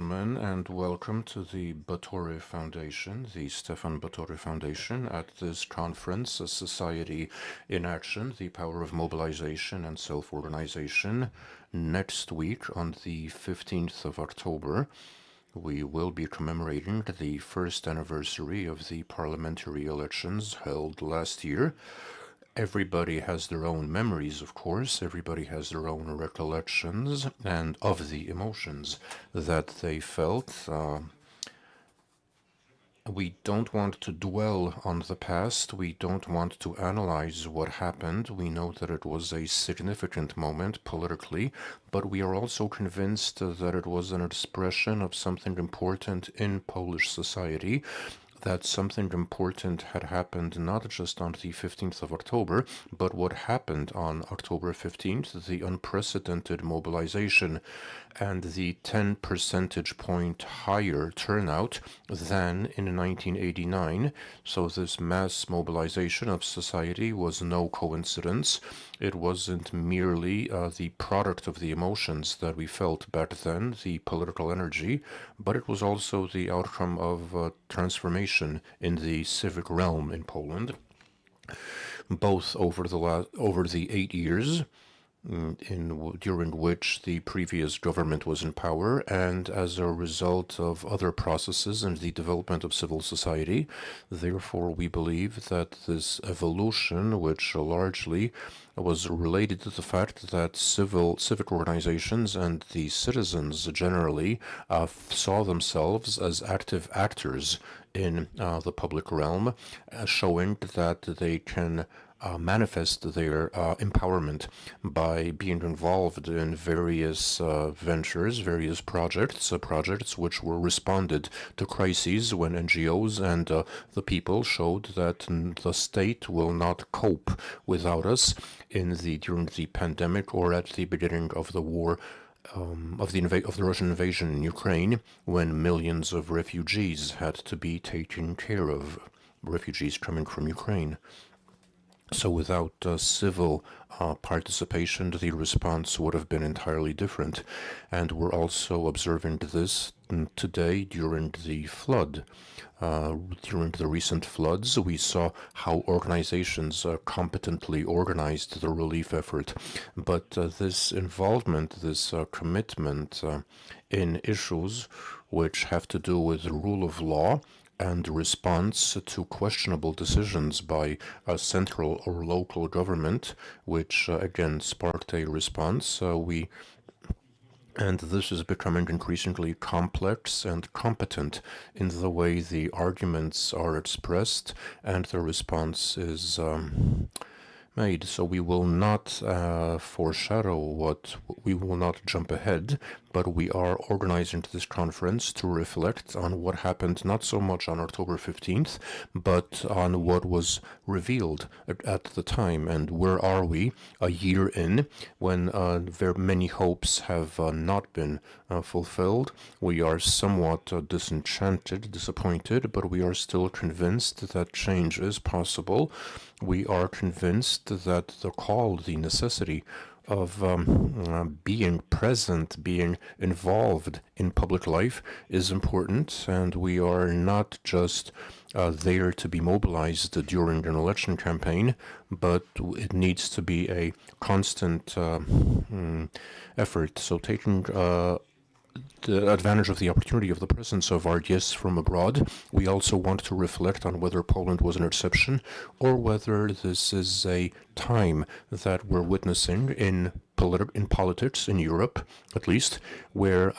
gentlemen, and welcome to the Batory Foundation, the Stefan Batory Foundation, at this conference, A Society in Action, the Power of Mobilization and Self-Organization. Next week, on the 15th of October, we will be commemorating the first anniversary of the parliamentary elections held last year. Everybody has their own memories, of course. Everybody has their own recollections and of the emotions that they felt. We don't want to dwell on the past. We don't want to analyze what happened. We know that it was a significant moment politically, but we are also convinced that it was an expression of something important in Polish society, that something important had happened not just on the 15th of October, but what happened on October 15th, the unprecedented mobilization and the 10 percentage point higher turnout than in 1989. So this mass mobilization of society was no coincidence. It wasn't merely the product of the emotions that we felt back then, the political energy, but it was also the outcome of transformation in the civic realm in Poland, both over the 8 years during which the previous government was in power, and as a result of other processes and the development of civil society. Therefore, we believe that this evolution, which largely was related to the fact that civic organizations and the citizens generally saw themselves as active actors in the public realm, showing that they can manifest their empowerment by being involved in various ventures, various projects which were responded to crises when NGOs and the people showed that the state will not cope without us during the pandemic or at the beginning of the war. Of the Russian invasion in Ukraine, when millions of refugees had to be taken care of, refugees coming from Ukraine. So without civil participation, the response would have been entirely different. And we're also observing this today during the flood. During the recent floods, we saw how organizations competently organized the relief effort. But this involvement, this commitment in issues which have to do with the rule of law and response to questionable decisions by a central or local government, which again sparked a response. And this is becoming increasingly complex and competent in the way the arguments are expressed and the response is made. So we will not foreshadow we will not jump ahead, but we are organizing this conference to reflect on what happened not so much on October 15th, but on what was revealed at the time. And where are we a year in when very many hopes have not been fulfilled? We are somewhat disenchanted, disappointed, but we are still convinced that change is possible. We are convinced that the call, the necessity of being present, being involved in public life is important, and we are not just there to be mobilized during an election campaign, but it needs to be a constant effort. So taking the advantage of the opportunity of the presence of our guests from abroad, we also want to reflect on whether Poland was an exception or whether this is a time that we're witnessing in politics, in Europe at least, where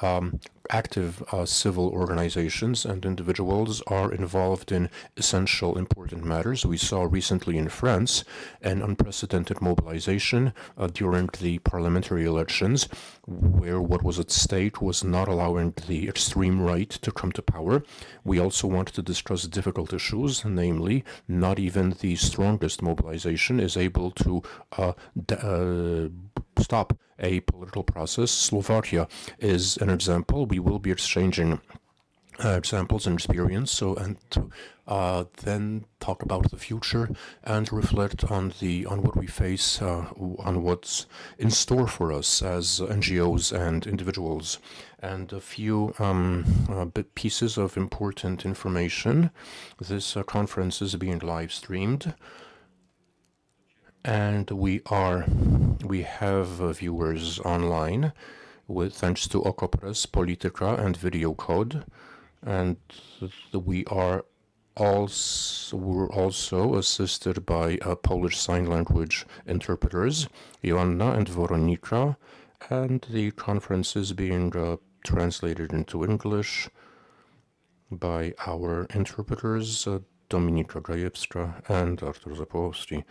active civil organizations and individuals are involved in essential important matters. We saw recently in France an unprecedented mobilization during the parliamentary elections, where what was at stake was not allowing the extreme right to come to power. We also want to discuss difficult issues, namely, not even the strongest mobilization is able to stop a political process. Slovakia is an example. We will be exchanging examples and experience. So, and to then talk about the future and reflect on what we face, on what's in store for us as NGOs and individuals, and a few bit pieces of important information. This conference is being live streamed, and we have viewers online with thanks to Okopres, Politica, and Video Code, and we are we're also assisted by Polish Sign Language interpreters, Joanna and Veronika, and the conference is being translated into English by our interpreters, Dominika Gajewska and Artur Zapolowski.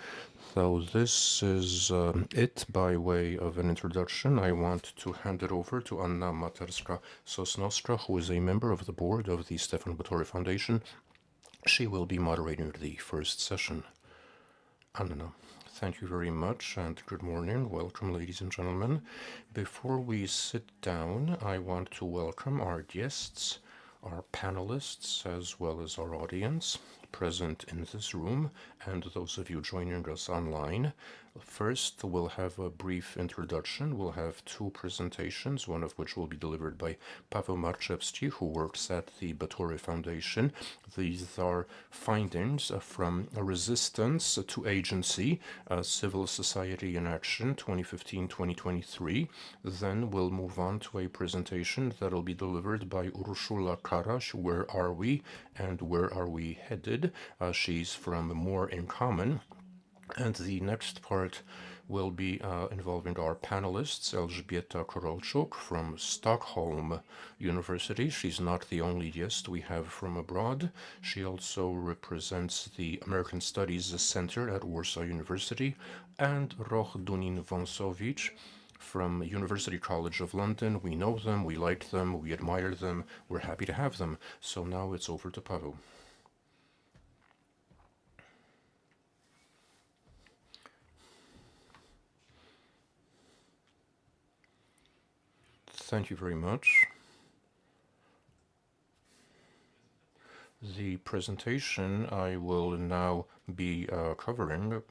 So this is it by way of an introduction. I want to hand it over to Anna Materska-Sosnowska, who is a member of the board of the Stefan Batory Foundation. She will be moderating the first session. Anna, thank you very much and good morning. Welcome, ladies and gentlemen. Before we sit down, I want to welcome our guests, our panelists, as well as our audience present in this room and those of you joining us online. First, we'll have a brief introduction. We'll have two presentations, one of which will be delivered by Paweł Marczewski, who works at the Batory Foundation. These are findings from Resistance to Agency, Civil Society in Action 2015-2023. Then we'll move on to a presentation that'll be delivered by Urszula Karaś, Where Are We and Where Are We Headed? She's from More in Common. And the next part will be involving our panelists, Elżbieta Korolczuk from Stockholm University. She's not the only guest we have from abroad. She also represents the American Studies Center at Warsaw University, and Roch Dunin-Wąsowicz from University College of London. We know them, we like them, we admire them, we're happy to have them. So now it's over to Paweł. Thank you very much. The presentation I will now be covering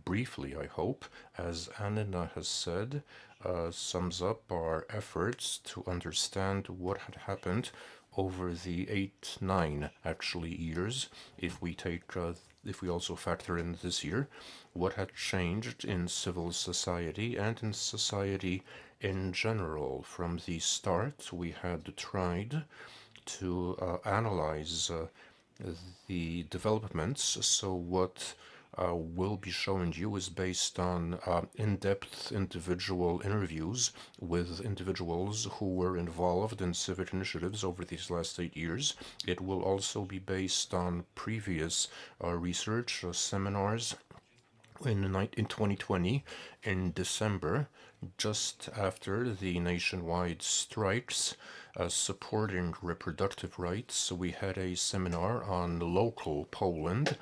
briefly, I hope, as Anna has said, sums up our efforts to understand what had happened over the 8-9 actually years, if we also factor in this year, what had changed in civil society and in society in general. From the start, we had tried to analyze the developments. So what we'll be showing you is based on in-depth individual interviews with individuals who were involved in civic initiatives over these last 8 years. It will also be based on previous research seminars in 2020, in December, just after the nationwide strikes supporting reproductive rights. We had a seminar on local Poland,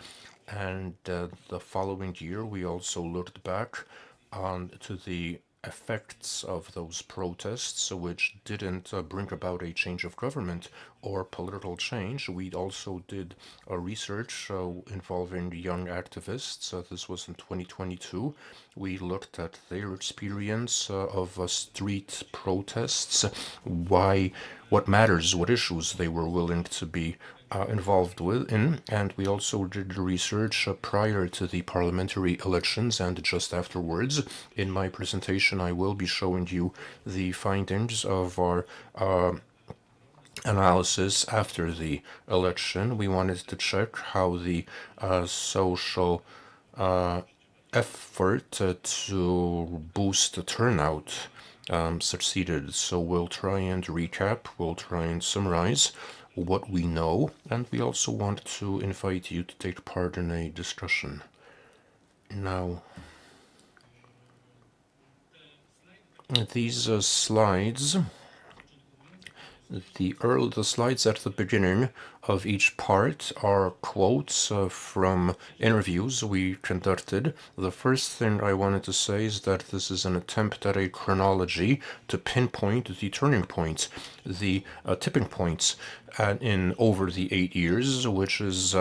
and the following year we also looked back on to the effects of those protests, which didn't bring about a change of government or political change. We also did a research involving young activists. This was in 2022. We looked at their experience of street protests, what matters, what issues they were willing to be involved in, and we also did research prior to the parliamentary elections and just afterwards. In my presentation, I will be showing you the findings of our analysis after the election. We wanted to check how the social effort to boost the turnout succeeded. So we'll try and recap, we'll try and summarize what we know, and we also want to invite you to take part in a discussion. Now, these slides, the slides at the beginning of each part are quotes from interviews we conducted. The first thing I wanted to say is that this is an attempt at a chronology to pinpoint the turning points, the tipping points in over the 8 years, which is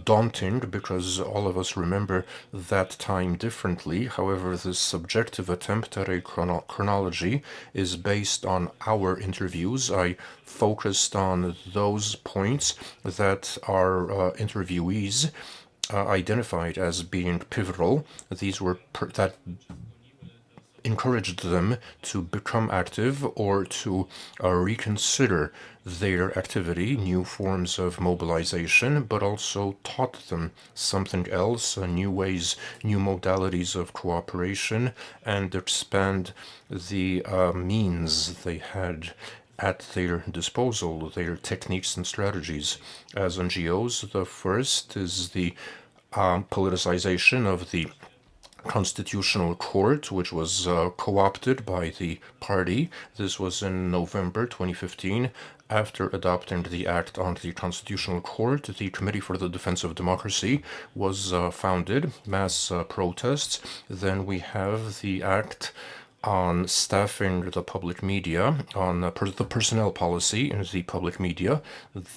daunting because all of us remember that time differently. However, this subjective attempt at a chronology is based on our interviews. I focused on those points that our interviewees identified as being pivotal. These were that encouraged them to become active or to reconsider their activity, new forms of mobilization, but also taught them something else, new ways, new modalities of cooperation, and expand the means they had at their disposal, their techniques and strategies. As NGOs, the first is the politicization of the Constitutional Court, which was co-opted by the party. This was in November 2015. After adopting the Act on the Constitutional Court, the Committee for the Defense of Democracy was founded, mass protests. Then we have the Act on staffing the public media, on the personnel policy in the public media,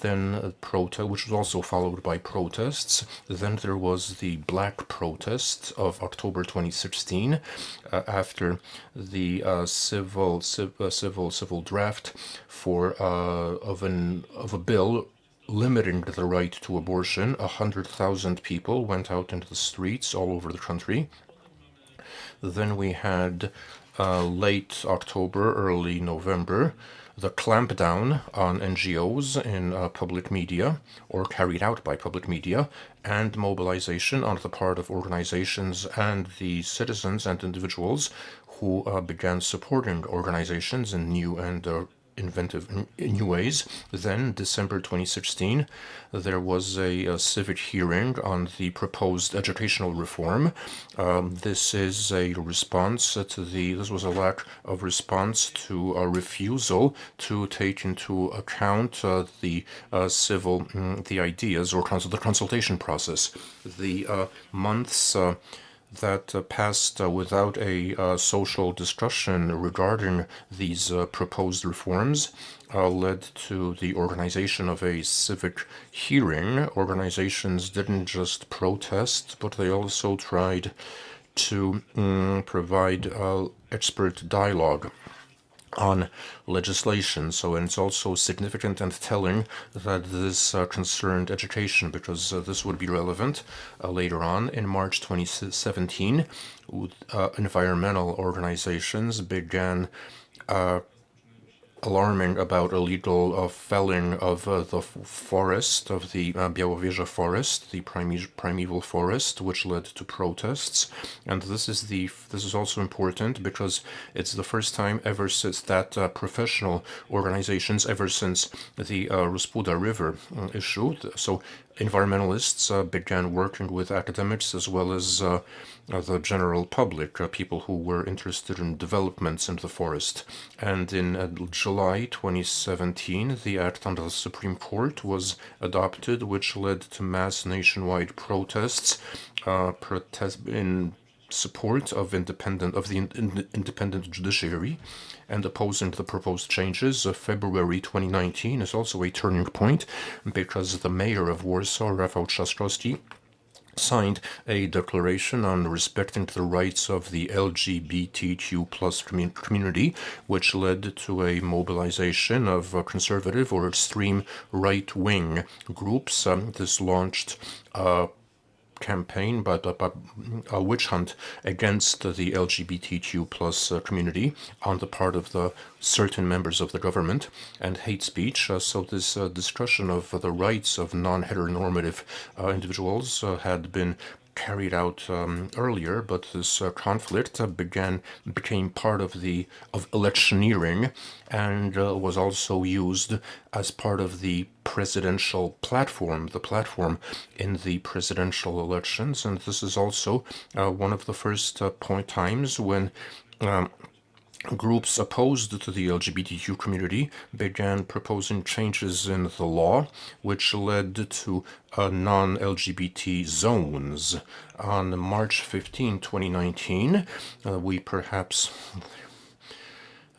then protest, which was also followed by protests. Then there was the Black Protest of October 2016, after the civil draft of a bill limiting the right to abortion. 100,000 people went out into the streets all over the country. Then we had late October, early November, the clampdown on NGOs in public media, or carried out by public media, and mobilization on the part of organizations and the citizens and individuals who began supporting organizations in new and inventive in new ways. Then, December 2016, there was a civic hearing on the proposed educational reform. This is a response to this was a lack of response to a refusal to take into account the ideas or the consultation process. The months that passed without a social discussion regarding these proposed reforms led to the organization of a civic hearing. Organizations didn't just protest, but they also tried to provide expert dialogue on legislation. So, and it's also significant and telling that this concerned education, because this would be relevant later on. In March 2017, environmental organizations began alarming about illegal felling of the forest, of the Białowieża forest, the primeval forest, which led to protests. And this is also important because it's the first time ever since that professional organizations, ever since the Ruspuda River issue. So environmentalists began working with academics as well as the general public, people who were interested in developments in the forest. And in July 2017, the Act under the Supreme Court was adopted, which led to mass nationwide protests, in support of the independent judiciary and opposing the proposed changes. February 2019 is also a turning point because the mayor of Warsaw, Rafał Trzaskowski, signed a declaration on respecting the rights of the LGBTQ plus community, which led to a mobilization of conservative or extreme right-wing groups. This launched campaign, but a witch hunt against the LGBTQ plus community on the part of the certain members of the government, and hate speech. So this discussion of the rights of non-heteronormative individuals had been carried out earlier, but this conflict became part of electioneering, and was also used as part of the presidential platform, the platform in the presidential elections. And this is also one of the first times when Groups opposed to the LGBTQ community began proposing changes in the law, which led to non-LGBT zones. On March 15, 2019,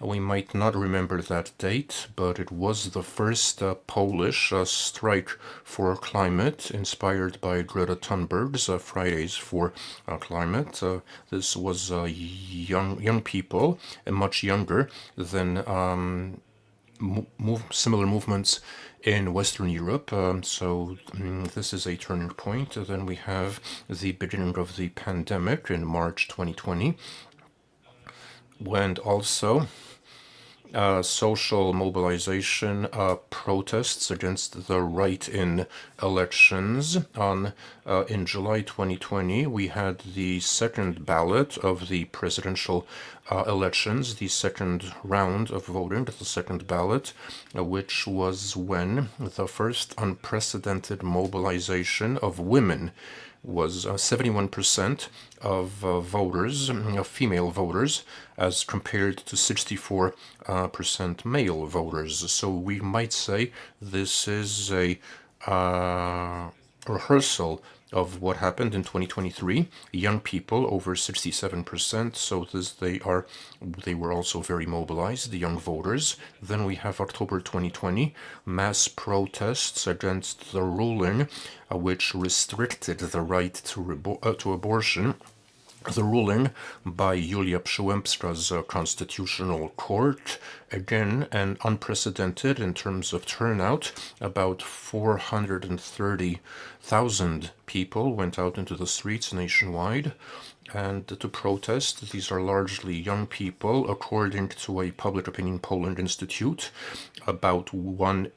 we might not remember that date, but it was the first Polish strike for climate inspired by Greta Thunberg's Fridays for Climate. This was young people, and much younger than similar movements in Western Europe. This is a turning point. Then we have the beginning of the pandemic in March 2020, when also social mobilization, protests against the write-in elections. In July 2020, we had the second ballot of the presidential elections, the second round of voting, the second ballot, which was when the first unprecedented mobilization of women was 71% of voters, female voters, as compared to 64% male voters. So we might say this is a rehearsal of what happened in 2023. Young people over 67%, so they were also very mobilized, the young voters. Then we have October 2020, mass protests against the ruling which restricted the right to abortion. The ruling by Julia Przyłębska's Constitutional Court, again, and unprecedented in terms of turnout. About 430,000 people went out into the streets nationwide and to protest. These are largely young people, according to a Public Opinion Poland Institute. About one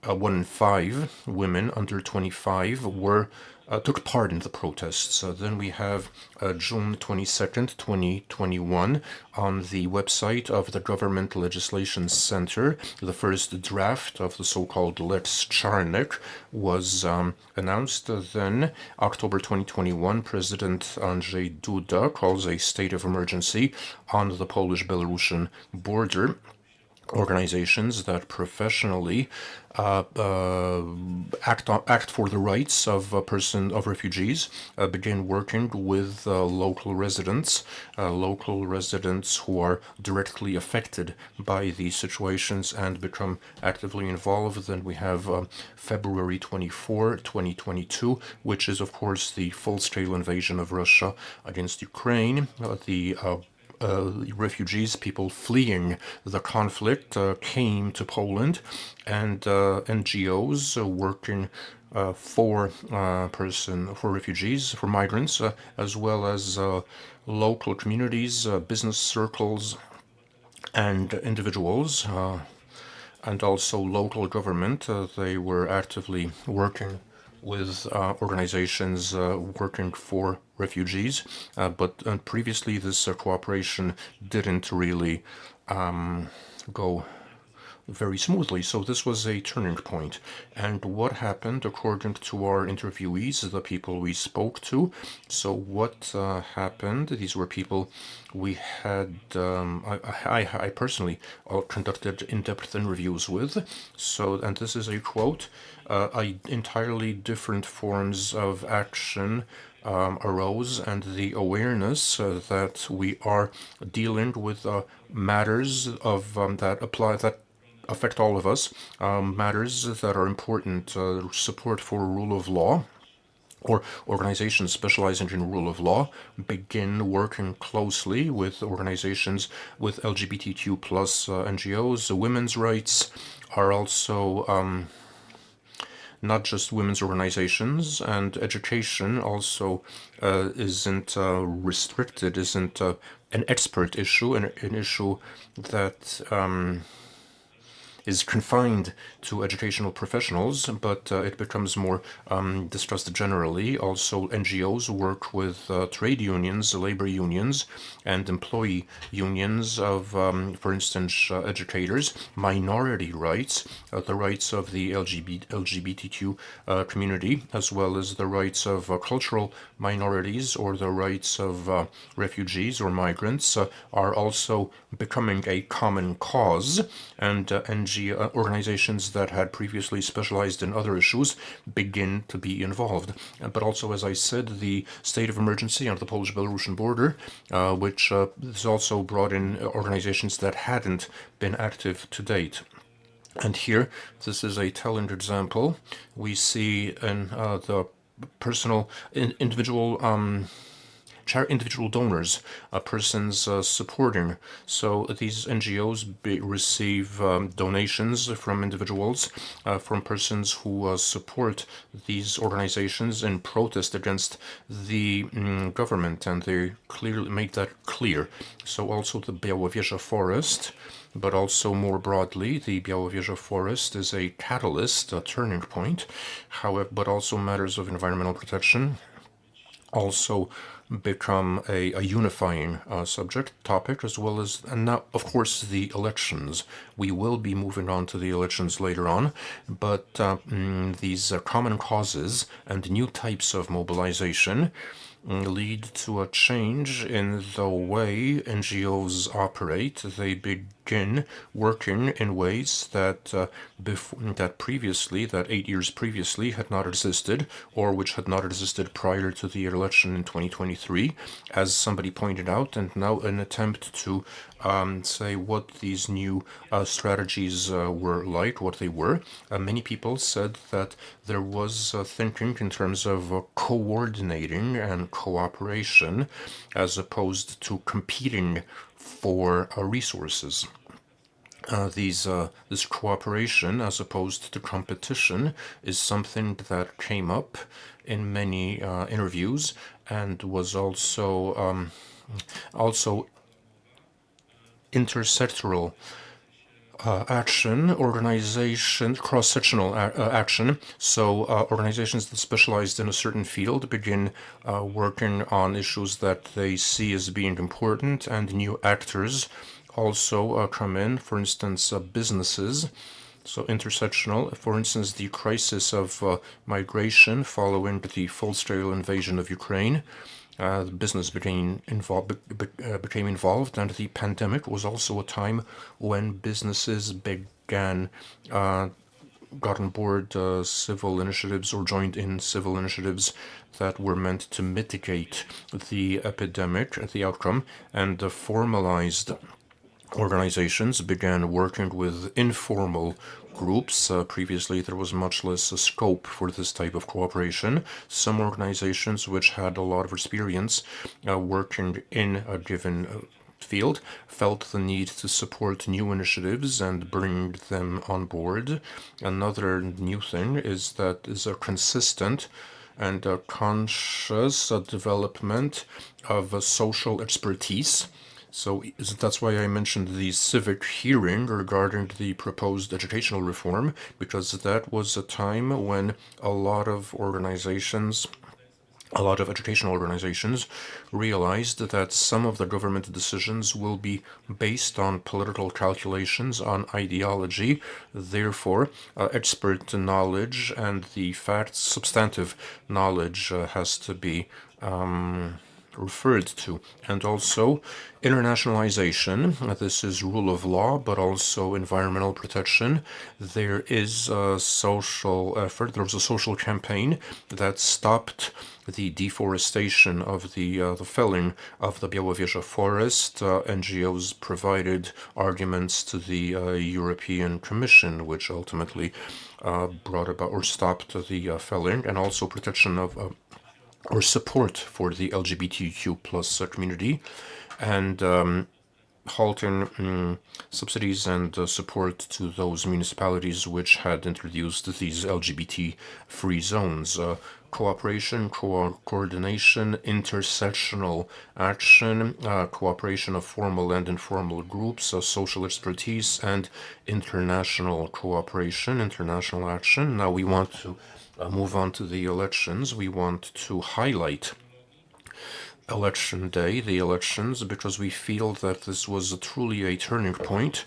in five women under 25 took part in the protests. Then we have June 22nd, 2021, on the website of the Government Legislation Center, the first draft of the so-called Lex Czarnek was announced. Then, October 2021, President Andrzej Duda calls a state of emergency on the Polish-Belarusian border. Organizations that professionally act for the rights of refugees begin working with local residents who are directly affected by these situations and become actively involved. Then we have February 24, 2022, which is of course the full-scale invasion of Russia against Ukraine. Refugees, people fleeing the conflict, came to Poland, and NGOs working for refugees, for migrants, as well as local communities, business circles, and individuals, and also local government. They were actively working with organizations working for refugees, but previously this cooperation didn't really go very smoothly. So this was a turning point. And what happened, according to our interviewees, the people we spoke to? So what happened? These were people we had, I personally conducted in-depth interviews with. So, and this is a quote, entirely different forms of action arose, and the awareness that we are dealing with matters of that affect all of us, matters that are important, support for rule of law, or organizations specializing in rule of law begin working closely with organizations with LGBTQ plus NGOs. Women's rights are also not just women's organizations, and education also isn't restricted, isn't an expert issue, an issue that is confined to educational professionals, but it becomes more discussed generally. Also, NGOs work with trade unions, labor unions, and employee unions of, for instance, educators, minority rights, the rights of the LGBTQ community, as well as the rights of cultural minorities or the rights of refugees or migrants are also becoming a common cause, and NGO organizations that had previously specialized in other issues begin to be involved. But also, as I said, the state of emergency on the Polish-Belarusian border, which has also brought in organizations that hadn't been active to date. And here, this is a telling example. We see in the personal, individual donors, persons supporting. So these NGOs receive donations from individuals, from persons who support these organizations in protest against the government, and they clearly make that clear. So also the Białowieża forest, but also more broadly, the Białowieża forest is a catalyst, a turning point, however, but also matters of environmental protection also become a unifying subject topic, as well as, and now, of course, the elections. We will be moving on to the elections later on, but these common causes and new types of mobilization lead to a change in the way NGOs operate. They begin working in ways that that 8 years previously had not existed, or which had not existed prior to the election in 2023, as somebody pointed out, and now an attempt to say what these new strategies were like, what they were. Many people said that there was thinking in terms of coordinating and cooperation as opposed to competing for resources. This cooperation, as opposed to competition, is something that came up in many interviews and was also intersectoral action, organization, cross-sectional action. So organizations that specialized in a certain field begin working on issues that they see as being important, and new actors also come in, for instance, businesses. So intersectional, for instance, the crisis of migration following the full-scale invasion of Ukraine. The business became involved, and the pandemic was also a time when businesses began got on board civil initiatives or joined in civil initiatives that were meant to mitigate the epidemic, the outcome, and the formalized organizations began working with informal groups. Previously, there was much less scope for this type of cooperation. Some organizations which had a lot of experience working in a given field felt the need to support new initiatives and bring them on board. Another new thing is that is a consistent and a conscious development of social expertise. So that's why I mentioned the civic hearing regarding the proposed educational reform, because that was a time when a lot of educational organizations realized that some of the government decisions will be based on political calculations, on ideology. Therefore, expert knowledge and the facts, substantive knowledge has to be referred to. And also internationalization. This is rule of law, but also environmental protection. There is a social effort. There was a social campaign that stopped the deforestation of the felling of the Białowieża forest. NGOs provided arguments to the European Commission, which ultimately brought about or stopped the felling, and also protection of or support for the LGBTQ plus community, and halting subsidies and support to those municipalities which had introduced these LGBT-free zones. cooperation, coordination, intersectional action, cooperation of formal and informal groups, social expertise, and international cooperation, international action. Now we want to move on to the elections. We want to highlight election day, the elections, because we feel that this was truly a turning point,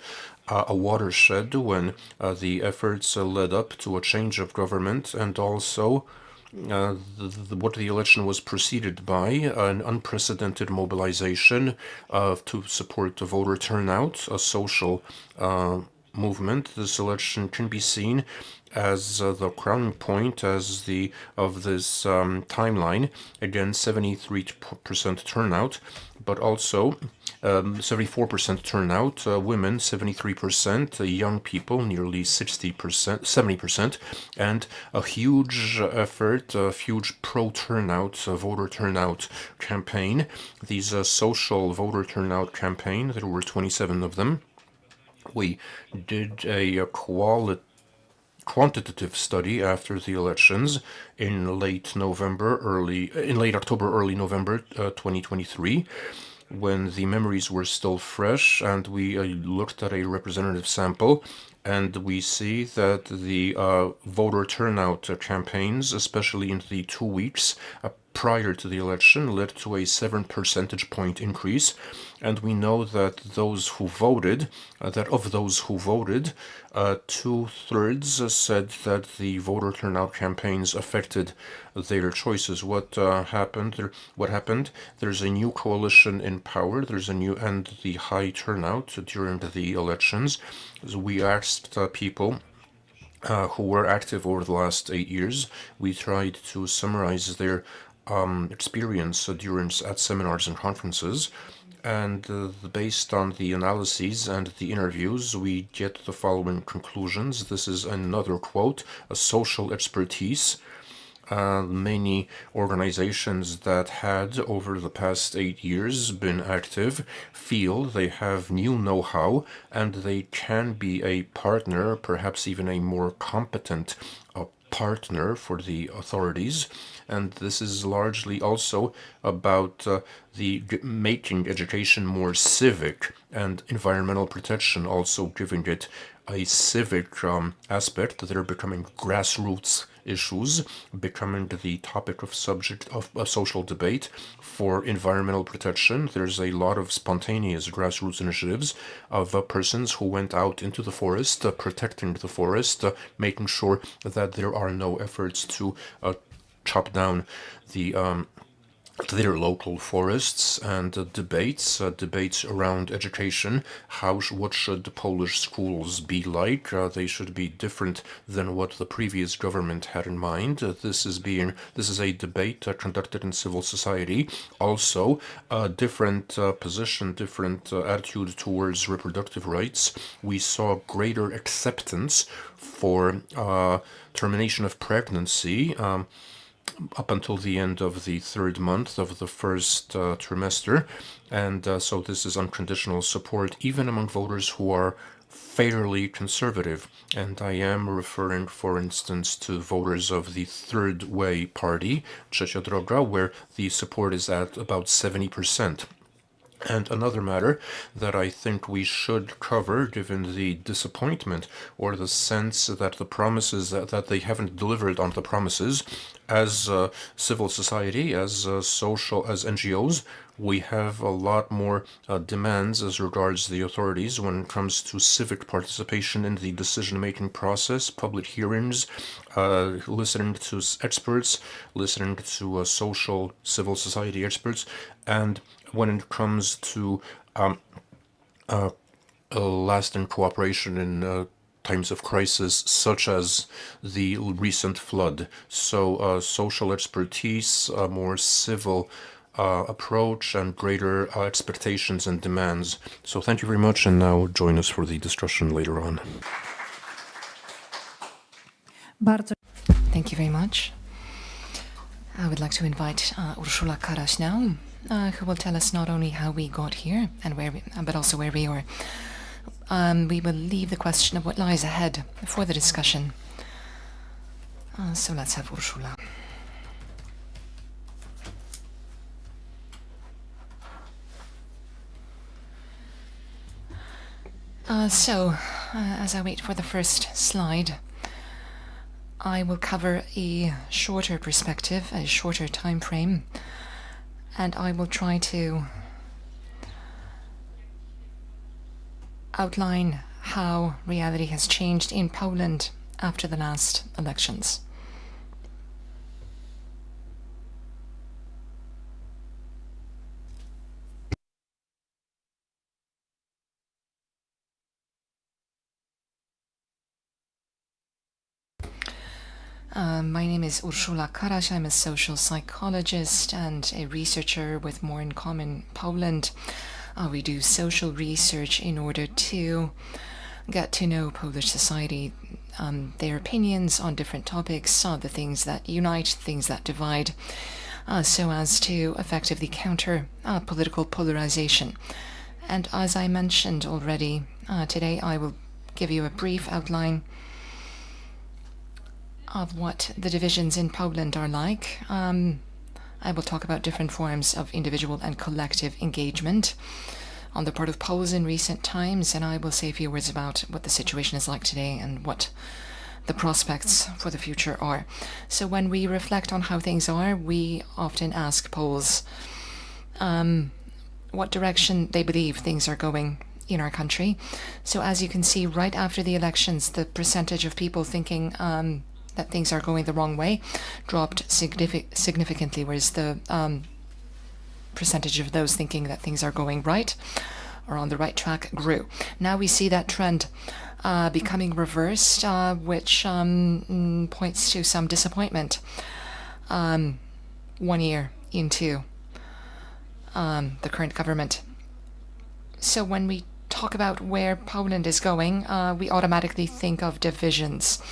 a watershed when the efforts led up to a change of government, and also what the election was preceded by, an unprecedented mobilization to support the voter turnout, a social movement. This election can be seen as the crowning point of this timeline. Again, 73% turnout, but also 74% turnout, women 73%, young people nearly 60%, 70%, and a huge effort, a huge pro-turnout, voter turnout campaign. These social voter turnout campaign, there were 27 of them. We did a quantitative study after the elections in late October, early November 2023, when the memories were still fresh, and we looked at a representative sample, and we see that the voter turnout campaigns, especially in the 2 weeks prior to the election, led to a 7 percentage point increase. And we know that those who voted, that of those who voted, 2/3 said that the voter turnout campaigns affected their choices. What happened? There's a new coalition in power. There's a new, and the high turnout during the elections. So we asked people who were active over the last 8 years. We tried to summarize their experience at seminars and conferences. And based on the analyses and the interviews, we get the following conclusions. This is another quote: a social expertise. Many organizations that had, over the past 8 years, been active feel they have new know-how and they can be a partner, perhaps even a more competent partner for the authorities. And this is largely also about making education more civic, and environmental protection also giving it a civic aspect. That they're becoming grassroots issues, becoming the topic of social debate. For environmental protection, there's a lot of spontaneous grassroots initiatives of persons who went out into the forest, protecting the forest, making sure that there are no efforts to chop down their local forests, and debates around education. What should the Polish schools be like? They should be different than what the previous government had in mind. This is a debate conducted in civil society. Also, a different position, different attitude towards reproductive rights. We saw greater acceptance for termination of pregnancy up until the end of the 3rd month of the first trimester. And so this is unconditional support, even among voters who are fairly conservative. And I am referring, for instance, to voters of the Third Way Party, Trzecia Droga, where the support is at about 70%. And another matter that I think we should cover, given the disappointment or the sense that the promises that they haven't delivered on the promises, as civil society, as NGOs, we have a lot more demands as regards the authorities when it comes to civic participation in the decision-making process, public hearings, listening to experts, listening to civil society experts, and when it comes to lasting cooperation in times of crisis, such as the recent flood. So social expertise, a more civil approach, and greater expectations and demands. So thank you very much, and now join us for the discussion later on. Thank you very much. I would like to invite Urszula Karaś now, who will tell us not only how we got here and but also where we are. We will leave the question of what lies ahead for the discussion. So let's have Urszula. As I wait for the first slide, I will cover a shorter perspective, a shorter time frame, and I will try to outline how reality has changed in Poland after the last elections. My name is Urszula Karaś. I'm a social psychologist and a researcher with More in Common Poland. We do social research in order to get to know Polish society, their opinions on different topics, the things that unite, things that divide, so as to effectively counter political polarization. And as I mentioned already, today I will give you a brief outline of what the divisions in Poland are like. I will talk about different forms of individual and collective engagement on the part of Poles in recent times, and I will say a few words about what the situation is like today and what the prospects for the future are. So when we reflect on how things are, we often ask Poles what direction they believe things are going in our country. So as you can see, right after the elections, the percentage of people thinking that things are going the wrong way dropped significantly, whereas the percentage of those thinking that things are going right or on the right track grew. Now we see that trend becoming reversed, which points to some disappointment 1 year into the current government. So when we talk about where Poland is going, we automatically think of divisions.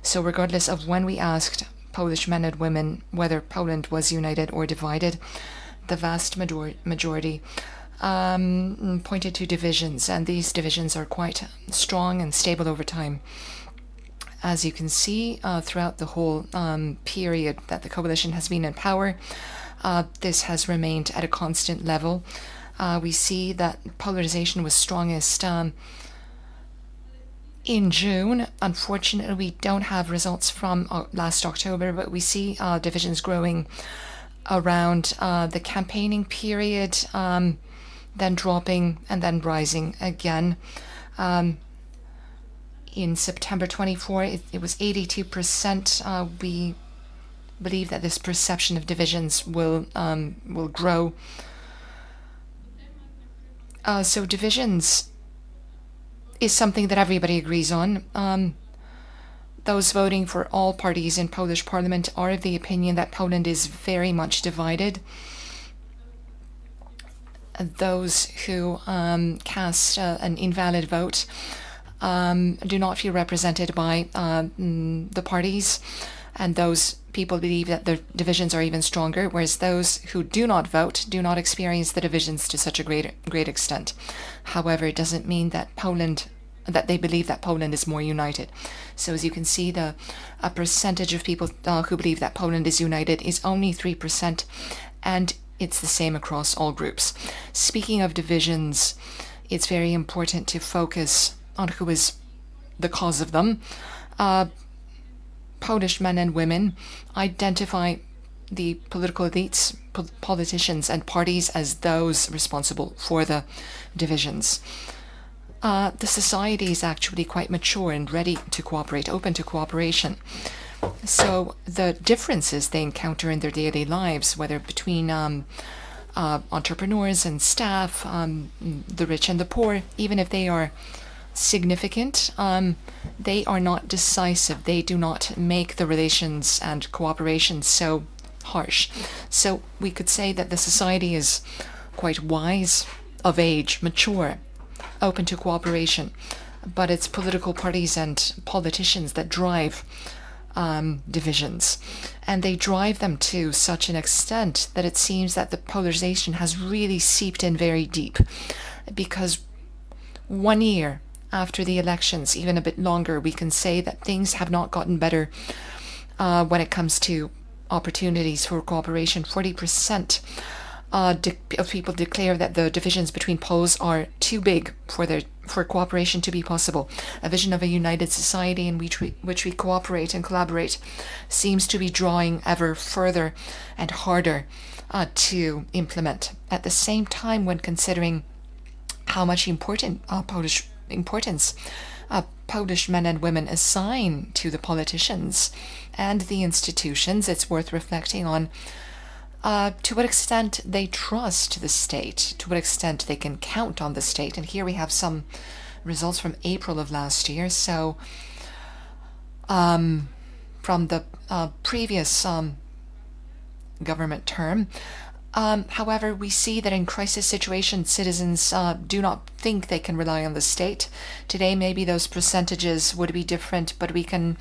So regardless of when we asked Polish men and women whether Poland was united or divided, the vast majority pointed to divisions, and these divisions are quite strong and stable over time. As you can see, throughout the whole period that the coalition has been in power, this has remained at a constant level. We see that polarization was strongest in June. Unfortunately, we don't have results from last October, but we see divisions growing around the campaigning period, then dropping and then rising again. In September 24, it was 82%. We believe that this perception of divisions will grow. So divisions is something that everybody agrees on. Those voting for all parties in Polish parliament are of the opinion that Poland is very much divided. Those who cast an invalid vote do not feel represented by the parties, and those people believe that the divisions are even stronger, whereas those who do not vote do not experience the divisions to such a great extent. However, it doesn't mean that they believe that Poland is more united. So as you can see, a percentage of people who believe that Poland is united is only 3%, and it's the same across all groups. Speaking of divisions, it's very important to focus on who is the cause of them. Polish men and women identify the political elites, politicians and parties as those responsible for the divisions. The society is actually quite mature and ready to cooperate, open to cooperation. So the differences they encounter in their daily lives, whether between entrepreneurs and staff, the rich and the poor, even if they are significant, they are not decisive. They do not make the relations and cooperation so harsh. So we could say that the society is quite wise, of age, mature, open to cooperation, but it's political parties and politicians that drive divisions, and they drive them to such an extent that it seems that the polarization has really seeped in very deep, because 1 year after the elections, even a bit longer, we can say that things have not gotten better when it comes to opportunities for cooperation. 40% people declare that the divisions between Poles are too big for cooperation to be possible. A vision of a united society in which we cooperate and collaborate seems to be drawing ever further and harder to implement. At the same time, when considering how much importance Polish men and women assign to the politicians and the institutions, it's worth reflecting on to what extent they trust the state, to what extent they can count on the state. And here we have some results from April of last year. So from the previous government term. However, we see that in crisis situations, citizens do not think they can rely on the state. Today, maybe those percentages would be different, but we can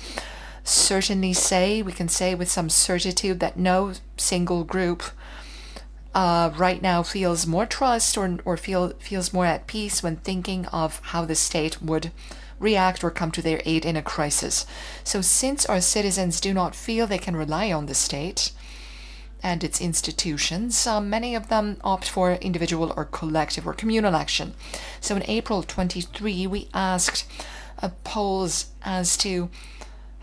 certainly say, with some certitude that no single group right now feels more trust or feels more at peace when thinking of how the state would react or come to their aid in a crisis. So since our citizens do not feel they can rely on the state and its institutions, many of them opt for individual or collective or communal action. So in April 23, we asked Poles as to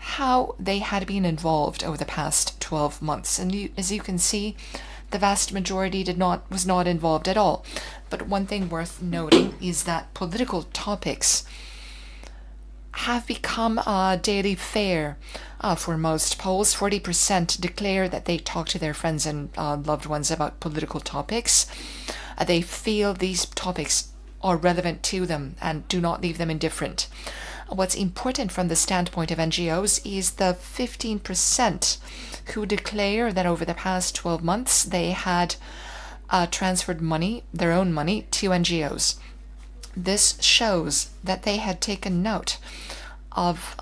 how they had been involved over the past 12 months. And as you can see, the vast majority was not involved at all. But one thing worth noting is that political topics have become daily fare for most Poles. 40% declare that they talk to their friends and loved ones about political topics. They feel these topics are relevant to them and do not leave them indifferent. What's important from the standpoint of NGOs is the 15% who declare that over the past 12 months they had transferred money, their own money, to NGOs. This shows that they had taken note of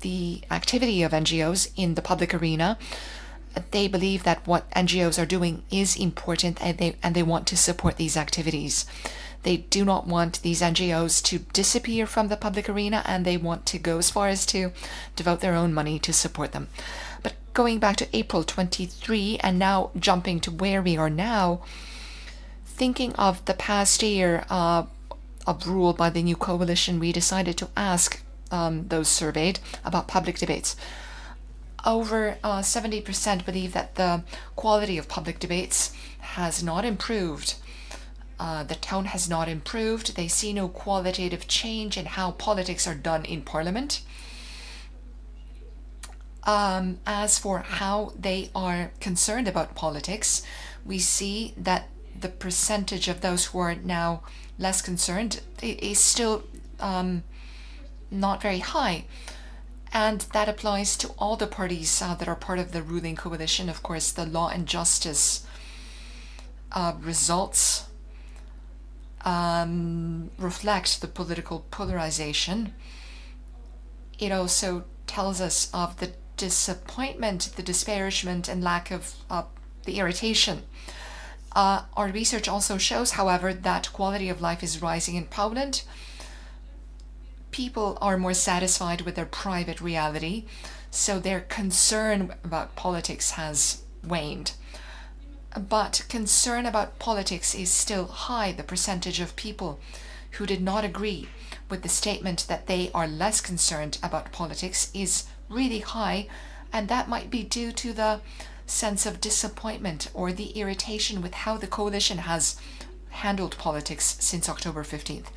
the activity of NGOs in the public arena. They believe that what NGOs are doing is important, and they want to support these activities. They do not want these NGOs to disappear from the public arena, and they want to go as far as to devote their own money to support them. But going back to April 23 and now jumping to where we are now, thinking of the past year of rule by the new coalition, we decided to ask those surveyed about public debates. Over 70% believe that the quality of public debates has not improved. The tone has not improved. They see no qualitative change in how politics are done in Parliament. As for how they are concerned about politics, we see that the percentage of those who are now less concerned is still not very high. And that applies to all the parties that are part of the ruling coalition. Of course, the Law and Justice results reflect the political polarization. It also tells us of the disappointment, the disparagement, and lack of the irritation. Our research also shows, however, that quality of life is rising in Poland. People are more satisfied with their private reality, so their concern about politics has waned. But concern about politics is still high. The percentage of people who did not agree with the statement that they are less concerned about politics is really high, and that might be due to the sense of disappointment or the irritation with how the coalition has handled politics since October 15th.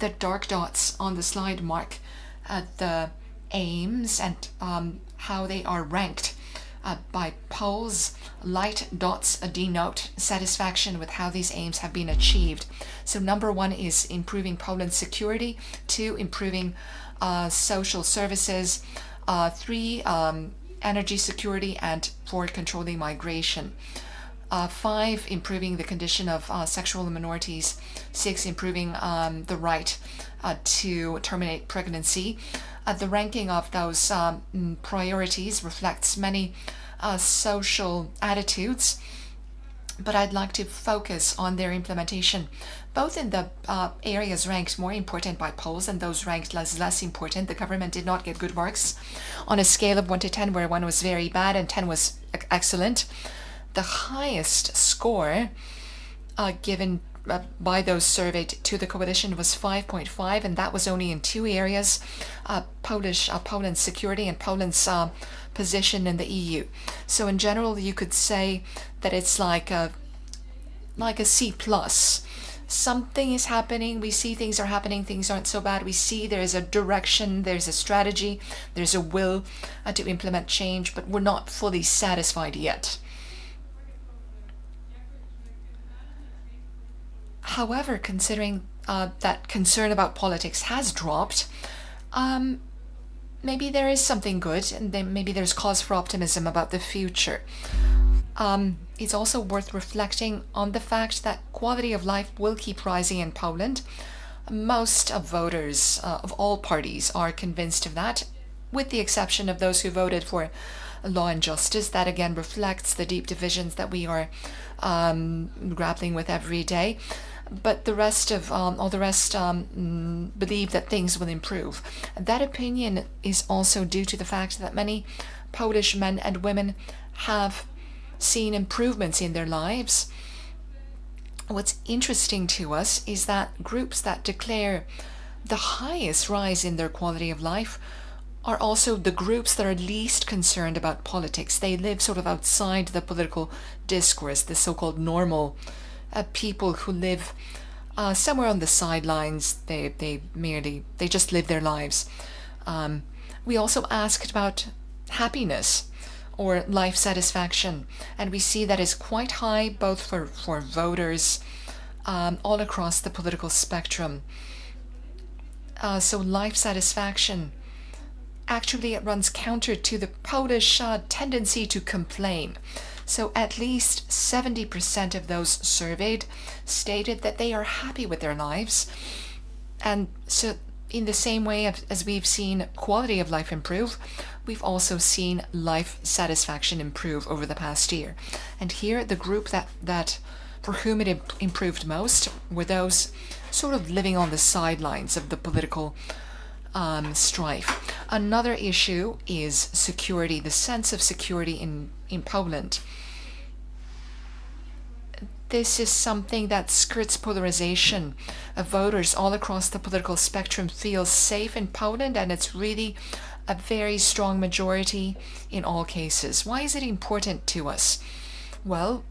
The dark dots on the slide mark the aims and how they are ranked by Poles. Light dots denote satisfaction with how these aims have been achieved. So number 1 is improving Poland's security, 2, improving social services, 3, energy security, and 4, controlling migration. 5, improving the condition of sexual minorities. 6, improving the right to terminate pregnancy. The ranking of those priorities reflects many social attitudes, but I'd like to focus on their implementation, both in the areas ranked more important by Poles and those ranked less important. The government did not get good marks on a scale of 1 to 10, where 1 was very bad and 10 was excellent. the highest score given by those surveyed to the coalition was 5.5, and that was only in two areas, Poland's security and Poland's position in the EU. So in general, you could say that it's like a C plus. Something is happening. We see things are happening. Things aren't so bad. We see there's a direction, there's a strategy, there's a will to implement change, but we're not fully satisfied yet. However, considering that concern about politics has dropped, maybe there is something good, and then maybe there's cause for optimism about the future. It's also worth reflecting on the fact that quality of life will keep rising in Poland. Most of voters of all parties are convinced of that, with the exception of those who voted for law and justice. That again reflects the deep divisions that we are grappling with every day. But the rest of believe that things will improve. That opinion is also due to the fact that many Polish men and women have seen improvements in their lives. What's interesting to us is that groups that declare the highest rise in their quality of life are also the groups that are least concerned about politics. They live sort of outside the political discourse, the so-called normal people who live somewhere on the sidelines. They just live their lives. We also asked about happiness or life satisfaction, and we see that is quite high both for voters all across the political spectrum. So life satisfaction, actually it runs counter to the Polish tendency to complain. So at least 70% of those surveyed stated that they are happy with their lives. And so in the same way as we've seen quality of life improve, we've also seen life satisfaction improve over the past year. And here the group that for whom it improved most were those sort of living on the sidelines of the political strife. Another issue is security, the sense of security in Poland. This is something that skirts polarization. Voters all across the political spectrum feel safe in Poland, and it's really a very strong majority in all cases. Why is it important to us? Well,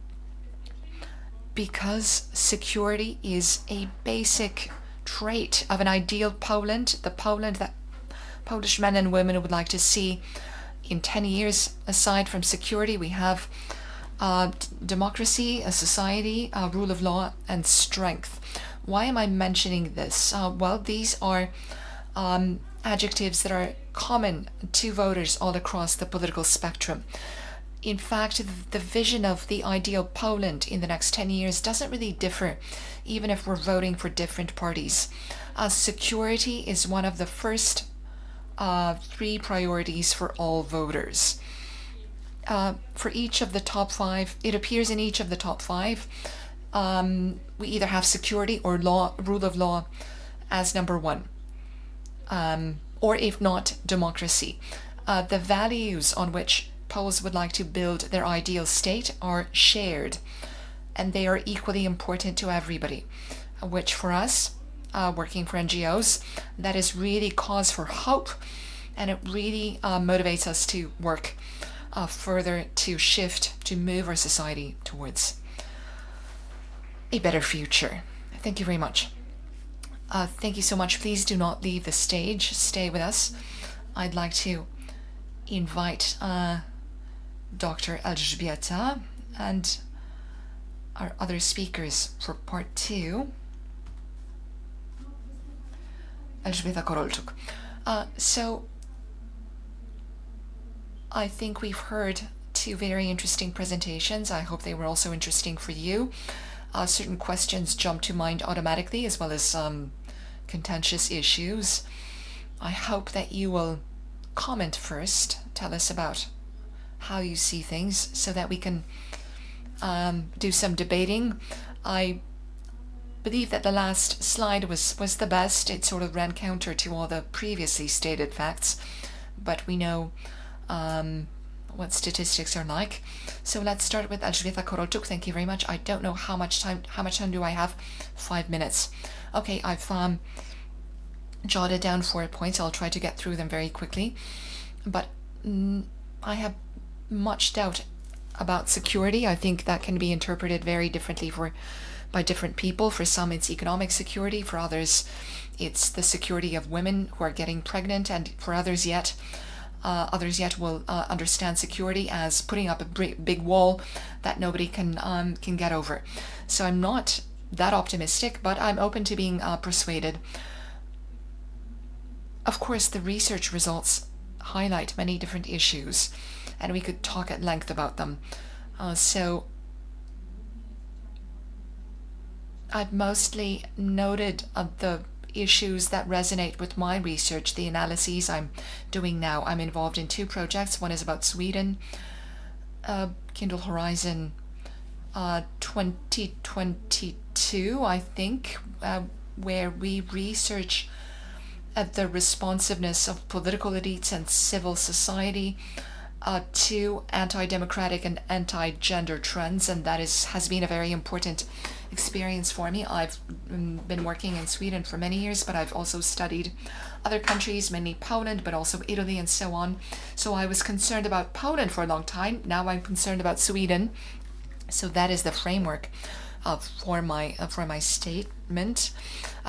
because security is a basic trait of an ideal Poland, the Poland that Polish men and women would like to see in 10 years. Aside from security, we have democracy, a society, rule of law, and strength. Why am I mentioning this? Well, these are adjectives that are common to voters all across the political spectrum. In fact, the vision of the ideal Poland in the next 10 years doesn't really differ, even if we're voting for different parties. Security is one of the first three priorities for all voters. For each of the top five, it appears in each of the top five, we either have security or rule of law as number one, or if not, democracy. The values on which Poles would like to build their ideal state are shared, and they are equally important to everybody, which for us, working for NGOs, that is really cause for hope, and it really motivates us to work further to shift, to move our society towards a better future. Thank you very much. Thank you so much. Please do not leave the stage. Stay with us. I'd like to invite Dr. Elżbieta and our other speakers for part two. Elżbieta Korolczuk. So I think we've heard two very interesting presentations. I hope they were also interesting for you. Certain questions jump to mind automatically, as well as contentious issues. I hope that you will comment first, tell us about how you see things, so that we can do some debating. I believe that the last slide was the best. It sort of ran counter to all the previously stated facts, but we know what statistics are like. So let's start with Elżbieta Korolczuk. Thank you very much. I don't know how much time do I have? 5 minutes. Okay, I've jotted down 4 points. I'll try to get through them very quickly. But I have much doubt about security. I think that can be interpreted very differently by different people. For some, it's economic security. For others, it's the security of women who are getting pregnant. And for others yet will understand security as putting up a big wall that nobody can get over. So I'm not that optimistic, but I'm open to being persuaded. Of course, the research results highlight many different issues, and we could talk at length about them. So I've mostly noted the issues that resonate with my research, the analyses I'm doing now. I'm involved in 2 projects. One is about Sweden, Kindle Horizon 2022, I think, where we research the responsiveness of political elites and civil society to anti-democratic and anti-gender trends, and that has been a very important experience for me. I've been working in Sweden for many years, but I've also studied other countries, mainly Poland, but also Italy and so on. So I was concerned about Poland for a long time. Now I'm concerned about Sweden. So that is the framework for my statement.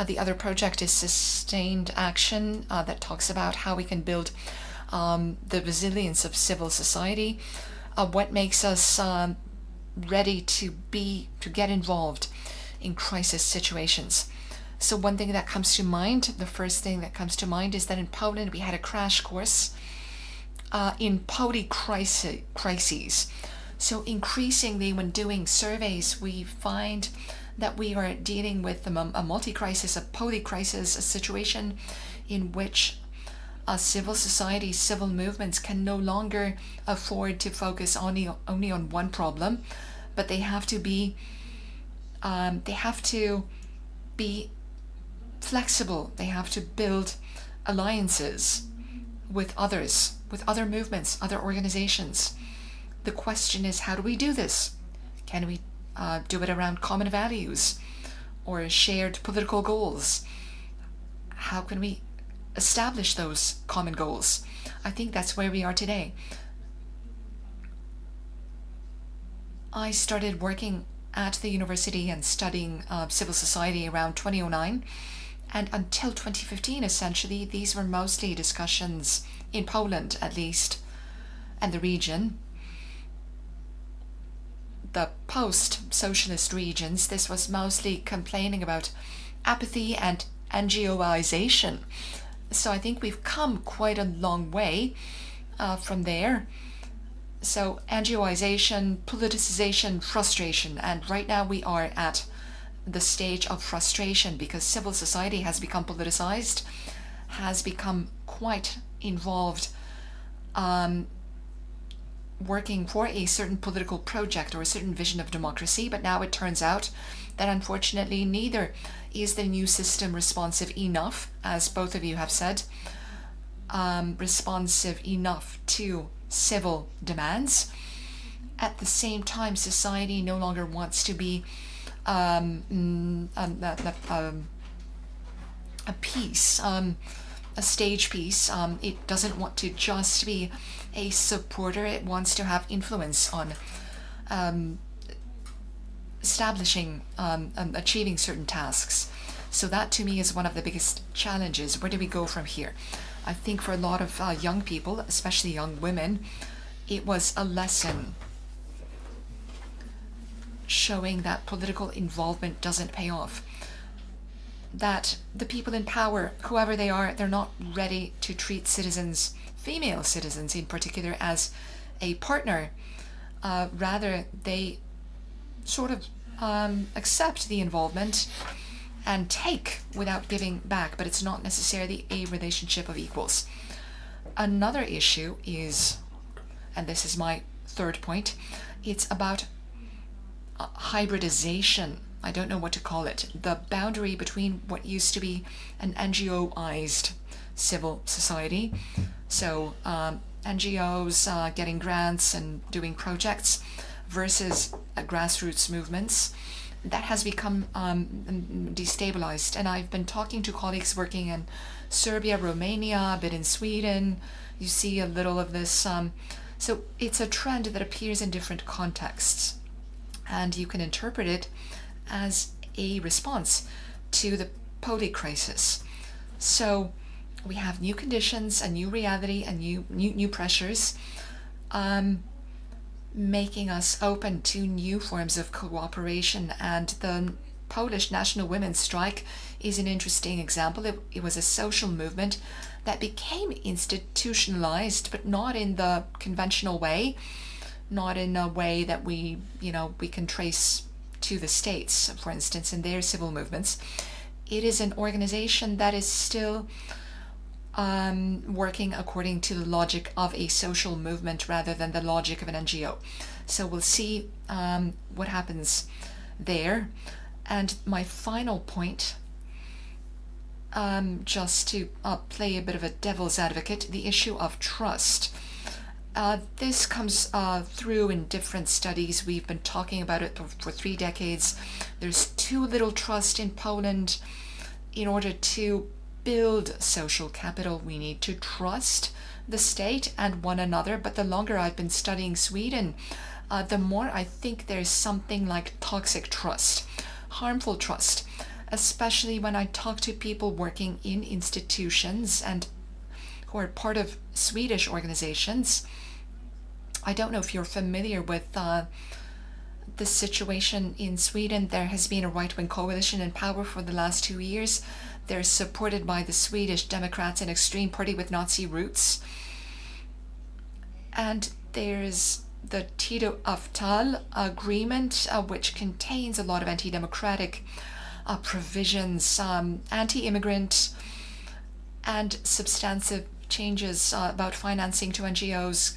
The other project is Sustained Action that talks about how we can build the resilience of civil society, what makes us ready to get involved in crisis situations. So one thing that comes to mind, the first thing that comes to mind, is that in Poland we had a crash course in crises. So increasingly, when doing surveys, we find that we are dealing with a multi-crisis, a polycrisis, a situation in which civil society, civil movements can no longer afford to focus only on one problem, but they have to be flexible. They have to build alliances with others, with other movements, other organizations. The question is, how do we do this? Can we do it around common values or shared political goals? How can we establish those common goals? I think that's where we are today. I started working at the university and studying civil society around 2009, and until 2015, essentially, these were mostly discussions in Poland, at least, and the region. The post-socialist regions, this was mostly complaining about apathy and NGOization. So I think we've come quite a long way from there. So NGOization, politicization, frustration, and right now we are at the stage of frustration because civil society has become politicized, has become quite involved working for a certain political project or a certain vision of democracy, but now it turns out that unfortunately neither is the new system responsive enough, as both of you have said, responsive enough to civil demands. At the same time, society no longer wants to be a piece, a stage piece. It doesn't want to just be a supporter. It wants to have influence on establishing, achieving certain tasks. So that to me is one of the biggest challenges. Where do we go from here? I think for a lot of young people, especially young women, it was a lesson showing that political involvement doesn't pay off. That the people in power, whoever they are, they're not ready to treat citizens, female citizens in particular, as a partner. Rather, they sort of accept the involvement and take without giving back, but it's not necessarily a relationship of equals. Another issue is, and this is my third point, it's about hybridization. I don't know what to call it. The boundary between what used to be an NGOized civil society, so NGOs getting grants and doing projects versus grassroots movements, that has become destabilized. And I've been talking to colleagues working in Serbia, Romania, a bit in Sweden. You see a little of this. So it's a trend that appears in different contexts. And you can interpret it as a response to the Polish crisis. So we have new conditions, a new reality, and new pressures, making us open to new forms of cooperation. And the Polish National Women's Strike is an interesting example. It was a social movement that became institutionalized, but not in the conventional way, not in a way that we can trace to the states, for instance, in their civil movements. It is an organization that is still working according to the logic of a social movement rather than the logic of an NGO. So we'll see what happens there. And my final point, just to play a bit of a devil's advocate, the issue of trust. This comes through in different studies. We've been talking about it for 3 decades. There's too little trust in Poland. In order to build social capital, we need to trust the state and one another. But the longer I've been studying Sweden, the more I think there's something like toxic trust, harmful trust, especially when I talk to people working in institutions and who are part of Swedish organizations. I don't know if you're familiar with the situation in Sweden. There has been a right-wing coalition in power for the last 2 years. They're supported by the Swedish Democrats, an extreme party with Nazi roots. And there's the Tidöavtal agreement, which contains a lot of anti-democratic provisions, anti-immigrant, and substantive changes about financing to NGOs,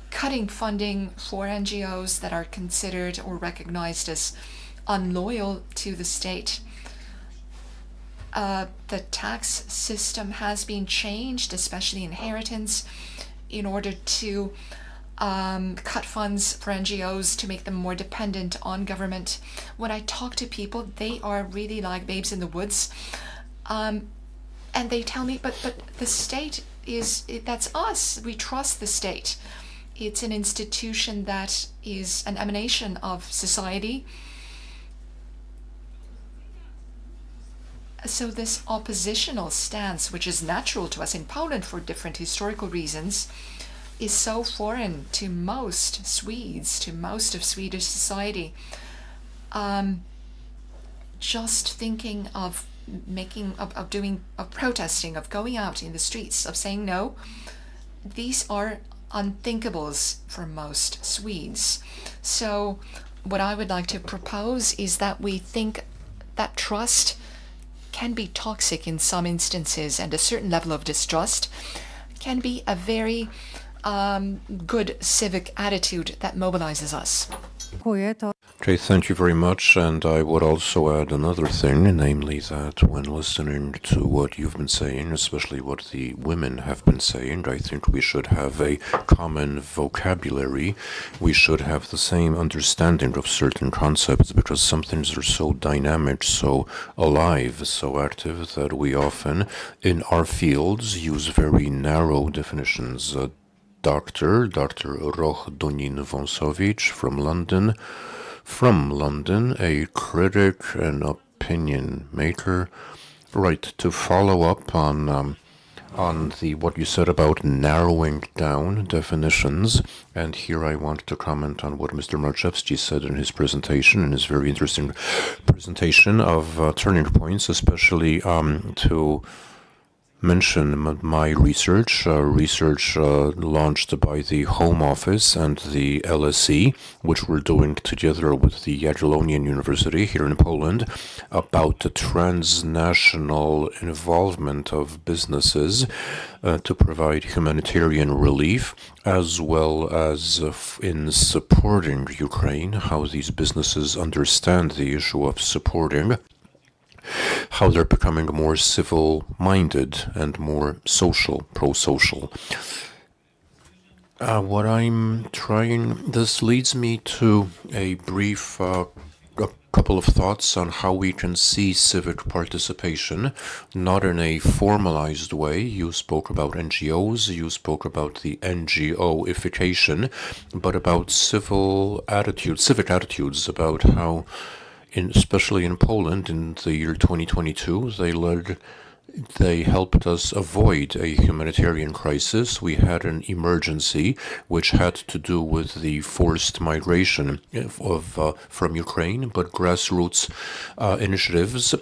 cutting funding for NGOs that are considered or recognized as unloyal to the state. The tax system has been changed, especially inheritance, in order to cut funds for NGOs to make them more dependent on government. When I talk to people, they are really like babes in the woods. And they tell me, but the state that's us. We trust the state. It's an institution that is an emanation of society. So this oppositional stance, which is natural to us in Poland for different historical reasons, is so foreign to most Swedes, to most of Swedish society. Just thinking of protesting, of going out in the streets, of saying no, these are unthinkables for most Swedes. So what I would like to propose is that we think that trust can be toxic in some instances, and a certain level of distrust can be a very good civic attitude that mobilizes us. Okay, thank you very much. And I would also add another thing, namely that when listening to what you've been saying, especially what the women have been saying, I think we should have a common vocabulary. We should have the same understanding of certain concepts, because some things are so dynamic, so alive, so active, that we often, in our fields, use very narrow definitions. Dr. Roch Dunin-Wąsowicz from London, a critic and opinion maker. Right, to follow up on what you said about narrowing down definitions, and here I want to comment on what Mr. Marczewski said in his presentation, in his very interesting presentation of turning points, especially to mention my research launched by the Home Office and the LSE, which we're doing together with the Jagiellonian University here in Poland, about the transnational involvement of businesses to provide humanitarian relief, as well as in supporting Ukraine, how these businesses understand the issue of supporting, how they're becoming more civil-minded and more social, pro-social. What I'm trying, this leads me to a brief a couple of thoughts on how we can see civic participation, not in a formalized way. You spoke about NGOs, you spoke about the NGOification, but about civic attitudes, about how, especially in Poland in the year 2022, they helped us avoid a humanitarian crisis. We had an emergency which had to do with the forced migration from Ukraine, but grassroots initiatives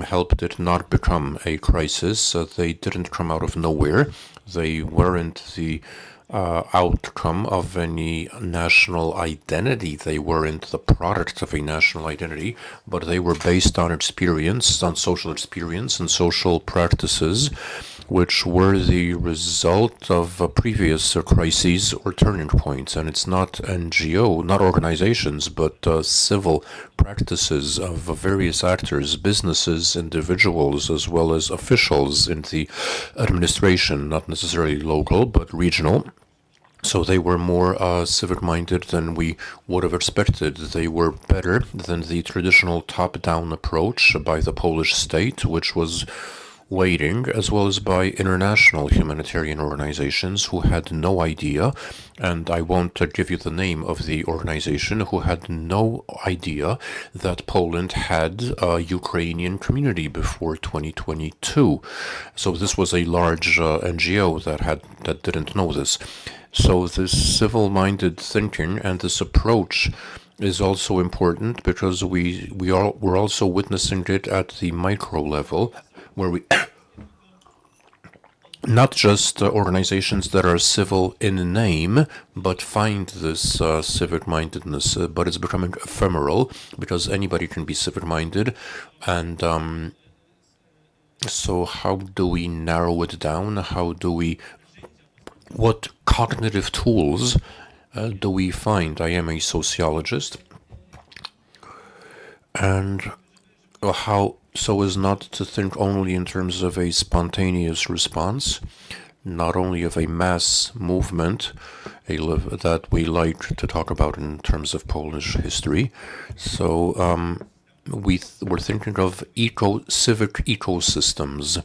helped it not become a crisis. They didn't come out of nowhere. They weren't the outcome of any national identity. They weren't the product of a national identity, but they were based on experience, on social experience and social practices, which were the result of previous crises or turning points. And it's not NGO, not organizations, but civil practices of various actors, businesses, individuals, as well as officials in the administration, not necessarily local, but regional. So they were more civic-minded than we would have expected. They were better than the traditional top-down approach by the Polish state, which was waiting, as well as by international humanitarian organizations who had no idea, and I won't give you the name of the organization, who had no idea that Poland had a Ukrainian community before 2022. So this was a large NGO that didn't know this. So this civil-minded thinking and this approach is also important because we're also witnessing it at the micro level, where we not just organizations that are civil in name, but find this civic-mindedness, but it's becoming ephemeral because anybody can be civic-minded. And so how do we narrow it down? What cognitive tools do we find? I am a sociologist, and how so as not to think only in terms of a spontaneous response, not only of a mass movement, that we like to talk about in terms of Polish history. So we're thinking of civic ecosystems.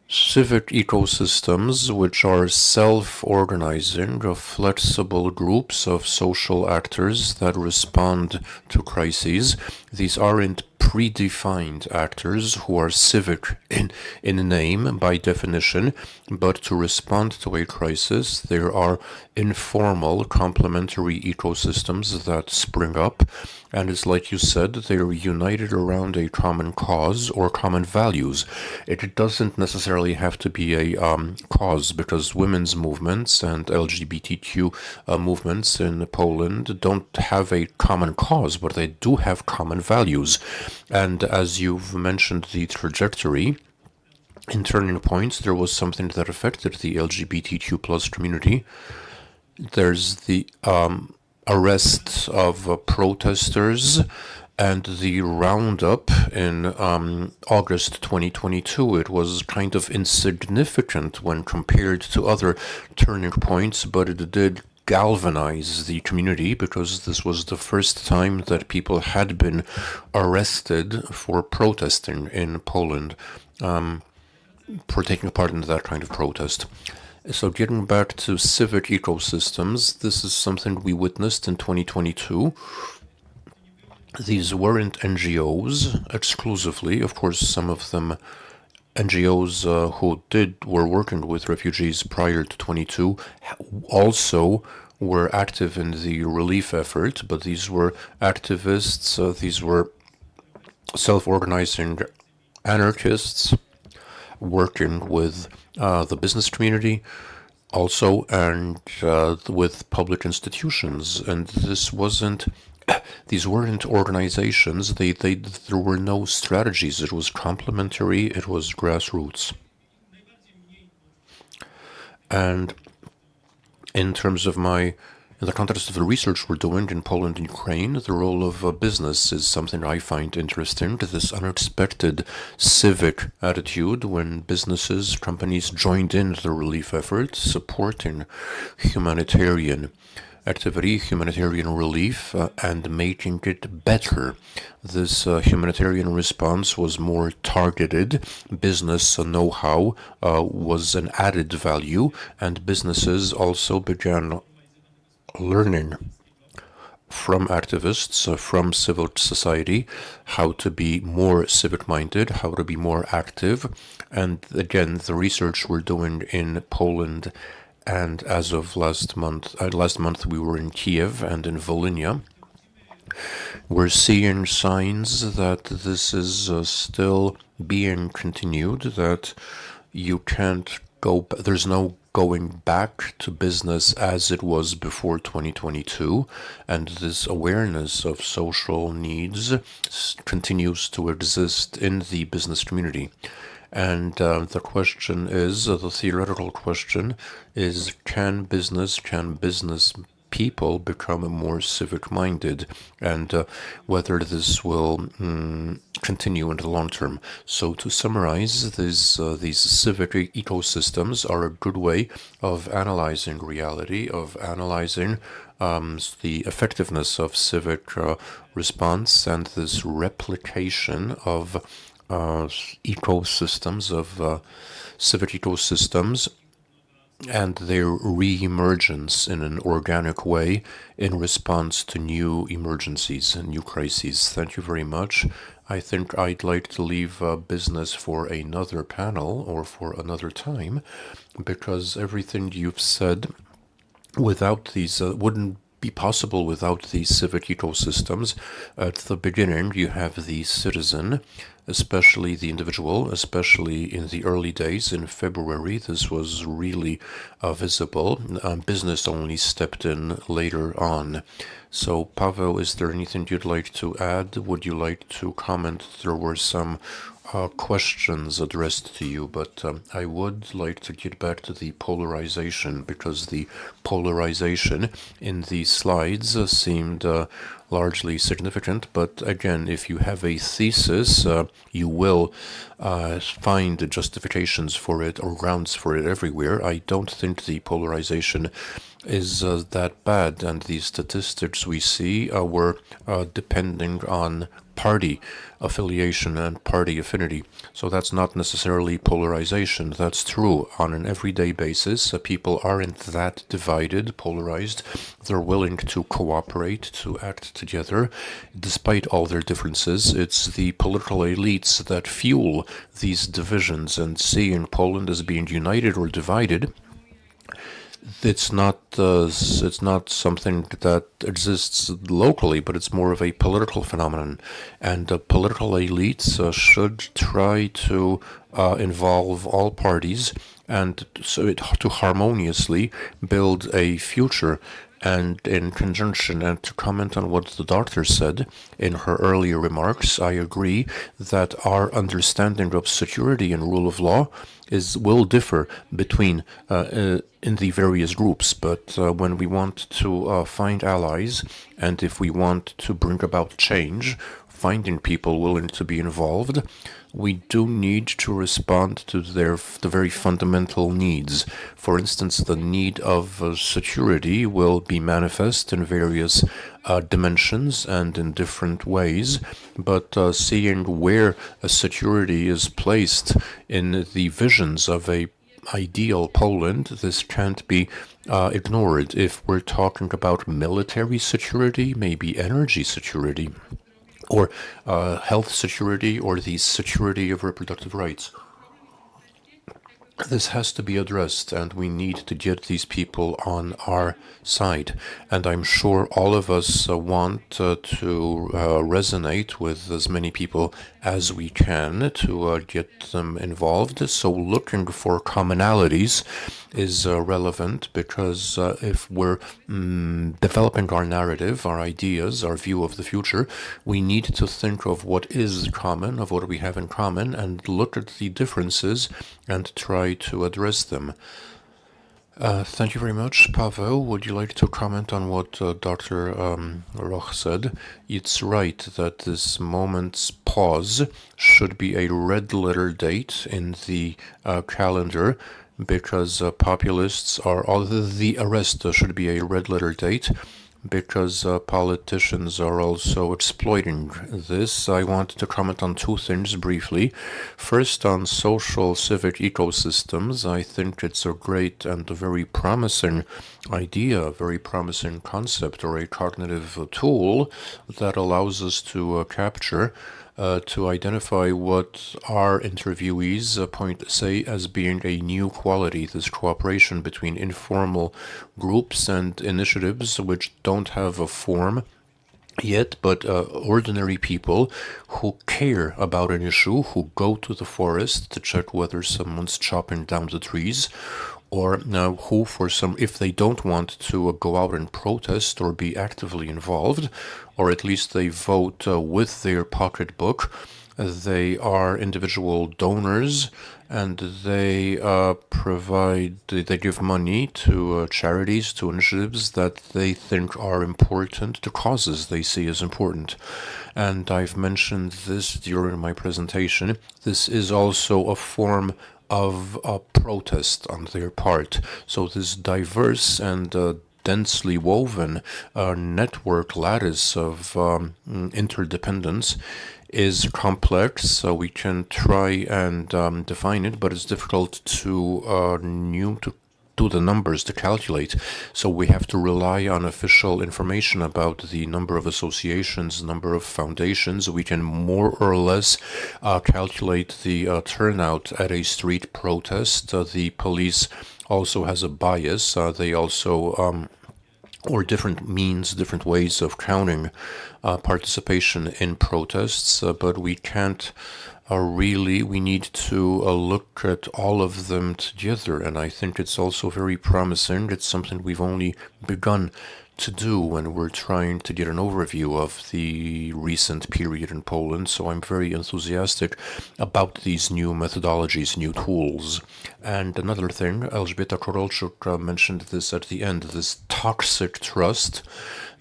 Civic ecosystems, which are self-organizing, of flexible groups of social actors that respond to crises. These aren't predefined actors who are civic in name by definition, but to respond to a crisis, there are informal complementary ecosystems that spring up, and it's like you said, they're united around a common cause or common values. It doesn't necessarily have to be a cause, because women's movements and LGBTQ movements in Poland don't have a common cause, but they do have common values. And as you've mentioned, the trajectory in turning points, there was something that affected the LGBTQ plus community. There's the arrest of protesters and the roundup in August 2022. It was kind of insignificant when compared to other turning points, but it did galvanize the community because this was the first time that people had been arrested for protesting in Poland, for taking part in that kind of protest. So getting back to civic ecosystems, this is something we witnessed in 2022. These weren't NGOs exclusively. Of course, some of them NGOs who were working with refugees prior to 22 also were active in the relief effort, but these were activists, these were self-organizing anarchists working with the business community also, and with public institutions. And these weren't organizations. There were no strategies. It was complementary. It was grassroots. And in terms of my In the context of the research we're doing in Poland and Ukraine, the role of business is something I find interesting. This unexpected civic attitude when businesses, companies joined in the relief effort, supporting humanitarian activity, humanitarian relief, and making it better. This humanitarian response was more targeted. Business know-how was an added value, and businesses also began learning from activists, from civil society, how to be more civic-minded, how to be more active. And again, the research we're doing in Poland, and as of last month we were in Kiev and in Volhynia. We're seeing signs that this is still being continued, that you can't go, there's no going back to business as it was before 2022, and this awareness of social needs continues to exist in the business community. And the question is, the theoretical question is, can business people become more civic-minded, and whether this will continue in the long term. So to summarize, these civic ecosystems are a good way of analyzing reality, of analyzing the effectiveness of civic response, and this replication of ecosystems, of civic ecosystems, and their re-emergence in an organic way in response to new emergencies and new crises. Thank you very much. I think I'd like to leave business for another panel or for another time, because everything you've said without these wouldn't be possible without these civic ecosystems. At the beginning, you have the citizen, especially the individual, especially in the early days. In February, this was really visible. Business only stepped in later on. So, Paweł, is there anything you'd like to add? Would you like to comment? There were some questions addressed to you, but I would like to get back to the polarization, because the polarization in these slides seemed largely significant. But again, if you have a thesis, you will find justifications for it or grounds for it everywhere. I don't think the polarization is that bad, and the statistics we see were depending on party affiliation and party affinity. So that's not necessarily polarization. That's true. On an everyday basis, people aren't that divided, polarized. They're willing to cooperate, to act together, despite all their differences. It's the political elites that fuel these divisions, and seeing Poland as being united or divided, it's not something that exists locally, but it's more of a political phenomenon. And political elites should try to involve all parties, and to harmoniously build a future. And in conjunction, and to comment on what the doctor said in her earlier remarks, I agree that our understanding of security and rule of law will differ between in the various groups. But when we want to find allies, and if we want to bring about change, finding people willing to be involved, we do need to respond to the very fundamental needs. For instance, the need of security will be manifest in various dimensions and in different ways, but seeing where security is placed in the visions of a ideal Poland, this can't be ignored. If we're talking about military security, maybe energy security, or health security, or the security of reproductive rights. This has to be addressed, and we need to get these people on our side. And I'm sure all of us want to resonate with as many people as we can to get them involved. So looking for commonalities is relevant, because if we're developing our narrative, our ideas, our view of the future, we need to think of what is common, of what we have in common, and look at the differences and try to address them. Thank you very much. Pavel, would you like to comment on what Dr. Roch said? It's right that this moment's pause should be a red letter date in the calendar because populists are, all the arrest should be a red letter date because politicians are also exploiting this. I want to comment on two things briefly. First, on social civic ecosystems, I think it's a great and a very promising idea, a very promising concept or a cognitive tool that allows us to capture to identify what our interviewees say as being a new quality, this cooperation between informal groups and initiatives which don't have a form yet, but ordinary people who care about an issue, who go to the forest to check whether someone's chopping down the trees, or who, for some, if they don't want to go out and protest or be actively involved, or at least they vote with their pocketbook, they are individual donors and they they give money to charities, to initiatives that they think are important, to causes they see as important. And I've mentioned this during my presentation. This is also a form of a protest on their part. So this diverse and densely woven network lattice of interdependence is complex, so we can try and define it, but it's difficult to do the numbers to calculate. So we have to rely on official information about the number of associations, number of foundations. We can more or less calculate the turnout at a street protest. The police also has a bias. They also or different means, different ways of counting participation in protests, but we can't we need to look at all of them together, and I think it's also very promising. It's something we've only begun to do when we're trying to get an overview of the recent period in Poland, so I'm very enthusiastic about these new methodologies, new tools. And another thing, Elżbieta Korolczuk mentioned this at the end, this toxic trust,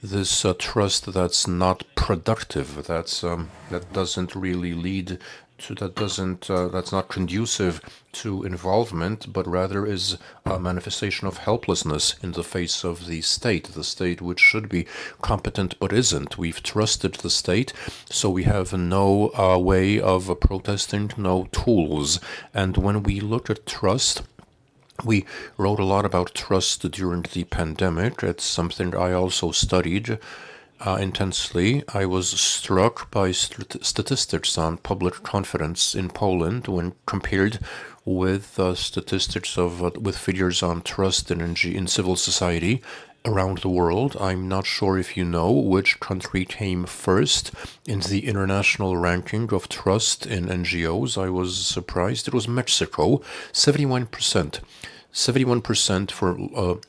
this trust that's not productive, that doesn't really lead to, that's not conducive to involvement, but rather is a manifestation of helplessness in the face of the state which should be competent but isn't. We've trusted the state, so we have no way of protesting, no tools. And when we look at trust, we wrote a lot about trust during the pandemic. It's something I also studied intensely. I was struck by statistics on public confidence in Poland when compared with statistics of with figures on trust in civil society around the world. I'm not sure if you know which country came first in the international ranking of trust in NGOs. I was surprised. It was Mexico, 71%. 71% for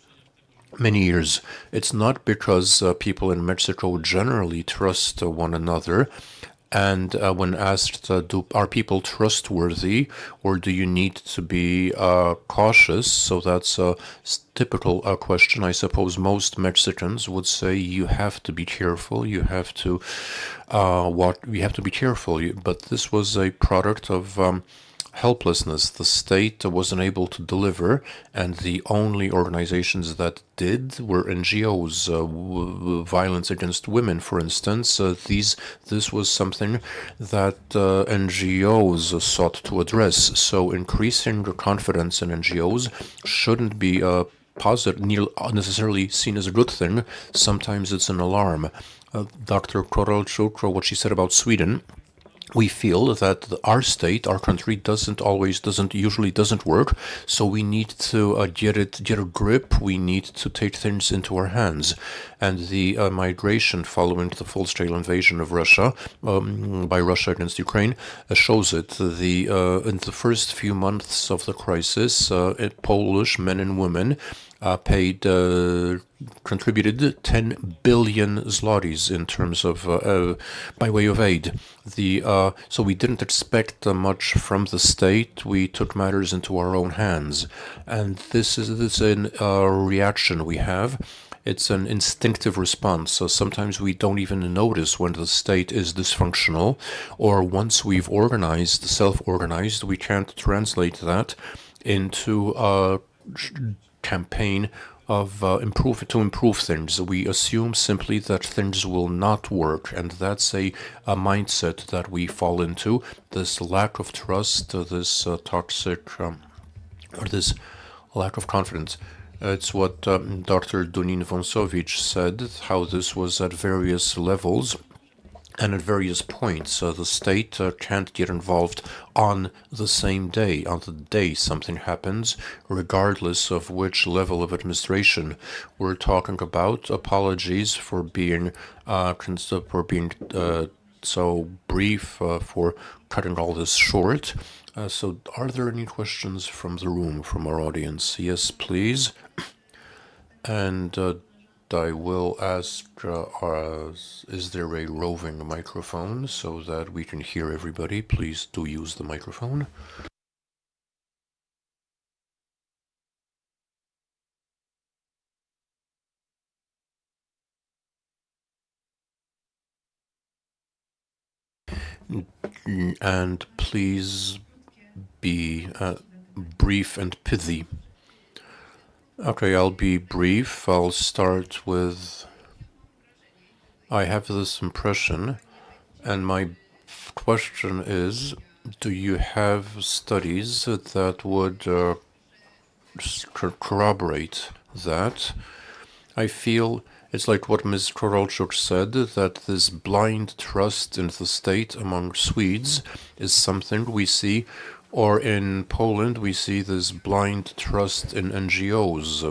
many years. It's not because people in Mexico generally trust one another. And when asked, are people trustworthy, or do you need to be cautious? So that's a typical question. I suppose most Mexicans would say you have to be careful. You have to be careful. But this was a product of helplessness. The state wasn't able to deliver, and the only organizations that did were NGOs. Violence against women, for instance, this was something that NGOs sought to address. So increasing confidence in NGOs shouldn't be positive, necessarily seen as a good thing. Sometimes it's an alarm. Dr. Korolczuk, what she said about Sweden, we feel that our state, our country, doesn't work. So we need to get a grip. We need to take things into our hands. And the migration following the full-scale invasion of Russia by Russia against Ukraine shows it. In the first few months of the crisis, Polish men and women contributed 10 billion zlotys in terms of by way of aid. So we didn't expect much from the state. We took matters into our own hands, and this is a reaction we have. It's an instinctive response. So sometimes we don't even notice when the state is dysfunctional, or once we've organized, self-organized, we can't translate that into a campaign of improve things. We assume simply that things will not work, and that's a mindset that we fall into. This lack of trust, this toxic, or this lack of confidence. It's what Dr. Dunin Wąsowicz said, how this was at various levels and at various points. The state can't get involved on the same day, on the day something happens, regardless of which level of administration we're talking about. Apologies for being so brief, for cutting all this short. So are there any questions from the room, from our audience? Yes, please. And I will ask, is there a roving microphone so that we can hear everybody? Please do use the microphone. And please be brief and pithy. Okay, I'll be brief. I'll start with, I have this impression, and my question is, do you have studies that would corroborate that? I feel it's like what Ms. Korolchuk said, that this blind trust in the state among Swedes is something we see, or in Poland we see this blind trust in NGOs.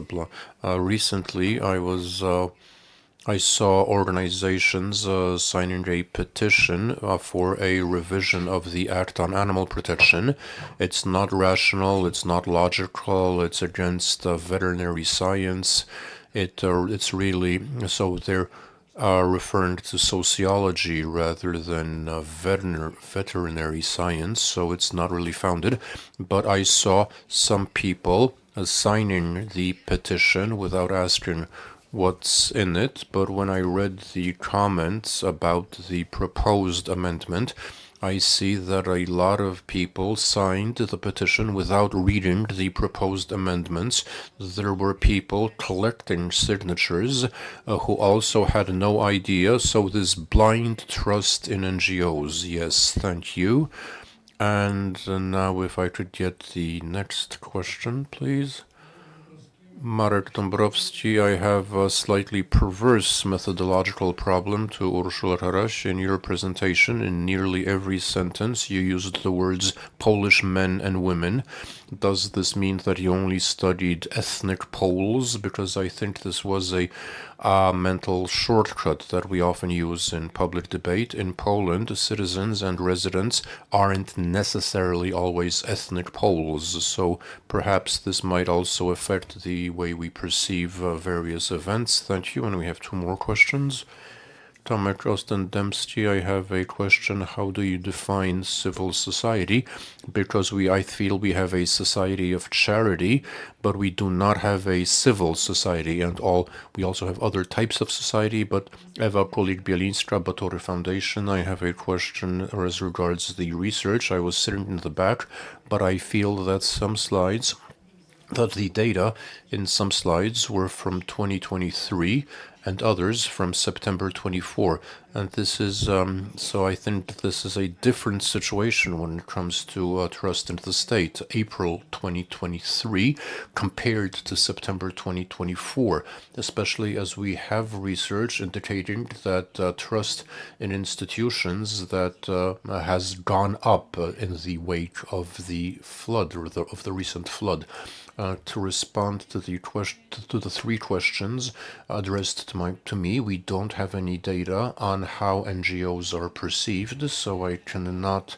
Recently I saw organizations signing a petition for a revision of the Act on Animal Protection. It's not rational, it's not logical, it's against veterinary science. It's really, so they're referring to sociology rather than veterinary science, so it's not really founded. But I saw some people signing the petition without asking what's in it, but when I read the comments about the proposed amendment, I see that a lot of people signed the petition without reading the proposed amendments. There were people collecting signatures who also had no idea, so this blind trust in NGOs. Yes, thank you. And now if I could get the next question, please. Marek Dąbrowski, I have a slightly perverse methodological problem to Urszula Karaś. In your presentation, in nearly every sentence, you used the words Polish men and women. Does this mean that you only studied ethnic Poles? Because I think this was a mental shortcut that we often use in public debate. In Poland, citizens and residents aren't necessarily always ethnic Poles, so perhaps this might also affect the way we perceive various events. Thank you, and we have two more questions. Tomek Ostendemski, I have a question. How do you define civil society? Because I feel we have a society of charity, but we do not have a civil society, and we also have other types of society. But Eva Kolik-Bielinska, Batory Foundation, I have a question as regards the research. I was sitting in the back, but I feel that the data in some slides were from 2023 and others from September 24. And this is, so I think this is a different situation when it comes to trust in the state. April 2023 compared to September 2024, especially as we have research indicating that trust in institutions that has gone up in the wake of the flood, or of the recent flood. To respond to the three questions addressed to me, we don't have any data on how NGOs are perceived, so I cannot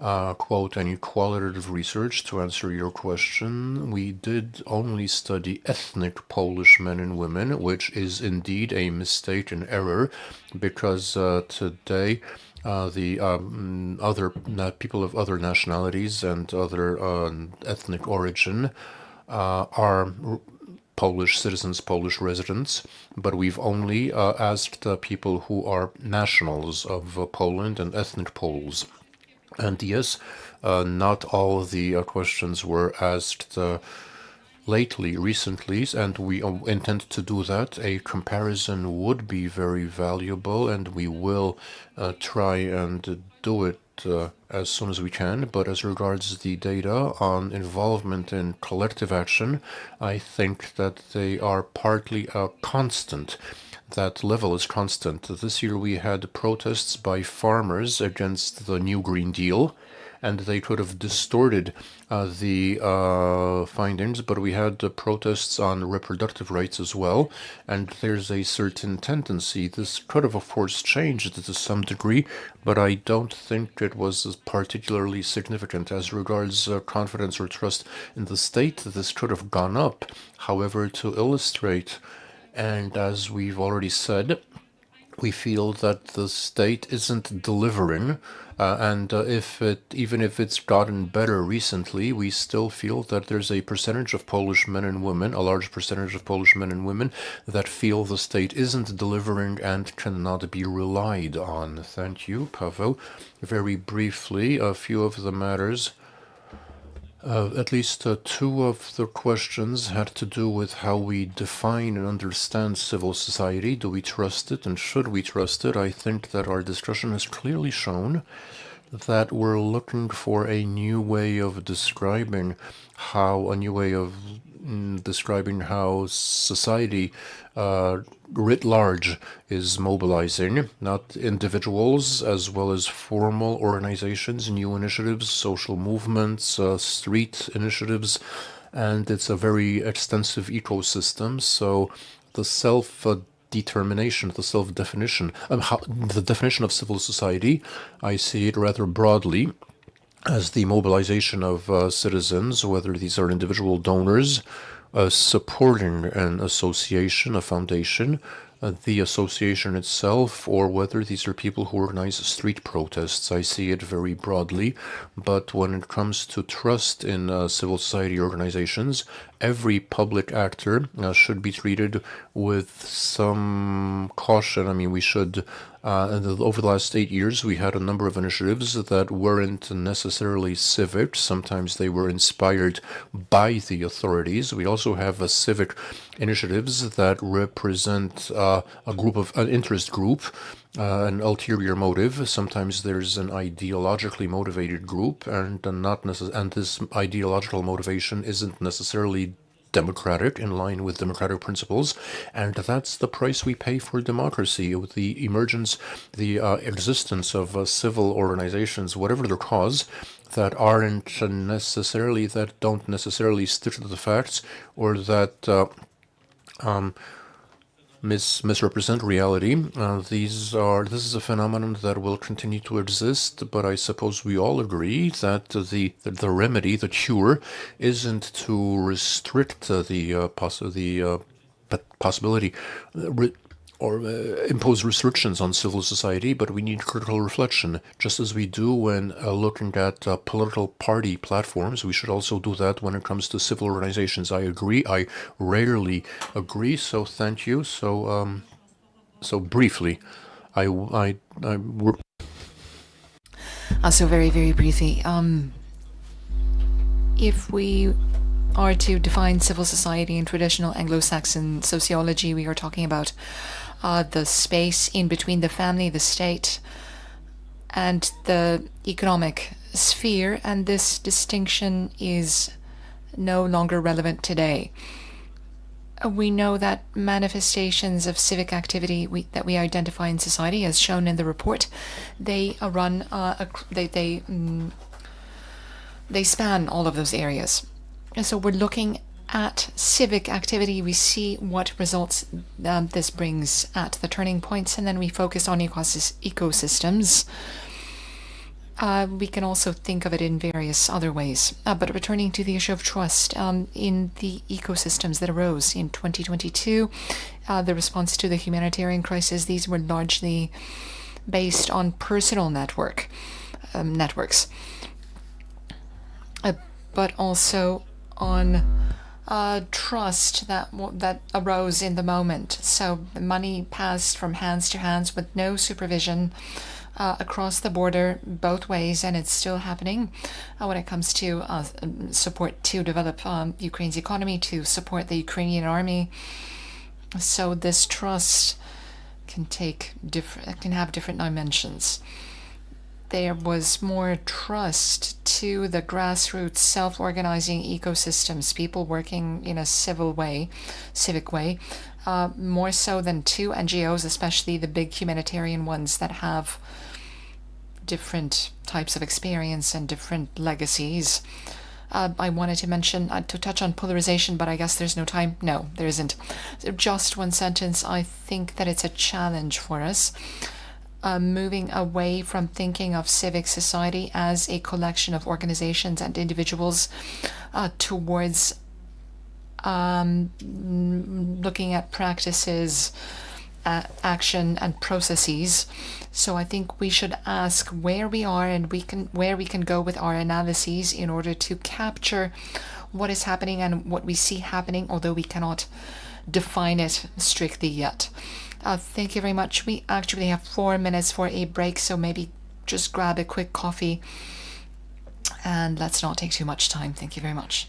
quote any qualitative research to answer your question. We did only study ethnic Polish men and women, which is indeed a mistake and error, because today the other people of other nationalities and other ethnic origin are Polish citizens, Polish residents, but we've only asked people who are nationals of Poland and ethnic Poles. And yes, not all the questions were asked recently, and we intend to do that. A comparison would be very valuable, and we will try and do it as soon as we can. But as regards the data on involvement in collective action, I think that they are partly constant. That level is constant. This year we had protests by farmers against the new Green Deal, and they could have distorted the findings, but we had protests on reproductive rights as well, and there's a certain tendency. This could have, of course, changed to some degree, but I don't think it was particularly significant. As regards confidence or trust in the state, this could have gone up. However, to illustrate, and as we've already said, we feel that the state isn't delivering, and even if it's gotten better recently, we still feel that there's a percentage of Polish men and women, a large percentage of Polish men and women, that feel the state isn't delivering and cannot be relied on. Thank you, Paweł. Very briefly, a few of the matters. At least two of the questions had to do with how we define and understand civil society. Do we trust it, and should we trust it? I think that our discussion has clearly shown that we're looking for a new way of describing how society writ large is mobilizing, not individuals, as well as formal organizations, new initiatives, social movements, street initiatives, and it's a very extensive ecosystem. So the self-determination, the self-definition, the definition of civil society, I see it rather broadly as the mobilization of citizens, whether these are individual donors, supporting an association, a foundation, the association itself, or whether these are people who organize street protests. I see it very broadly, but when it comes to trust in civil society organizations, every public actor should be treated with some caution. I mean, we should over the last 8 years, we had a number of initiatives that weren't necessarily civic. Sometimes they were inspired by the authorities. We also have civic initiatives that represent an interest group, an ulterior motive. Sometimes there's an ideologically motivated group, and this ideological motivation isn't necessarily democratic, in line with democratic principles, and that's the price we pay for democracy. With the emergence, the existence of civil organizations, whatever their cause, that don't necessarily stick to the facts, or that misrepresent reality. This is a phenomenon that will continue to exist, but I suppose we all agree that the remedy, the cure, isn't to restrict the possibility or impose restrictions on civil society, but we need critical reflection. Just as we do when looking at political party platforms, we should also do that when it comes to civil organizations. I agree. I rarely agree, so thank you. So briefly, So very, very briefly, if we are to define civil society in traditional Anglo-Saxon sociology, we are talking about the space in between the family, the state, and the economic sphere, and this distinction is no longer relevant today. We know that manifestations of civic activity that we identify in society, as shown in the report, they span all of those areas. And so we're looking at civic activity, we see what results this brings at the turning points, and then we focus on ecosystems. We can also think of it in various other ways. But returning to the issue of trust, in the ecosystems that arose in 2022, the response to the humanitarian crisis, these were largely based on personal networks, but also on trust that arose in the moment. So the money passed from hands to hands with no supervision across the border both ways, and it's still happening when it comes to support to develop Ukraine's economy, to support the Ukrainian army. So this trust can have different dimensions. There was more trust to the grassroots self-organizing ecosystems, people working in a civic way, more so than to NGOs, especially the big humanitarian ones that have different types of experience and different legacies. I wanted to mention, to touch on polarization, but I guess there's no time. No, there isn't. Just one sentence. I think that it's a challenge for us, moving away from thinking of civic society as a collection of organizations and individuals towards looking at practices, action, and processes. So I think we should ask where we are and where we can go with our analyses in order to capture what is happening and what we see happening, although we cannot define it strictly yet. Thank you very much. We actually have 4 minutes for a break, so maybe just grab a quick coffee and let's not take too much time. Thank you very much.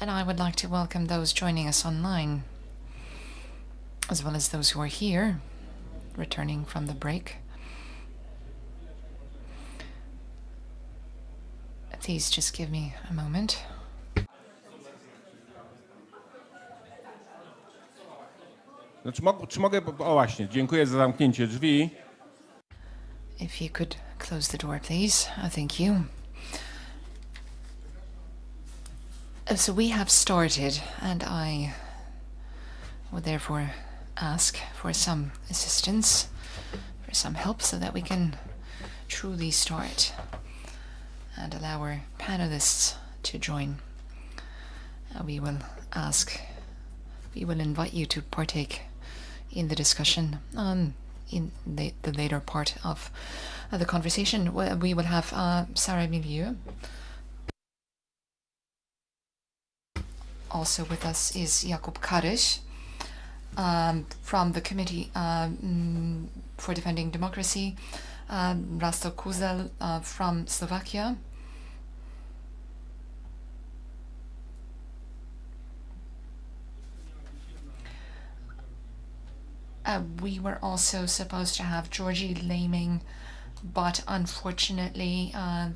And I would like to welcome those joining us online, as well as those who are here, returning from the break. Please just give me a moment. Czy mogę... O właśnie, dziękuję za zamknięcie drzwi. If you could close the door, please. Thank you. So we have started, and I would therefore ask for some assistance, for some help, so that we can truly start and allow our panelists to join. We will invite you to partake in the discussion in the later part of the conversation. We will have Sarah Milieu. Also with us is Jakub Karyś from the Committee for Defending Democracy, Rastko Kuzel from Slovakia, we were also supposed to have Georgie Laming, but unfortunately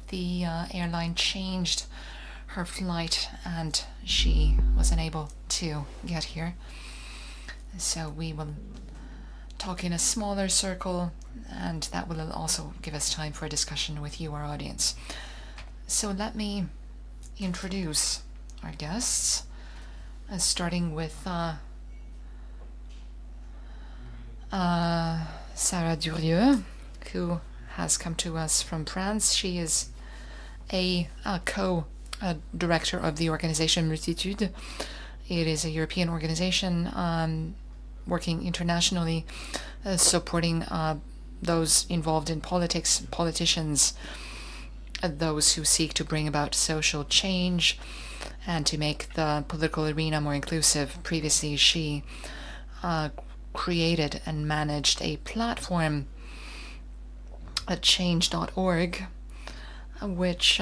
the airline changed her flight and she was unable to get here. So we will talk in a smaller circle, and that will also give us time for a discussion with you, our audience. So let me introduce our guests, starting with Sarah Durieux, who has come to us from France. She is a co-director of the organization Multitude. It is a European organization working internationally, supporting those involved in politics, politicians, those who seek to bring about social change and to make the political arena more inclusive. Previously, she created and managed a platform at change.org, which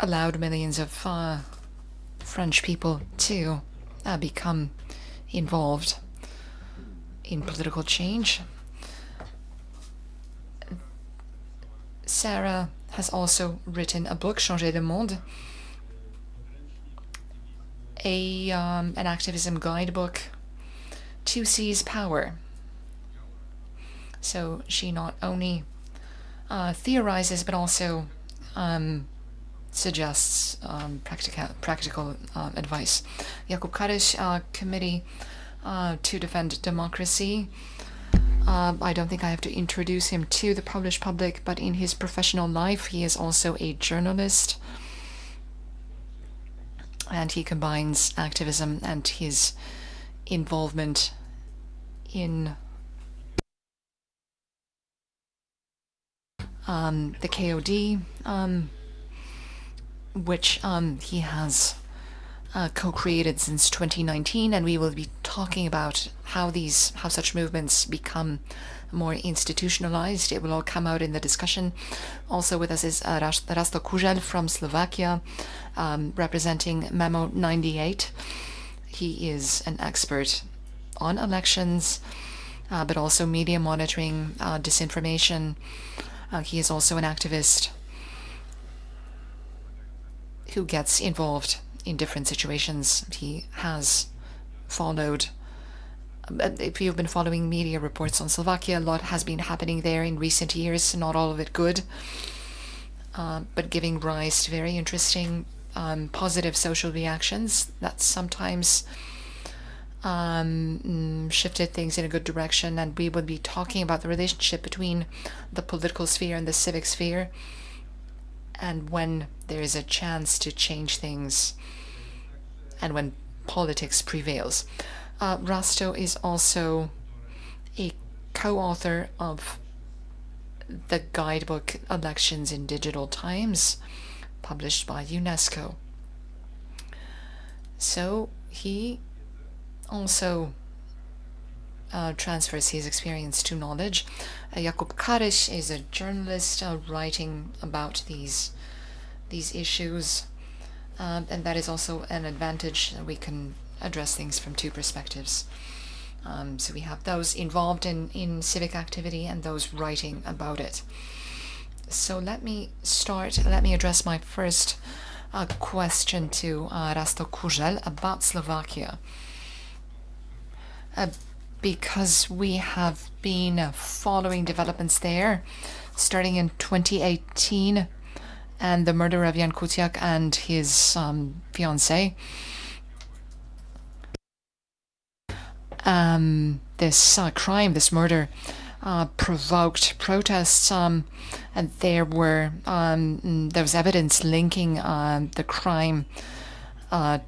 allowed millions of French people to become involved in political change. Sarah has also written a book, Changer le Monde, an activism guidebook to seize power. So she not only theorizes, but also suggests practical advice. Jakub Karyś, Committee to Defend Democracy. I don't think I have to introduce him to the Polish public, but in his professional life, he is also a journalist. And he combines activism and his involvement in the KOD, which he has co-created since 2019, and we will be talking about how such movements become more institutionalized. It will all come out in the discussion. Also with us is Rastko Kuzel from Slovakia, representing Memo 98. He is an expert on elections, but also media monitoring, disinformation. He is also an activist who gets involved in different situations. He has followed, if you've been following media reports on Slovakia, a lot has been happening there in recent years, not all of it good, but giving rise to very interesting positive social reactions that sometimes shifted things in a good direction. And we will be talking about the relationship between the political sphere and the civic sphere, and when there is a chance to change things and when politics prevails. Rastko is also a co-author of the guidebook Elections in Digital Times, published by UNESCO. So he also transfers his experience to knowledge. Jakub Karyś is a journalist writing about these issues. and that is also an advantage. We can address things from two perspectives. So we have those involved in civic activity and those writing about it. So let me address my first question to Rasto Kužel about Slovakia. Because we have been following developments there, starting in 2018, and the murder of Jan Kuciak and his fiancée. This crime, this murder, provoked protests, and there was evidence linking the crime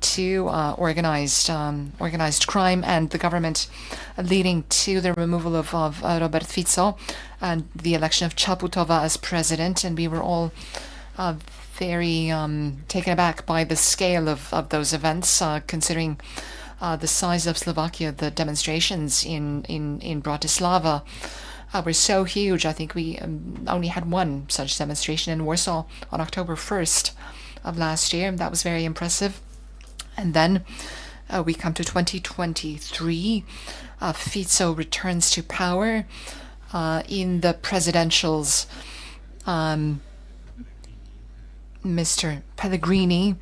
to organized crime, and the government, leading to the removal of Robert Fico and the election of Čaputová as president. And we were all very taken aback by the scale of those events, considering the size of Slovakia. The demonstrations in Bratislava were so huge. I think we only had one such demonstration in Warsaw on October 1st of last year. That was very impressive. And then we come to 2023. Fico returns to power. In the presidentials, Mr. Pellegrini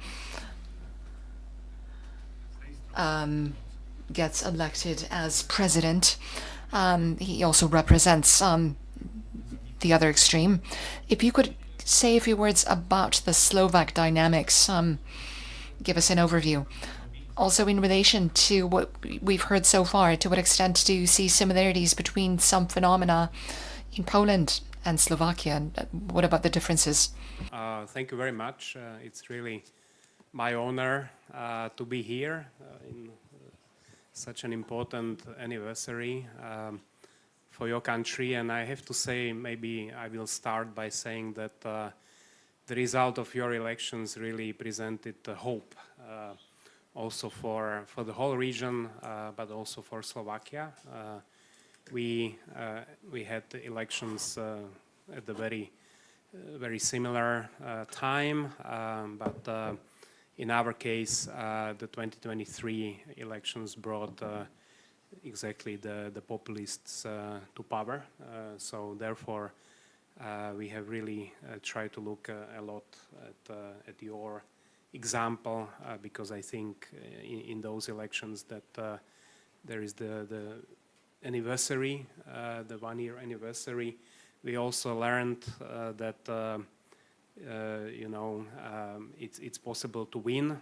gets elected as president. He also represents the other extreme. If you could say a few words about the Slovak dynamics, give us an overview. Also, in relation to what we've heard so far, to what extent do you see similarities between some phenomena in Poland and Slovakia? What about the differences? Thank you very much. It's really my honor to be here in such an important anniversary for your country. And I have to say, maybe I will start by saying that the result of your elections really presented hope also for the whole region, but also for Slovakia. We had the elections at a very similar time, but in our case, the 2023 elections brought exactly the populists to power. So therefore, we have really tried to look a lot at your example, because I think in those elections that there is the anniversary, the one-year anniversary. We also learned that it's possible to win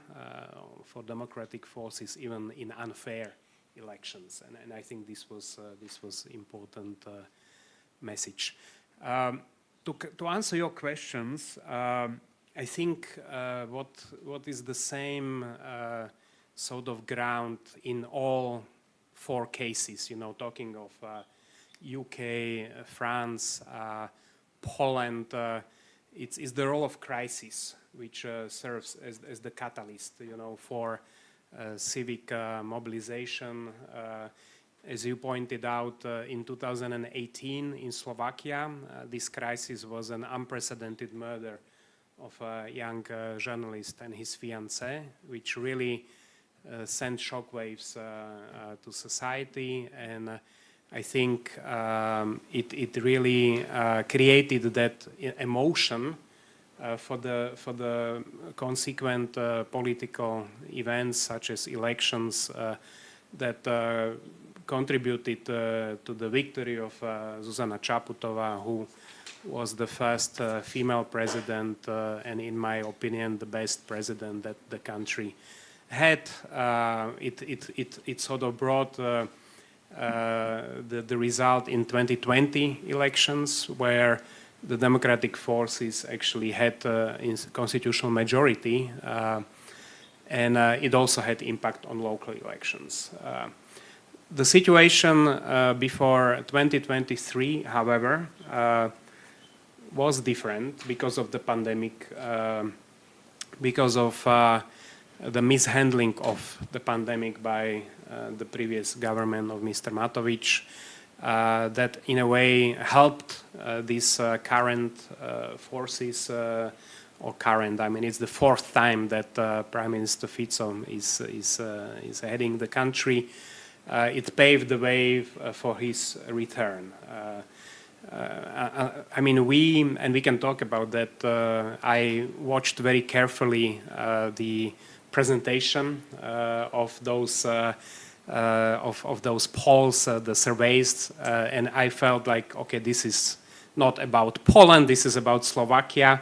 for democratic forces even in unfair elections, and I think this was important message. To answer your questions, I think what is the same sort of ground in all four cases, talking of UK, France, Poland, it's the role of crisis which serves as the catalyst, for civic mobilization. As you pointed out, in 2018 in Slovakia, this crisis was an unprecedented murder of a young journalist and his fiancée, which really sent shockwaves to society, and I think it really created that emotion for the consequent political events such as elections that contributed to the victory of Zuzana Čaputová, who was the first female president and, in my opinion, the best president that the country had. It sort of brought the result in 2020 elections, where the democratic forces actually had a constitutional majority, and it also had impact on local elections. The situation before 2023, however, was different because of the pandemic, because of the mishandling of the pandemic by the previous government of Mr. Matović, that in a way helped these current forces or current. I mean, it's the fourth time that Prime Minister Fico is heading the country. It paved the way for his return. I mean, we can talk about that. I watched very carefully the presentation of those polls, the surveys, and I felt like, okay, this is not about Poland, this is about Slovakia,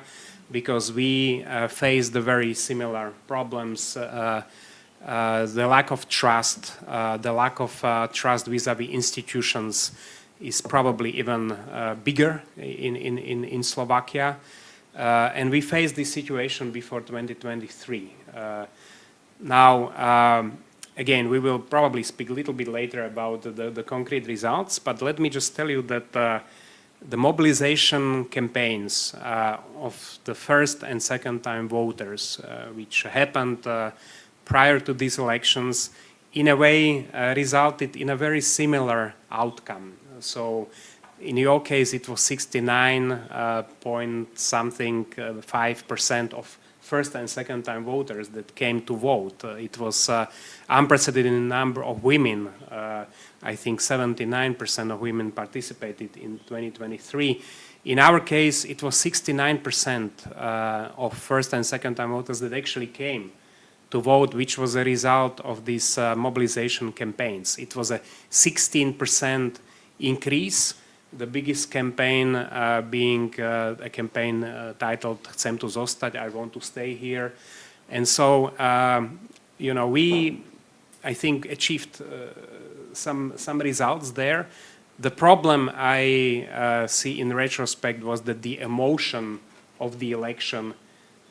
because we face the very similar problems. The lack of trust, trust vis-a-vis institutions is probably even bigger in Slovakia. And we faced this situation before 2023. Now, again, we will probably speak a little bit later about the concrete results, but let me just tell you that the mobilization campaigns of the first and second time voters, which happened prior to these elections, in a way resulted in a very similar outcome. So in your case, it was 69 point something 5% of first and second time voters that came to vote. It was unprecedented number of women. I think 79% of women participated in 2023. In our case, it was 69% of first and second time voters that actually came to vote, which was a result of these mobilization campaigns. It was a 16% increase, the biggest campaign being a campaign titled Chcem tu zostať, I want to stay here. And so, you know, we, I think, achieved some results there. The problem I see in retrospect was that the emotion of the election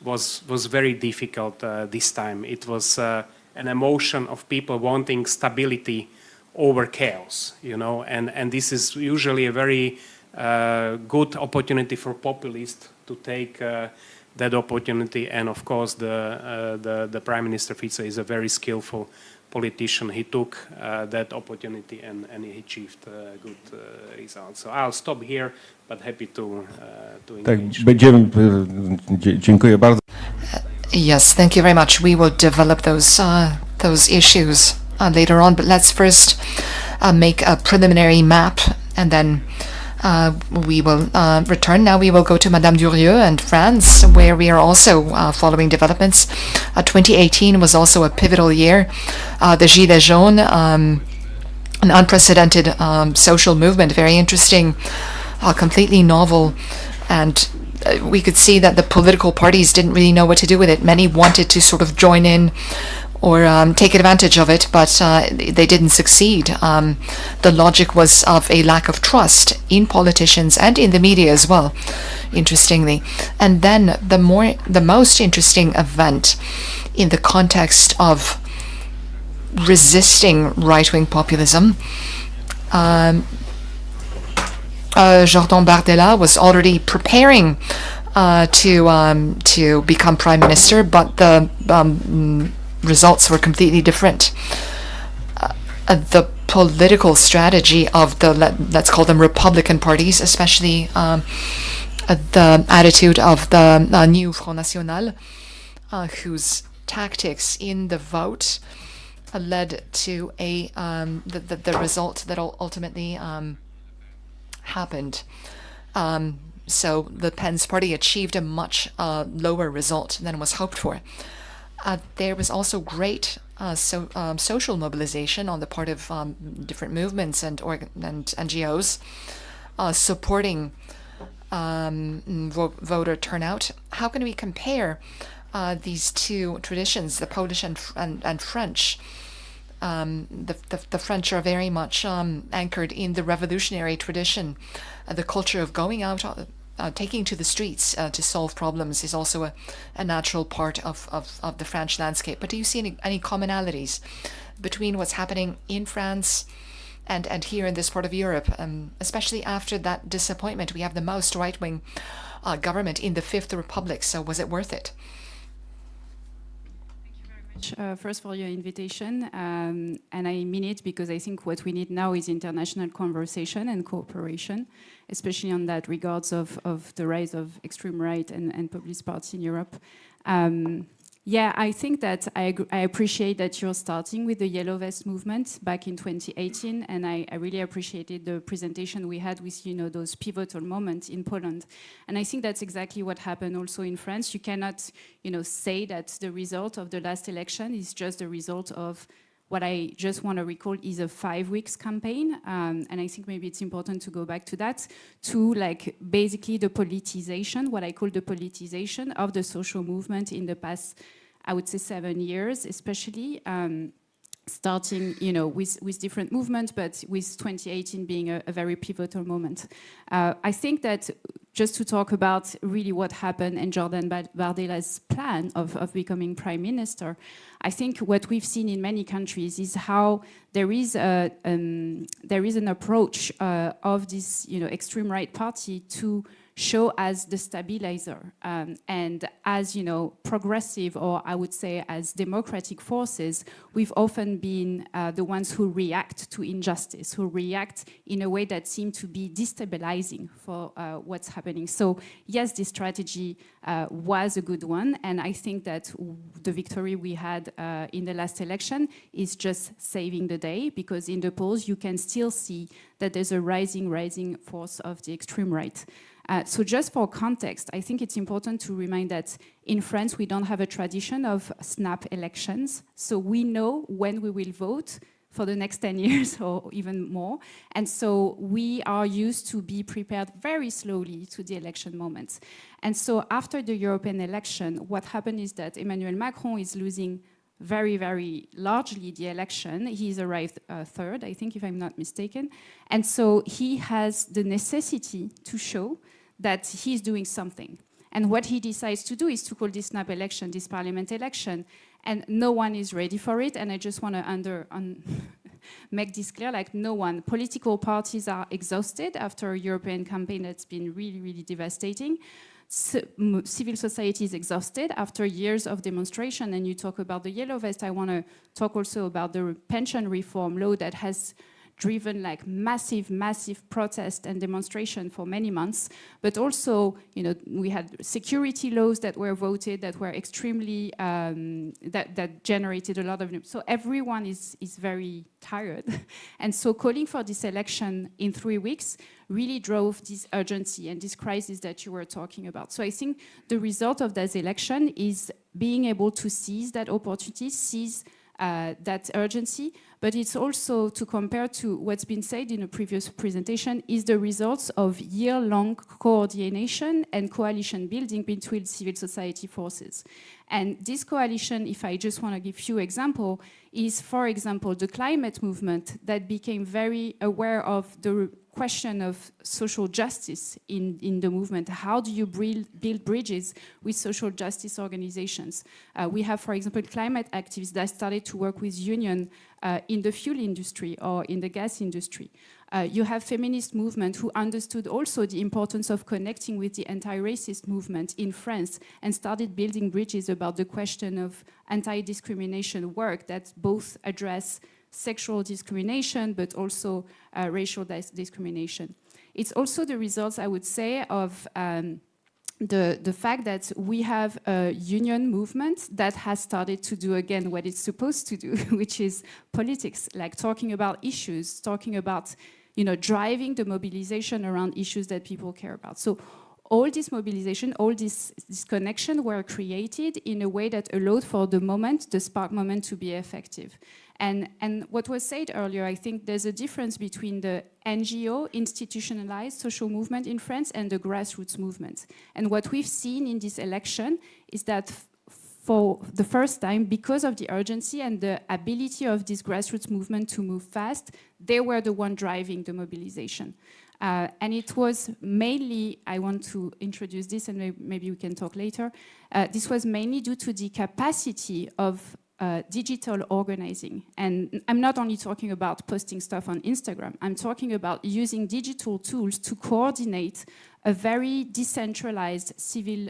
was very difficult this time. It was an emotion of people wanting stability over chaos, you know, and this is usually a very good opportunity for populists to take that opportunity. And of course, the Prime Minister Fico is a very skillful politician. He took that opportunity and he achieved good results. So I'll stop here, but happy to engage. Dziękuję bardzo. Yes, thank you very much. We will develop those issues later on, but let's first make a preliminary map, and then we will return. Now we will go to Madame Durieux and France, where we are also following developments. 2018 was also a pivotal year. The Gilets jaunes, an unprecedented social movement, very interesting, completely novel, and we could see that the political parties didn't really know what to do with it. Many wanted to sort of join in or take advantage of it, but they didn't succeed. The logic was of a lack of trust in politicians and in the media as well, interestingly. And then the most interesting event in the context of resisting right-wing populism, Jordan Bardella was already preparing to become prime minister, but the results were completely different. The political strategy of the, let's call them Republican parties, especially the attitude of the new Front National, whose tactics in the vote led to the result that ultimately happened. So the Pence party achieved a much lower result than was hoped for. There was also great social mobilization on the part of different movements and NGOs supporting voter turnout. How can we compare these two traditions, the Polish and French? The French are very much anchored in the revolutionary tradition. The culture of going out, taking to the streets to solve problems is also a natural part of the French landscape. But do you see any commonalities between what's happening in France and here in this part of Europe, especially after that disappointment? We have the most right-wing government in the Fifth Republic, so was it worth it? first for your invitation, and I mean it because I think what we need now is international conversation and cooperation, especially on that regards of the rise of extreme right and populist parties in Europe. Yeah, I think that I appreciate that you're starting with the Yellow Vest movement back in 2018, and I really appreciated the presentation we had with, you know, those pivotal moments in Poland. And I think that's exactly what happened also in France. You cannot, you know, say that the result of the last election is just the result of what I just want to recall is a 5 weeks campaign. And I think maybe it's important to go back to that, to like basically the politicization, what I call the politicization of the social movement in the past, I would say 7 years, especially starting, you know, with different movements, but with 2018 being a very pivotal moment. I think that just to talk about really what happened and Jordan Bardela's plan of becoming prime minister, I think what we've seen in many countries is how there is an approach of this, you know, extreme right party to show as the stabilizer and as, you know, progressive, or I would say as democratic forces, we've often been the ones who react to injustice, who react in a way that seemed to be destabilizing for what's happening. So yes, this strategy was a good one, and I think that the victory we had in the last election is just saving the day, because in the polls you can still see that there's a rising force of the extreme right. So just for context, I think it's important to remind that in France, we don't have a tradition of snap elections. So we know when we will vote for the next 10 years or even more. And so we are used to be prepared very slowly to the election moments. And so after the European election, what happened is that Emmanuel Macron is losing very largely the election. He's arrived third, I think, if I'm not mistaken. And so he has the necessity to show that he's doing something. And what he decides to do is to call this snap election, this parliament election, and no one is ready for it. And I just want to make this clear, like no one. Political parties are exhausted after a European campaign that's been really devastating. Civil society is exhausted after years of demonstration. And you talk about the Yellow Vest. I want to talk also about the pension reform law that has driven like massive protest and demonstration for many months, but also, you know, we had security laws that were voted that were extremely that generated a lot of. So everyone is very tired, and so calling for this election in 3 weeks really drove this urgency and this crisis that you were talking about. So I think the result of this election is being able to seize that opportunity, seize that urgency, but it's also, to compare to what's been said in a previous presentation, is the results of year-long coordination and coalition building between civil society forces. And this coalition, if I just want to give a few examples, is, for example, the climate movement that became very aware of the question of social justice in the movement. How do you build bridges with social justice organizations? We have, for example, climate activists that started to work with union in the fuel industry or in the gas industry. You have feminist movement who understood also the importance of connecting with the anti-racist movement in France and started building bridges about the question of anti-discrimination work that both address sexual discrimination, but also racial discrimination. It's also the results, I would say, of the fact that we have a union movement that has started to do again what it's supposed to do, which is politics, like talking about issues, talking about, you know, driving the mobilization around issues that people care about. So all this mobilization, all this connection were created in a way that allowed for the moment, the spark moment, to be effective. And what was said earlier, I think there's a difference between the NGO, institutionalized social movement in France, and the grassroots movement. And what we've seen in this election is that for the first time, because of the urgency and the ability of this grassroots movement to move fast, they were the one driving the mobilization. And it was mainly, I want to introduce this and maybe we can talk later, this was mainly due to the capacity of digital organizing. And I'm not only talking about posting stuff on Instagram, I'm talking about using digital tools to coordinate a very decentralized civil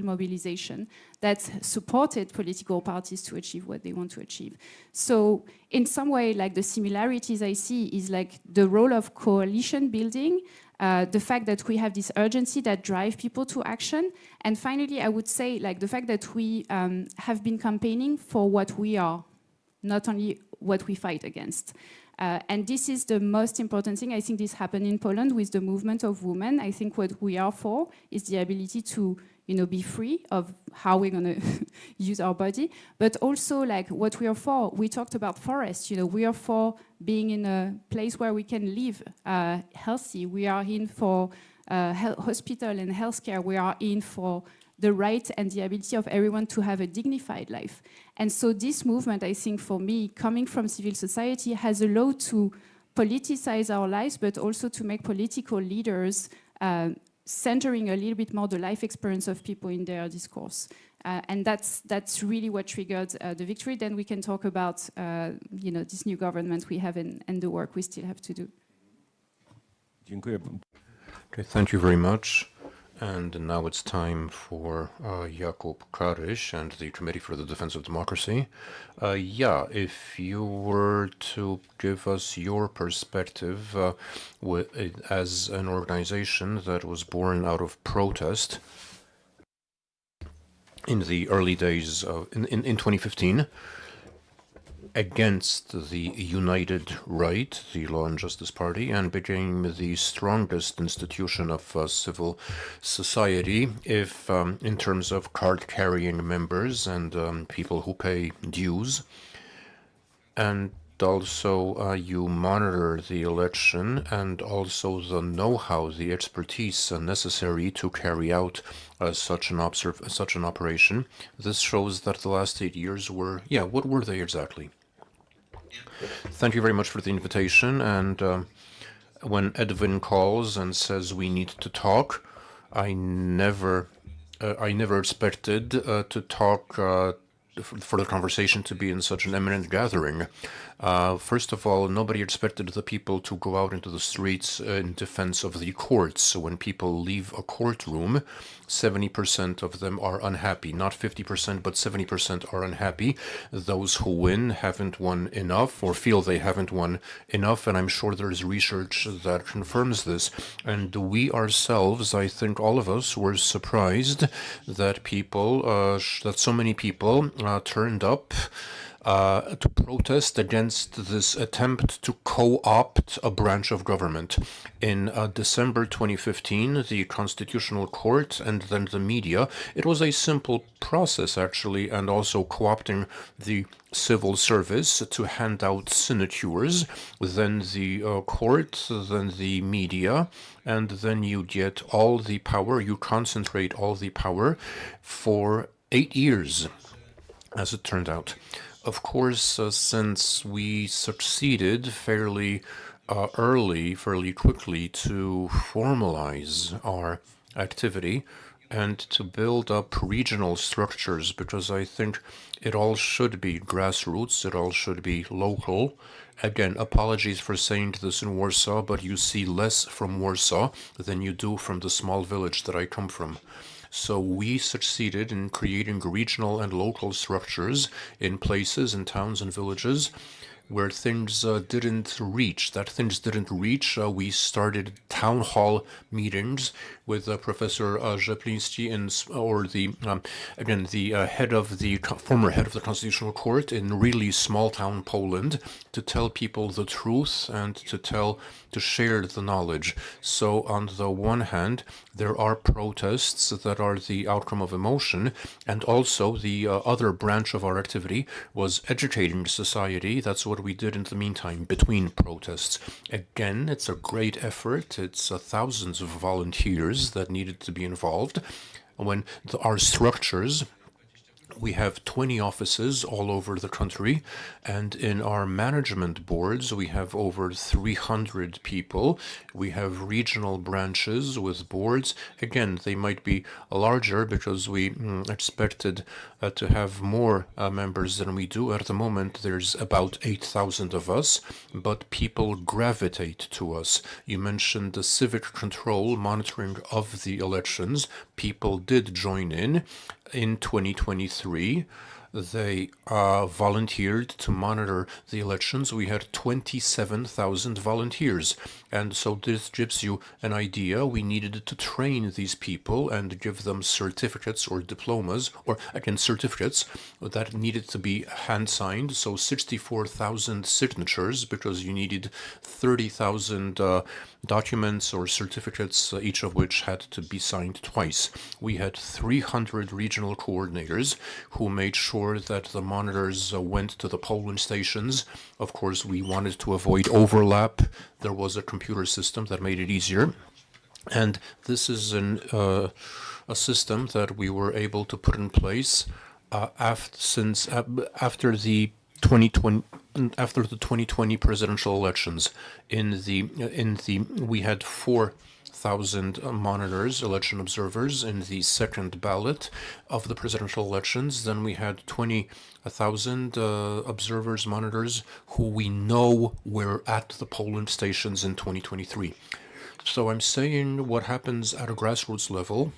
mobilization that supported political parties to achieve what they want to achieve. So in some way, like the similarities I see is like the role of coalition building, the fact that we have this urgency that drive people to action. And finally, I would say like the fact that we have been campaigning for what we are, not only what we fight against. And this is the most important thing. I think this happened in Poland with the movement of women. I think what we are for is the ability to, you know, be free of how we're going to use our body, but also like what we are for. We talked about forests. You know, we are for being in a place where we can live healthy. We are in for hospital and healthcare. We are in for the right and the ability of everyone to have a dignified life. And so this movement, I think for me, coming from civil society, has allowed to politicize our lives, but also to make political leaders centering a little bit more the life experience of people in their discourse. And that's really what triggered the victory. Then we can talk about you know, this new government we have and the work we still have to do. Dziękuję. Okay, thank you very much. And now it's time for Jakub Karyś and the Committee for the Defense of Democracy. Yeah, if you were to give us your perspective as an organization that was born out of protest in the early days of, in 2015, against the United Right, the Law and Justice Party, and became the strongest institution of civil society, if in terms of card-carrying members and people who pay dues. And also you monitor the election and also the know-how, the expertise necessary to carry out such an operation. This shows that the last 8 years were, yeah, what were they exactly? Thank you very much for the invitation. And when Edwin calls and says we need to talk, I never expected to talk for the conversation to be in such an eminent gathering. First of all, nobody expected the people to go out into the streets in defense of the courts. So when people leave a courtroom, 70% of them are unhappy. Not 50%, but 70% are unhappy. Those who win haven't won enough or feel they haven't won enough. And I'm sure there's research that confirms this. And we ourselves, I think all of us, were surprised that that so many people turned up to protest against this attempt to co-opt a branch of government. In December 2015, the Constitutional Court and then the media, it was a simple process actually, and also co-opting the civil service to hand out signatures, then the court, then the media, and then you get all the power, you concentrate all the power for 8 years, as it turned out. Of course, since we succeeded fairly quickly to formalize our activity and to build up regional structures, because I think it all should be grassroots, it all should be local. Again, apologies for saying this in Warsaw, but you see less from Warsaw than you do from the small village that I come from. So we succeeded in creating regional and local structures in places, in towns and villages where things didn't reach. We started town hall meetings with Professor Rzepliński, or the former head of the Constitutional Court in really small town Poland, to tell people the truth and to share the knowledge. So on the one hand, there are protests that are the outcome of emotion, and also the other branch of our activity was educating society. That's what we did in the meantime between protests. Again, it's a great effort. It's thousands of volunteers that needed to be involved. When our structures We have 20 offices all over the country, and in our management boards, we have over 300 people. We have regional branches with boards. Again, they might be larger because we expected to have more members than we do. At the moment, there's about 8,000 of us, but people gravitate to us. You mentioned the civic control, monitoring of the elections. People did join in. In 2023, they volunteered to monitor the elections. We had 27,000 volunteers. And so this gives you an idea. We needed to train these people and give them certificates or diplomas, or again, certificates that needed to be hand signed. So 64,000 signatures, because you needed 30,000 documents or certificates, each of which had to be signed twice. We had 300 regional coordinators who made sure that the monitors went to the polling stations. Of course, we wanted to avoid overlap. There was a computer system that made it easier. And this is a system that we were able to put in place after the 2020 presidential elections. We had 4,000 monitors, election observers, in the second ballot of the presidential elections. Then we had 20,000 observers, monitors, who we know were at the polling stations in 2023. So I'm saying what happens at a grassroots level.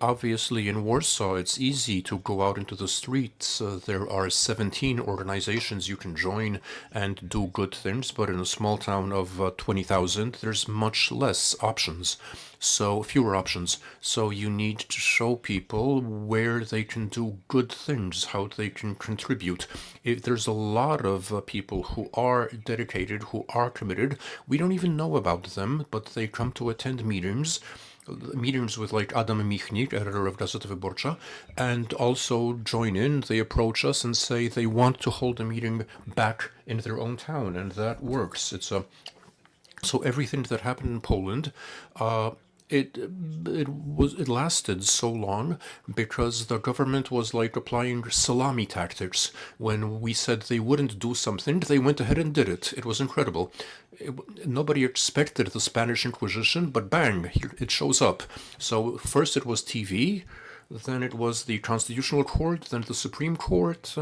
Obviously, in Warsaw, it's easy to go out into the streets. There are 17 organizations you can join and do good things, but in a small town of 20,000, there's much less options. So fewer options. So you need to show people where they can do good things, how they can contribute. If there's a lot of people who are dedicated, who are committed. We don't even know about them, but they come to attend meetings with like Adam Michnik, editor of Gazeta Wyborcza, and also join in. They approach us and say they want to hold a meeting back in their own town, and that works. So everything that happened in Poland, it lasted so long because the government was like applying salami tactics. When we said they wouldn't do something, they went ahead and did it. It was incredible. Nobody expected the Spanish Inquisition, but bang, here it shows up. So first it was TV, then it was the Constitutional Court, then the Supreme Court.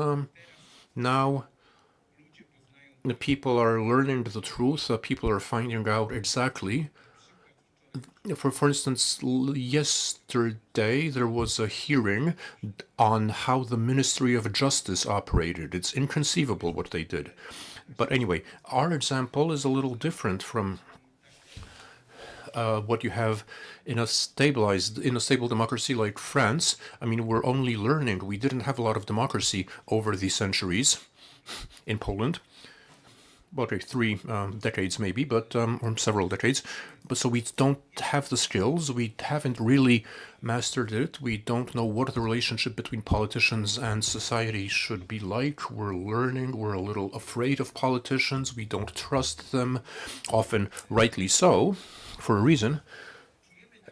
Now the people are learning the truth. People are finding out exactly. For instance, yesterday there was a hearing on how the Ministry of Justice operated. It's inconceivable what they did. But anyway, our example is a little different from what you have in a stable democracy like France. I mean, we're only learning. We didn't have a lot of democracy over the centuries in Poland. About 3 decades maybe, but or several decades. But so we don't have the skills. We haven't really mastered it. We don't know what the relationship between politicians and society should be like. We're learning. We're a little afraid of politicians. We don't trust them, often rightly so, for a reason.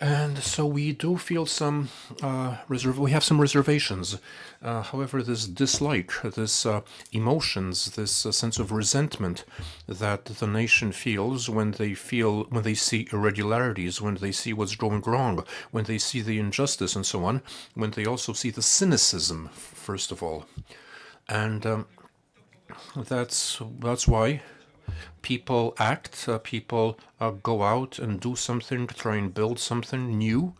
And so we do feel some we have some reservations. However, this dislike, this emotions, this sense of resentment that the nation feels when they see irregularities, when they see what's going wrong, when they see the injustice and so on, when they also see the cynicism, first of all. And that's why people act, people go out and do something, try and build something new.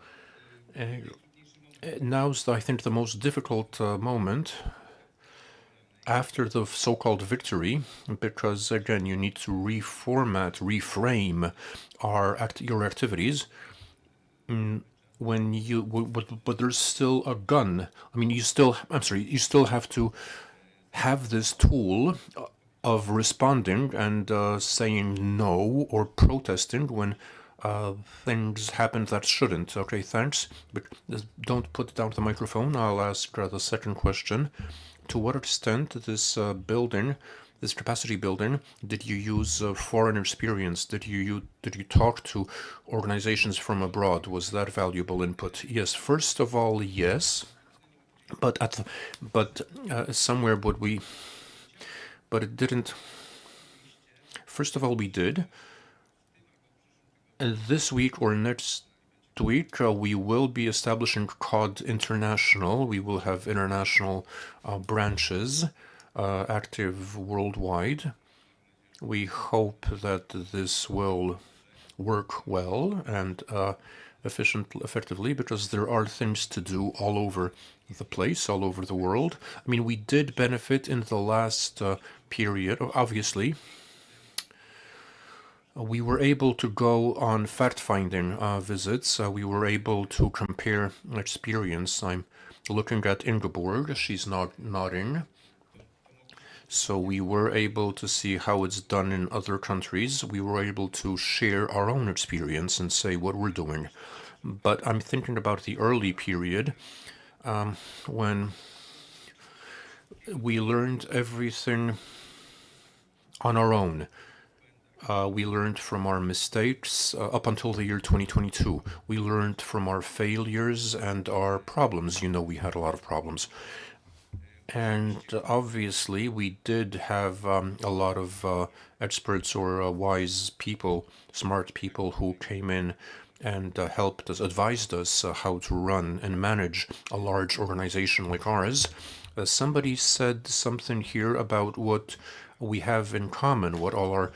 Now's, I think, the most difficult moment after the so-called victory, because, again, you need to reframe your activities. But there's still a gun. I mean, you still have to have this tool of responding and saying no or protesting when things happen that shouldn't. Okay, thanks. But don't put down the microphone. I'll ask the second question. To what extent this capacity building, did you use foreign experience? Did you talk to organizations from abroad? Was that valuable input? Yes. First of all, yes. but somewhere, but it didn't. First of all, we did. This week or next week, we will be establishing COD International. We will have international branches active worldwide. We hope that this will work well and effectively, because there are things to do all over the place, all over the world. I mean, we did benefit in the last period, obviously. We were able to go on fact-finding visits. We were able to compare experience. I'm looking at Ingeborg. She's nodding. So we were able to see how it's done in other countries. We were able to share our own experience and say what we're doing. But I'm thinking about the early period when we learned everything on our own. We learned from our mistakes up until the year 2022. We learned from our failures and our problems. You know, we had a lot of problems. And obviously, we did have a lot of experts or wise people, smart people who came in and helped us, advised us how to run and manage a large organization like ours. Somebody said something here about what we have in common, what all our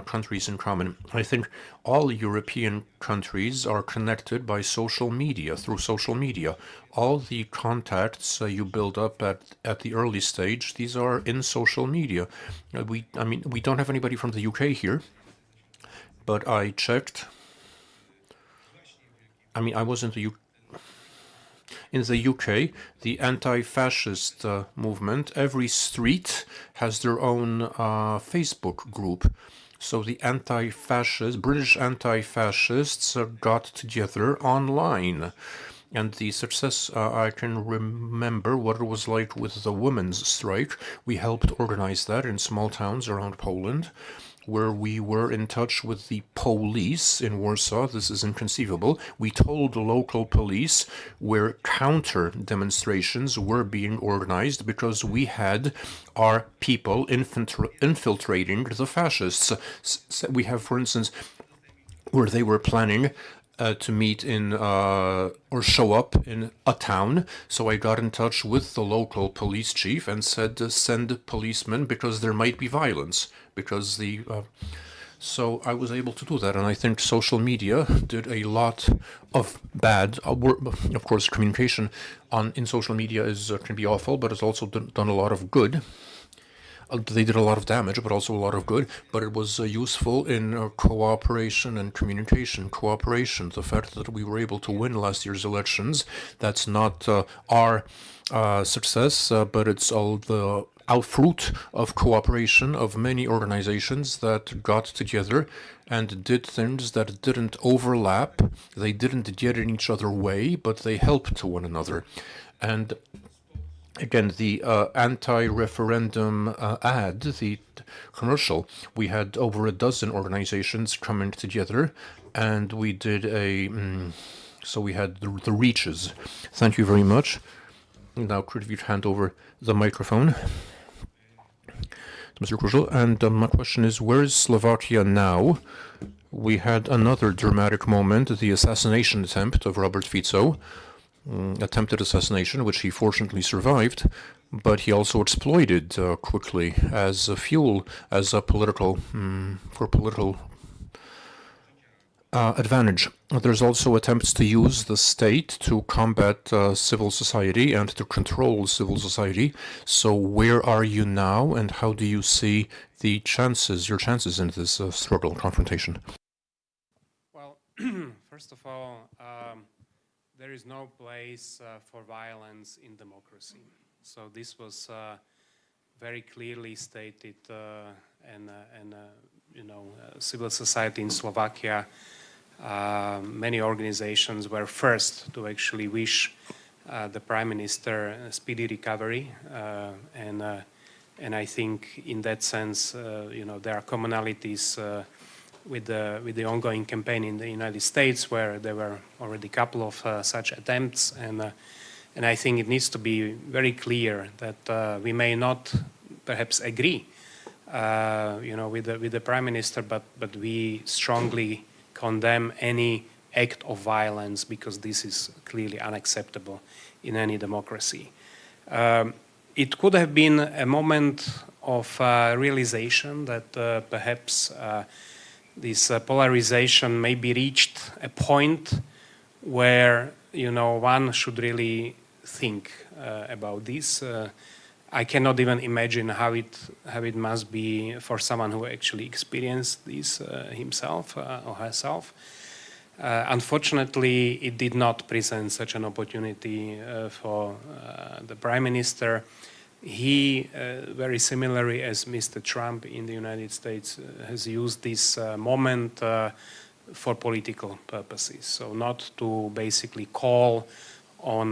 countries in common. I think all European countries are connected by social media, through social media. All the contacts you build up at the early stage, these are in social media. We don't have anybody from the UK here, but I checked. I mean, I was in the UK. In the UK, the anti-fascist movement, every street has their own Facebook group. So the British anti-fascists got together online. And the success, I can remember what it was like with the women's strike. We helped organize that in small towns around Poland, where we were in touch with the police in Warsaw. This is inconceivable. We told the local police where counter demonstrations were being organized because we had our people infiltrating the fascists. We have, for instance, where they were planning to meet in or show up in a town. So I got in touch with the local police chief and said to send policemen because there might be violence. Because so I was able to do that, and I think social media did a lot of bad. Of course, communication in social media can be awful, but it's also done a lot of good. They did a lot of damage, but also a lot of good. But it was useful in cooperation and communication. Cooperation, the fact that we were able to win last year's elections, that's not our success, but it's all the outfruit of cooperation of many organizations that got together and did things that didn't overlap. They didn't get in each other's way, but they helped one another. And again, the anti-referendum ad, the commercial, we had over a dozen organizations coming together, and we did so we had the reaches. Thank you very much. Now, could you hand over the microphone to Mr. Kurzul? And my question is, where is Slovakia now? We had another dramatic moment, the assassination attempt of Robert Fico. Attempted assassination, which he fortunately survived, but he also exploited quickly as a fuel, as a political advantage. There's also attempts to use the state to combat civil society and to control civil society. So where are you now, and how do you see your chances in this struggle, confrontation? Well, first of all, there is no place for violence in democracy. So this was very clearly stated, and civil society in Slovakia, many organizations were first to actually wish the Prime Minister a speedy recovery, and I think in that sense, there are commonalities with the ongoing campaign in the United States, where there were already a couple of such attempts, And I think it needs to be very clear that we may not perhaps agree with the Prime Minister, but we strongly condemn any act of violence, because this is clearly unacceptable in any democracy. It could have been a moment of realization that perhaps this polarization maybe reached a point where one should really think about this. I cannot even imagine how it must be for someone who actually experienced this himself or herself. Unfortunately, it did not present such an opportunity for the Prime Minister. He, very similarly as Mr. Trump in the United States, has used this moment for political purposes. So not to basically call on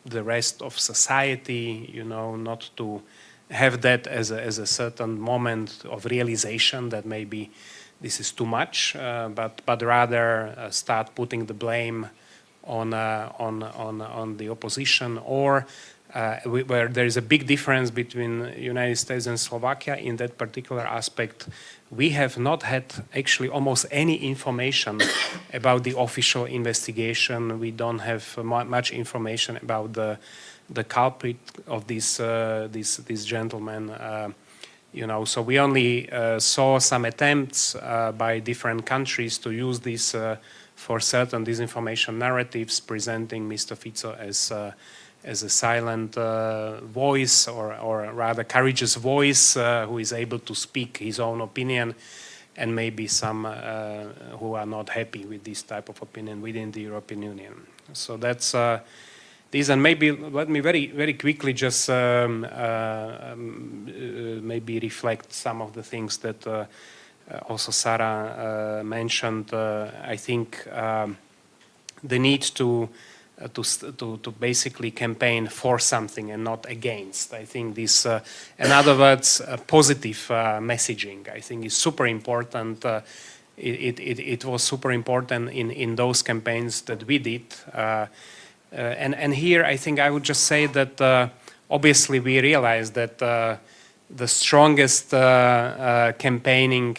the rest of society, not to have that as a certain moment of realization that maybe this is too much, but rather start putting the blame on the opposition, or where there is a big difference between United States and Slovakia in that particular aspect. We have not had actually almost any information about the official investigation. We don't have much information about the culprit of this gentleman. So we only saw some attempts by different countries to use this for certain disinformation narratives, presenting Mr. Fico as a silent voice, or rather courageous voice who is able to speak his own opinion, and maybe some who are not happy with this type of opinion within the European Union. So that's these, and maybe let me very, very quickly just maybe reflect some of the things that also Sarah mentioned. I think the need to basically campaign for something and not against. I think this, in other words, positive messaging, I think is super important. It was super important in those campaigns that we did. And here I think I would just say that obviously we realize that the strongest campaigning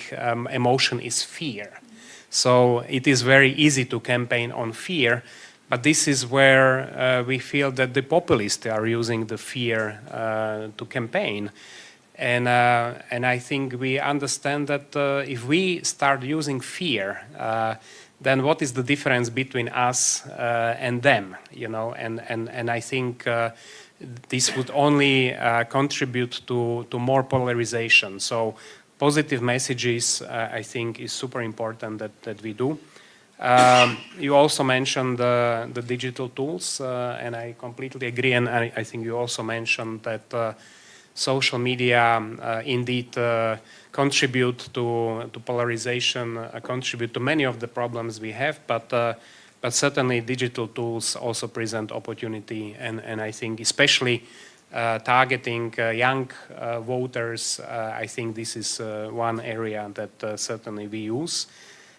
emotion is fear. So it is very easy to campaign on fear, but this is where we feel that the populists are using the fear to campaign. And I think we understand that if we start using fear, then what is the difference between us and them? And I think this would only contribute to more polarization. So positive messages, I think, is super important that we do. You also mentioned the digital tools, and I completely agree. And I think you also mentioned that social media indeed contribute to polarization, contribute to many of the problems we have, but certainly digital tools also present opportunity, and I think especially targeting young voters, I think this is one area that certainly we use.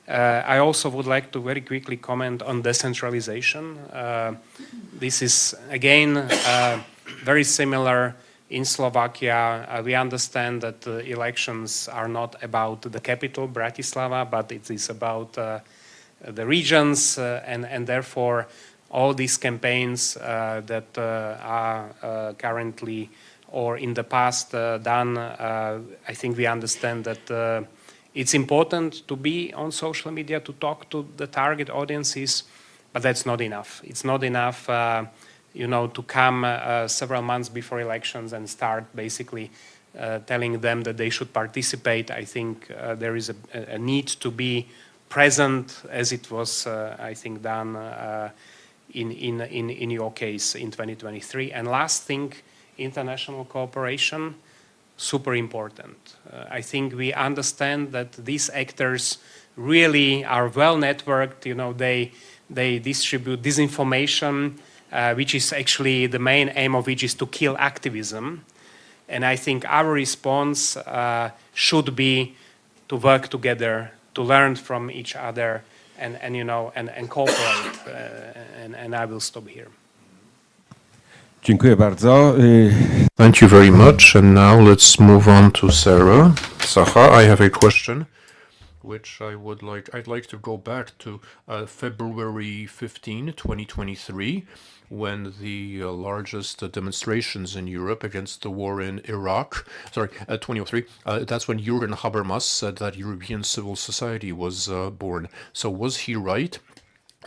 I also would like to very quickly comment on decentralization. This is again very similar in Slovakia. We understand that elections are not about the capital, Bratislava, but it is about the regions, and therefore all these campaigns that are currently or in the past done, I think we understand that it's important to be on social media to talk to the target audiences, but that's not enough. It's not enough to come several months before elections and start basically telling them that they should participate. I think there is a need to be present, as it was, I think, done in your case in 2023. And last thing, international cooperation, super important. I think we understand that these actors really are well networked. They distribute disinformation, which is actually the main aim of which is to kill activism. And I think our response should be to work together, to learn from each other, and cooperate. And I will stop here. Dziękuję bardzo. Thank you very much. And now let's move on to Sarah. Saha, I have a question, which I'd like to go back to February 15, 2023, when the largest demonstrations in Europe against the war in Iraq, 2003, that's when Jürgen Habermas said that European civil society was born. So was he right?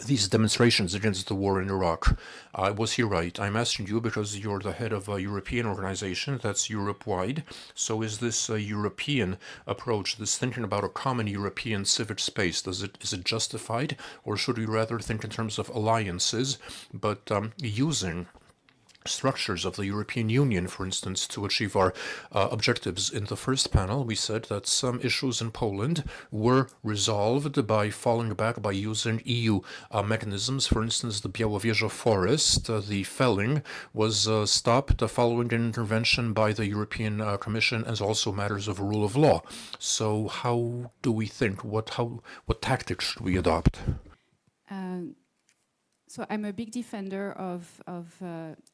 These demonstrations against the war in Iraq, was he right? I'm asking you because you're the head of a European organization that's Europe-wide. So is this a European approach, this thinking about a common European civic space, is it justified? Or should we rather think in terms of alliances, but using structures of the European Union, for instance, to achieve our objectives? In the first panel, we said that some issues in Poland were resolved by falling back by using EU mechanisms. For instance, the Białowieża forest, the felling was stopped following an intervention by the European Commission, as also matters of rule of law. So how do we think? What tactics should we adopt? So I'm a big defender of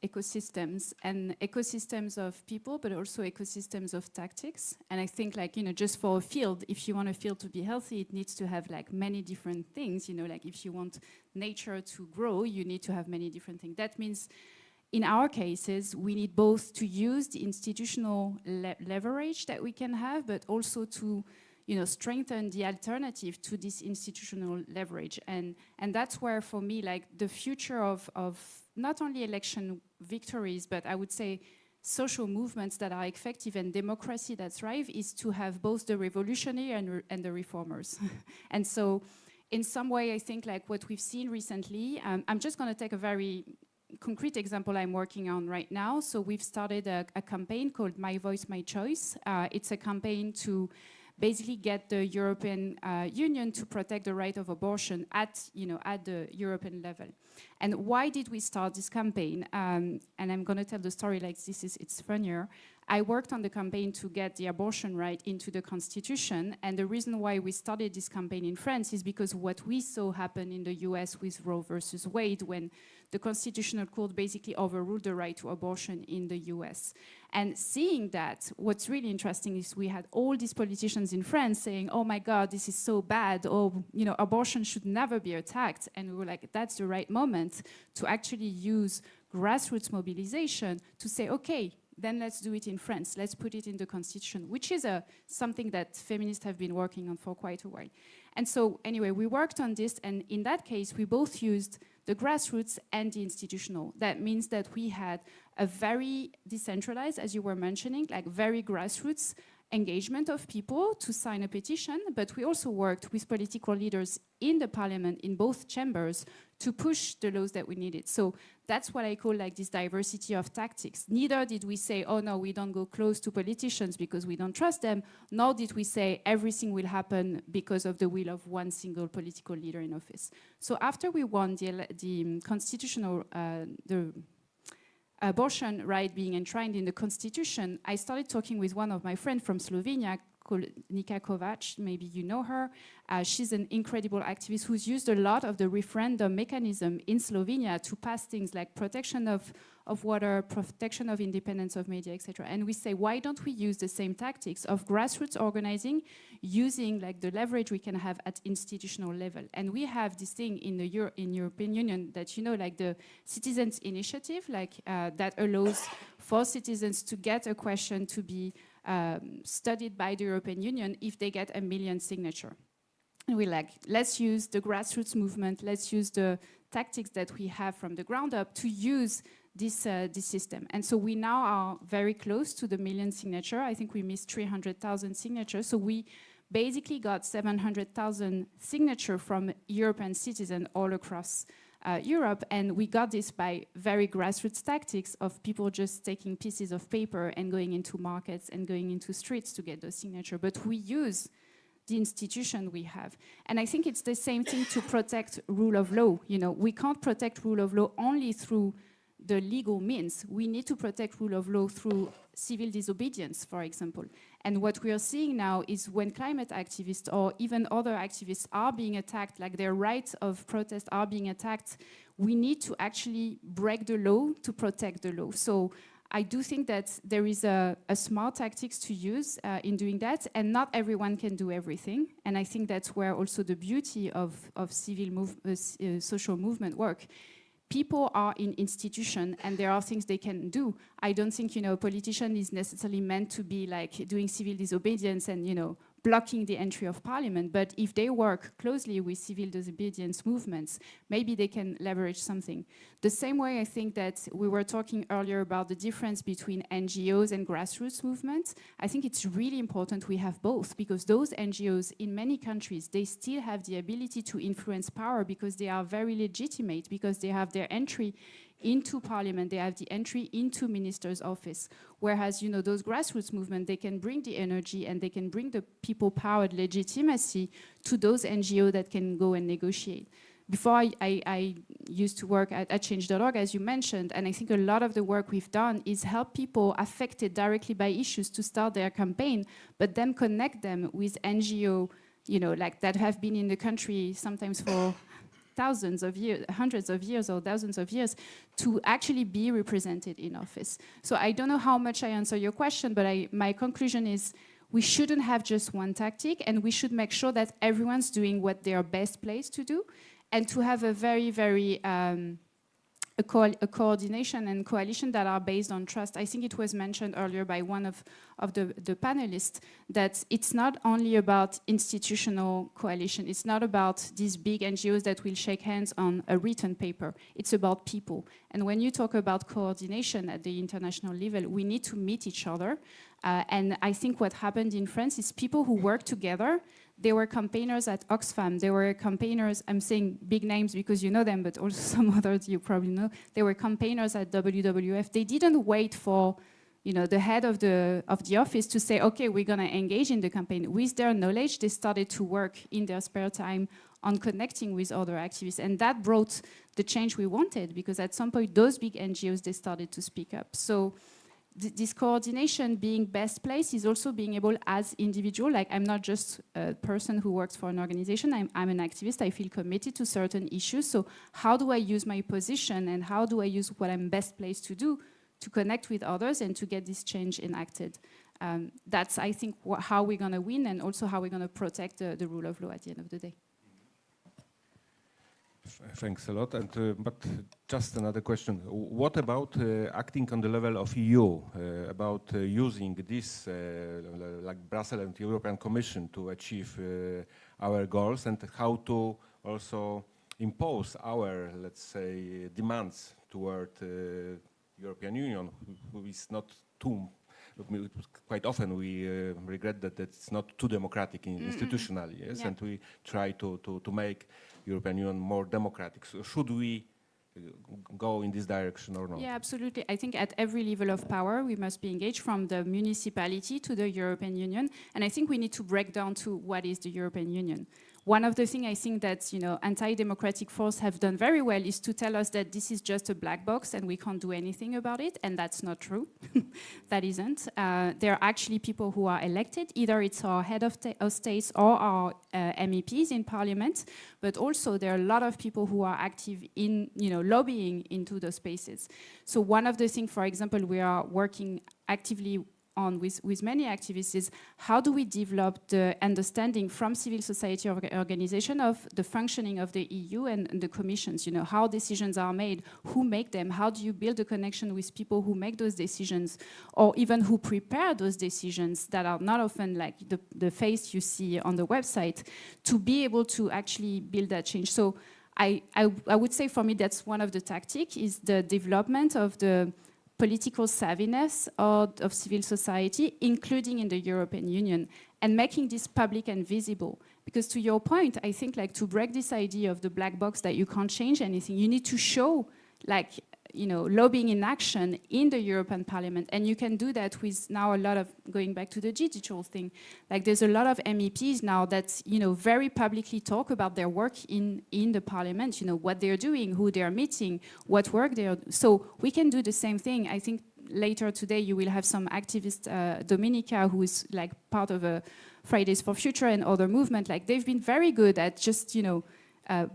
ecosystems, and ecosystems of people, but also ecosystems of tactics. And I think, like, just for a field, if you want a field to be healthy, it needs to have like many different things. Like if you want nature to grow, you need to have many different things. That means in our cases, we need both to use the institutional leverage that we can have, but also to strengthen the alternative to this institutional leverage. And that's where, for me, like the future of not only election victories, but I would say social movements that are effective and democracy that thrive, is to have both the revolutionary and the reformers. And so in some way, I think like what we've seen recently, I'm just going to take a very concrete example I'm working on right now. So we've started a campaign called My Voice, My Choice. It's a campaign to basically get the European Union to protect the right of abortion at the European level. And why did we start this campaign? And I'm going to tell the story like this, it's funnier. I worked on the campaign to get the abortion right into the constitution, and the reason why we started this campaign in France is because what we saw happen in the US with Roe versus Wade, when the Constitutional Court basically overruled the right to abortion in the US. And seeing that, what's really interesting is we had all these politicians in France saying, oh my God, this is so bad, or abortion should never be attacked. And we were like, that's the right moment to actually use grassroots mobilization to say, okay, then let's do it in France. Let's put it in the constitution, which is something that feminists have been working on for quite a while. And so anyway, we worked on this, and in that case, we both used the grassroots and the institutional. That means that we had a very decentralized, as you were mentioning, like very grassroots engagement of people to sign a petition, but we also worked with political leaders in the parliament, in both chambers, to push the laws that we needed. So that's what I call like this diversity of tactics. Neither did we say, oh no, we don't go close to politicians because we don't trust them, nor did we say everything will happen because of the will of one single political leader in office. So after we won the constitutional, the abortion right being enshrined in the constitution, I started talking with one of my friends from Slovenia called Nika Kovac. Maybe you know her. She's an incredible activist who's used a lot of the referendum mechanism in Slovenia to pass things like protection of water, protection of independence of media, etc. And we say, why don't we use the same tactics of grassroots organizing, using like the leverage we can have at institutional level? And we have this thing in the European Union that, like the citizens' initiative, like that allows for citizens to get a question to be studied by the European Union if they get 1 million signatures. And we're like, let's use the grassroots movement, let's use the tactics that we have from the ground up to use this system. And so we now are very close to the 1 million signature. I think we missed 300,000 signatures. So we basically got 700,000 signatures from European citizens all across Europe, and we got this by very grassroots tactics of people just taking pieces of paper and going into markets and going into streets to get those signatures. But we use the institution we have. And I think it's the same thing to protect rule of law. We can't protect rule of law only through the legal means. We need to protect rule of law through civil disobedience, for example. And what we are seeing now is when climate activists or even other activists are being attacked, like their rights of protest are being attacked, we need to actually break the law to protect the law. So I do think that there is a smart tactics to use in doing that, and not everyone can do everything. And I think that's where also the beauty of social movement work. People are in institution and there are things they can do. I don't think, a politician is necessarily meant to be like doing civil disobedience and, blocking the entry of parliament. But if they work closely with civil disobedience movements, maybe they can leverage something. The same way I think that we were talking earlier about the difference between NGOs and grassroots movements. I think it's really important we have both, because those NGOs in many countries, they still have the ability to influence power because they are very legitimate, because they have their entry into parliament, they have the entry into minister's office. Whereas, those grassroots movements, they can bring the energy and they can bring the people-powered legitimacy to those NGOs that can go and negotiate. Before I used to work at Change.org, as you mentioned, and I think a lot of the work we've done is help people affected directly by issues to start their campaign, but then connect them with NGO, like that have been in the country sometimes for thousands of years, hundreds of years or thousands of years, to actually be represented in office. So I don't know how much I answer your question, but my conclusion is we shouldn't have just one tactic, and we should make sure that everyone's doing what they are best placed to do, and to have a very, very a coordination and coalition that are based on trust. I think it was mentioned earlier by one of the panelists that it's not only about institutional coalition. It's not about these big NGOs that will shake hands on a written paper. It's about people. And when you talk about coordination at the international level, we need to meet each other. And I think what happened in France is people who work together. They were campaigners at Oxfam. They were campaigners, I'm saying big names because you know them, but also some others you probably know. They were campaigners at WWF. They didn't wait for the head of the office to say, okay, we're going to engage in the campaign. With their knowledge, they started to work in their spare time on connecting with other activists. And that brought the change we wanted, because at some point, those big NGOs, they started to speak up. So this coordination being best placed is also being able as individual, like I'm not just a person who works for an organization, I'm an activist, I feel committed to certain issues. So how do I use my position and how do I use what I'm best placed to do to connect with others and to get this change enacted? That's, I think, how we're going to win, and also how we're going to protect the rule of law at the end of the day. Thanks a lot. And but just another question: what about acting on the level of EU? About using this, like Brussels and European Commission, to achieve our goals, and how to also impose our, let's say, demands toward European Union, who is not too. Quite often we regret that it's not too democratic institutionally, yes, yeah. And we try to make European Union more democratic. So should we go in this direction or not? Yeah, absolutely. I think at every level of power, we must be engaged, from the municipality to the European Union. And I think we need to break down to what is the European Union. One of the things I think that anti-democratic forces have done very well is to tell us that this is just a black box and we can't do anything about it, and that's not true. That isn't. There are actually people who are elected, either it's our head of states or our MEPs in parliament, but also there are a lot of people who are active in lobbying into those spaces. So one of the things, for example, we are working actively on with many activists is how do we develop the understanding from civil society organization of the functioning of the EU and the commissions, how decisions are made, who make them, how do you build a connection with people who make those decisions, or even who prepare those decisions that are not often like the face you see on the website, to be able to actually build that change. So I would say for me that's one of the tactics, is the development of the political savviness of civil society, including in the European Union, and making this public and visible. Because to your point, I think to break this idea of the black box that you can't change anything, you need to show lobbying in action in the European Parliament. And you can do that with now a lot of, going back to the digital thing, there's a lot of MEPs now that, very publicly talk about their work in the Parliament, what they're doing, who they're meeting, what work they're doing. So we can do the same thing. I think later today you will have some activist, Dominica, who is like part of a Fridays for Future and other movement. Like they've been very good at just,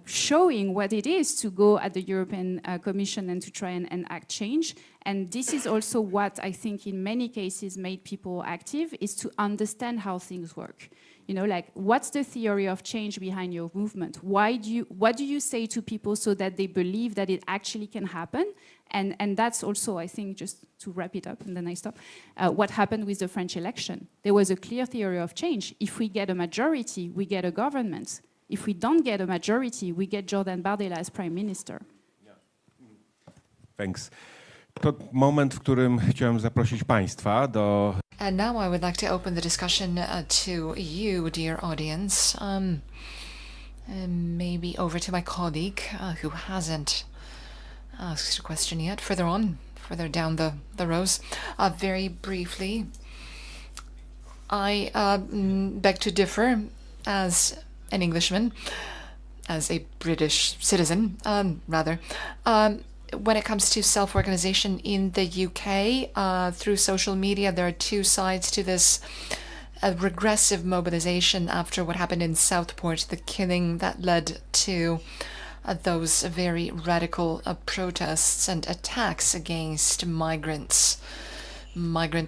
showing what it is to go at the European Commission and to try and enact change. And this is also what I think in many cases made people active, is to understand how things work. Like what's the theory of change behind your movement? What do you say to people so that they believe that it actually can happen? And that's also, I think, just to wrap it up and then I stop, what happened with the French election. There was a clear theory of change. If we get a majority, we get a government. If we don't get a majority, we get Jordan Bardella as prime minister. Thanks. To moment, w którym chciałem zaprosić Państwa do... And now I would like to open the discussion to you, dear audience. Maybe over to my colleague who hasn't asked a question yet. Further down the rows. Very briefly, I beg to differ as an Englishman, as a British citizen, rather. When it comes to self-organization in the UK, through social media, there are two sides to this. A regressive mobilization after what happened in Southport, the killing that led to those very radical protests and attacks against migrant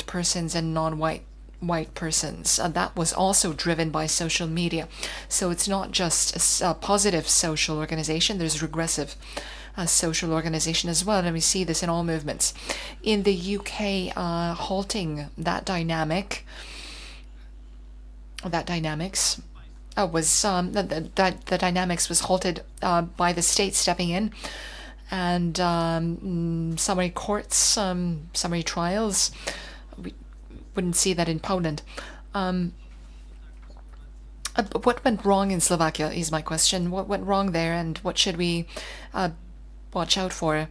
persons and non-white persons. That was also driven by social media. So it's not just a positive social organization, there's regressive social organization as well, and we see this in all movements. In the UK, halting that dynamics was the dynamics was halted by the state stepping in, and summary courts, summary trials. We wouldn't see that in Poland. What went wrong in Slovakia is my question. What went wrong there, and what should we watch out for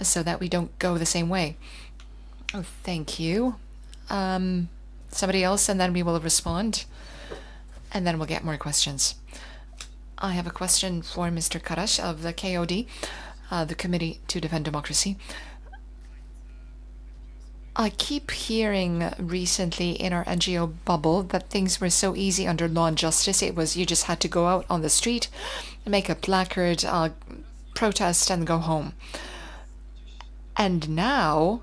so that we don't go the same way? Oh, thank you. Somebody else, and then we will respond, and then we'll get more questions. I have a question for Mr. Karaś of the KOD, the Committee to Defend Democracy. I keep hearing recently in our NGO bubble that things were so easy under law and justice. It was, you just had to go out on the street, make a placard, protest, and go home. And now,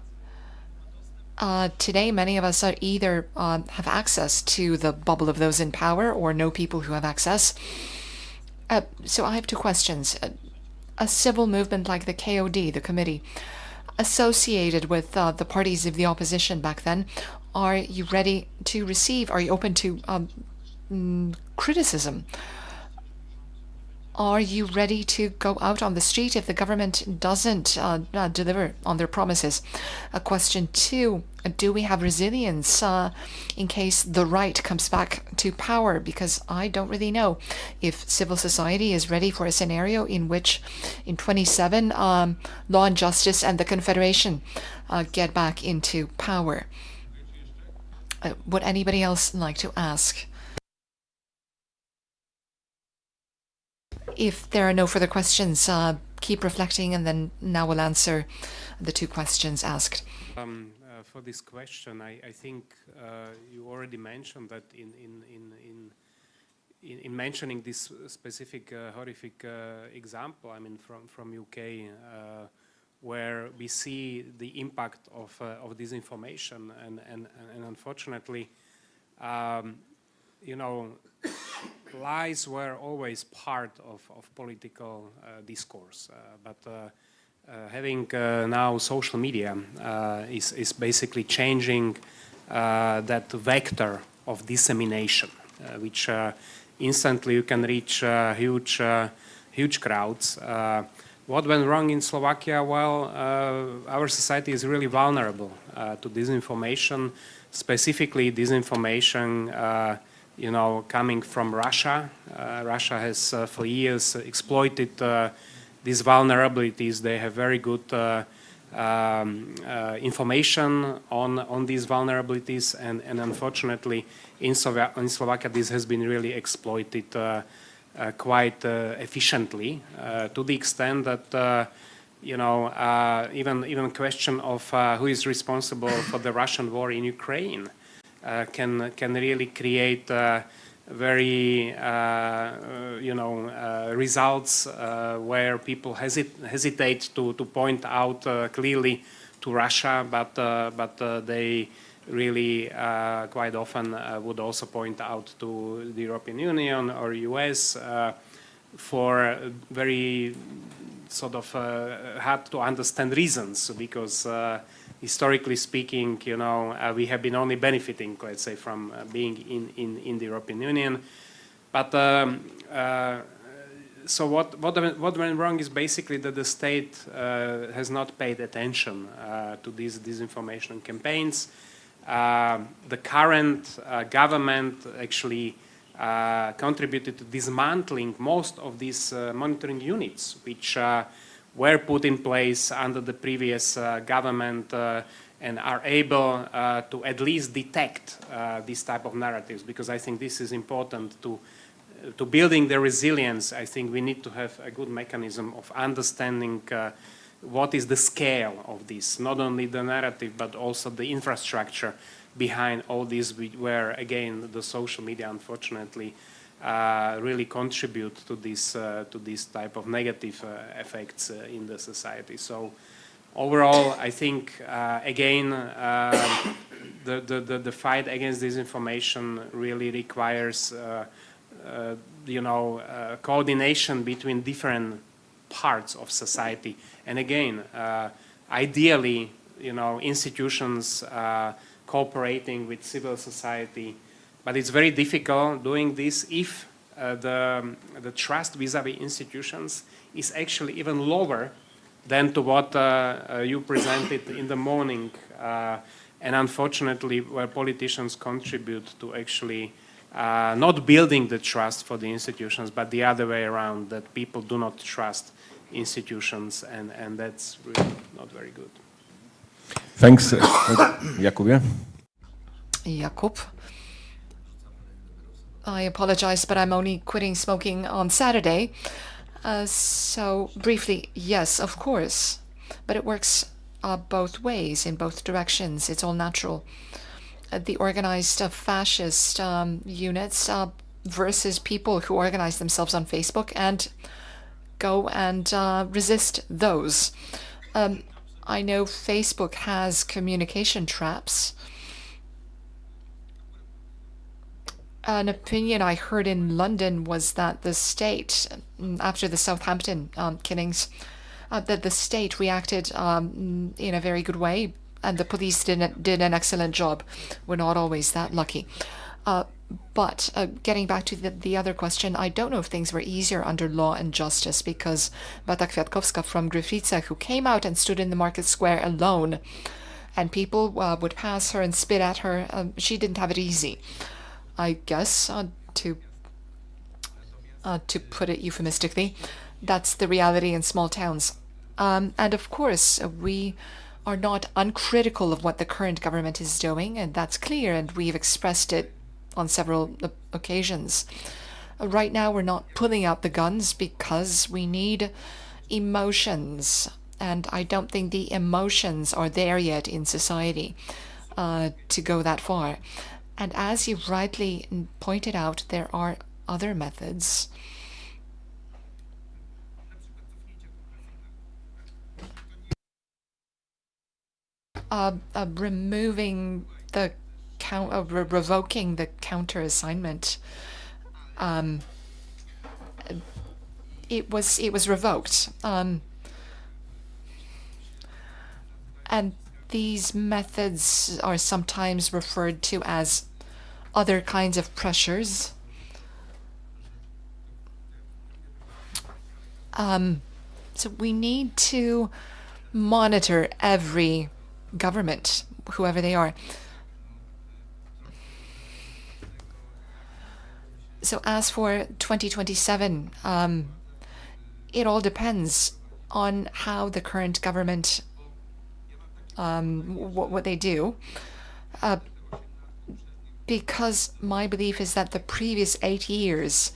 today, many of us are either have access to the bubble of those in power or know people who have access. So I have two questions. A civil movement like the KOD, the committee, associated with the parties of the opposition back then, are you ready to receive, are you open to criticism? Are you ready to go out on the street if the government doesn't deliver on their promises? Question two, do we have resilience in case the right comes back to power? Because I don't really know if civil society is ready for a scenario in which in 27 law and justice and the Confederation get back into power. Would anybody else like to ask? If there are no further questions, keep reflecting, and then now we'll answer the two questions asked. For this question, I think you already mentioned that in mentioning this specific horrific example, I mean from UK, where we see the impact of disinformation, and unfortunately, lies were always part of political discourse, but having now social media is basically changing that vector of dissemination, which instantly you can reach huge crowds. What went wrong in Slovakia? Well, our society is really vulnerable to disinformation, specifically disinformation coming from Russia. Russia has for years exploited these vulnerabilities. They have very good information on these vulnerabilities, and unfortunately in Slovakia this has been really exploited quite efficiently, to the extent that even question of who is responsible for the Russian war in Ukraine can really create very results where people hesitate to point out clearly to Russia, but they really quite often would also point out to the European Union or US for very sort of hard to understand reasons, because historically speaking, we have been only benefiting, let's say, from being in the European Union. But so what went wrong is basically that the state has not paid attention to these disinformation campaigns. The current government actually contributed to dismantling most of these monitoring units, which were put in place under the previous government and are able to at least detect these type of narratives, because I think this is important to building the resilience. I think we need to have a good mechanism of understanding what is the scale of this, not only the narrative, but also the infrastructure behind all this, where again the social media unfortunately really contribute to this type of negative effects in the society. So overall, I think again the fight against disinformation really requires coordination between different parts of society, and again ideally institutions cooperating with civil society. But it's very difficult doing this if the trust vis-a-vis institutions is actually even lower than to what you presented in the morning. And unfortunately, where politicians contribute to actually not building the trust for the institutions, but the other way around, that people do not trust institutions, and that's really not very good. Thanks, Jakubie. Jakub. I apologize, but I'm only quitting smoking on Saturday. So briefly, yes, of course. But it works both ways, in both directions. It's all natural. The organized fascist units versus people who organize themselves on Facebook and go and resist those. I know Facebook has communication traps. An opinion I heard in London was that the state, after the Southampton killings, that the state reacted in a very good way, and the police did an excellent job. We're not always that lucky. But getting back to the other question, I don't know if things were easier under law and justice, because Beata Kwiatkowska from Gryfice, who came out and stood in the market square alone, and people would pass her and spit at her, she didn't have it easy, I guess, to put it euphemistically. That's the reality in small towns. And of course, we are not uncritical of what the current government is doing, and that's clear, and we've expressed it on several occasions. Right now, we're not pulling out the guns because we need emotions, and I don't think the emotions are there yet in society to go that far. And as you rightly pointed out, there are other methods. Removing the revoking the counter assignment. It was revoked, and these methods are sometimes referred to as other kinds of pressures. So we need to monitor every government, whoever they are. So as for 2027, it all depends on how the current government, what they do. Because my belief is that the previous 8 years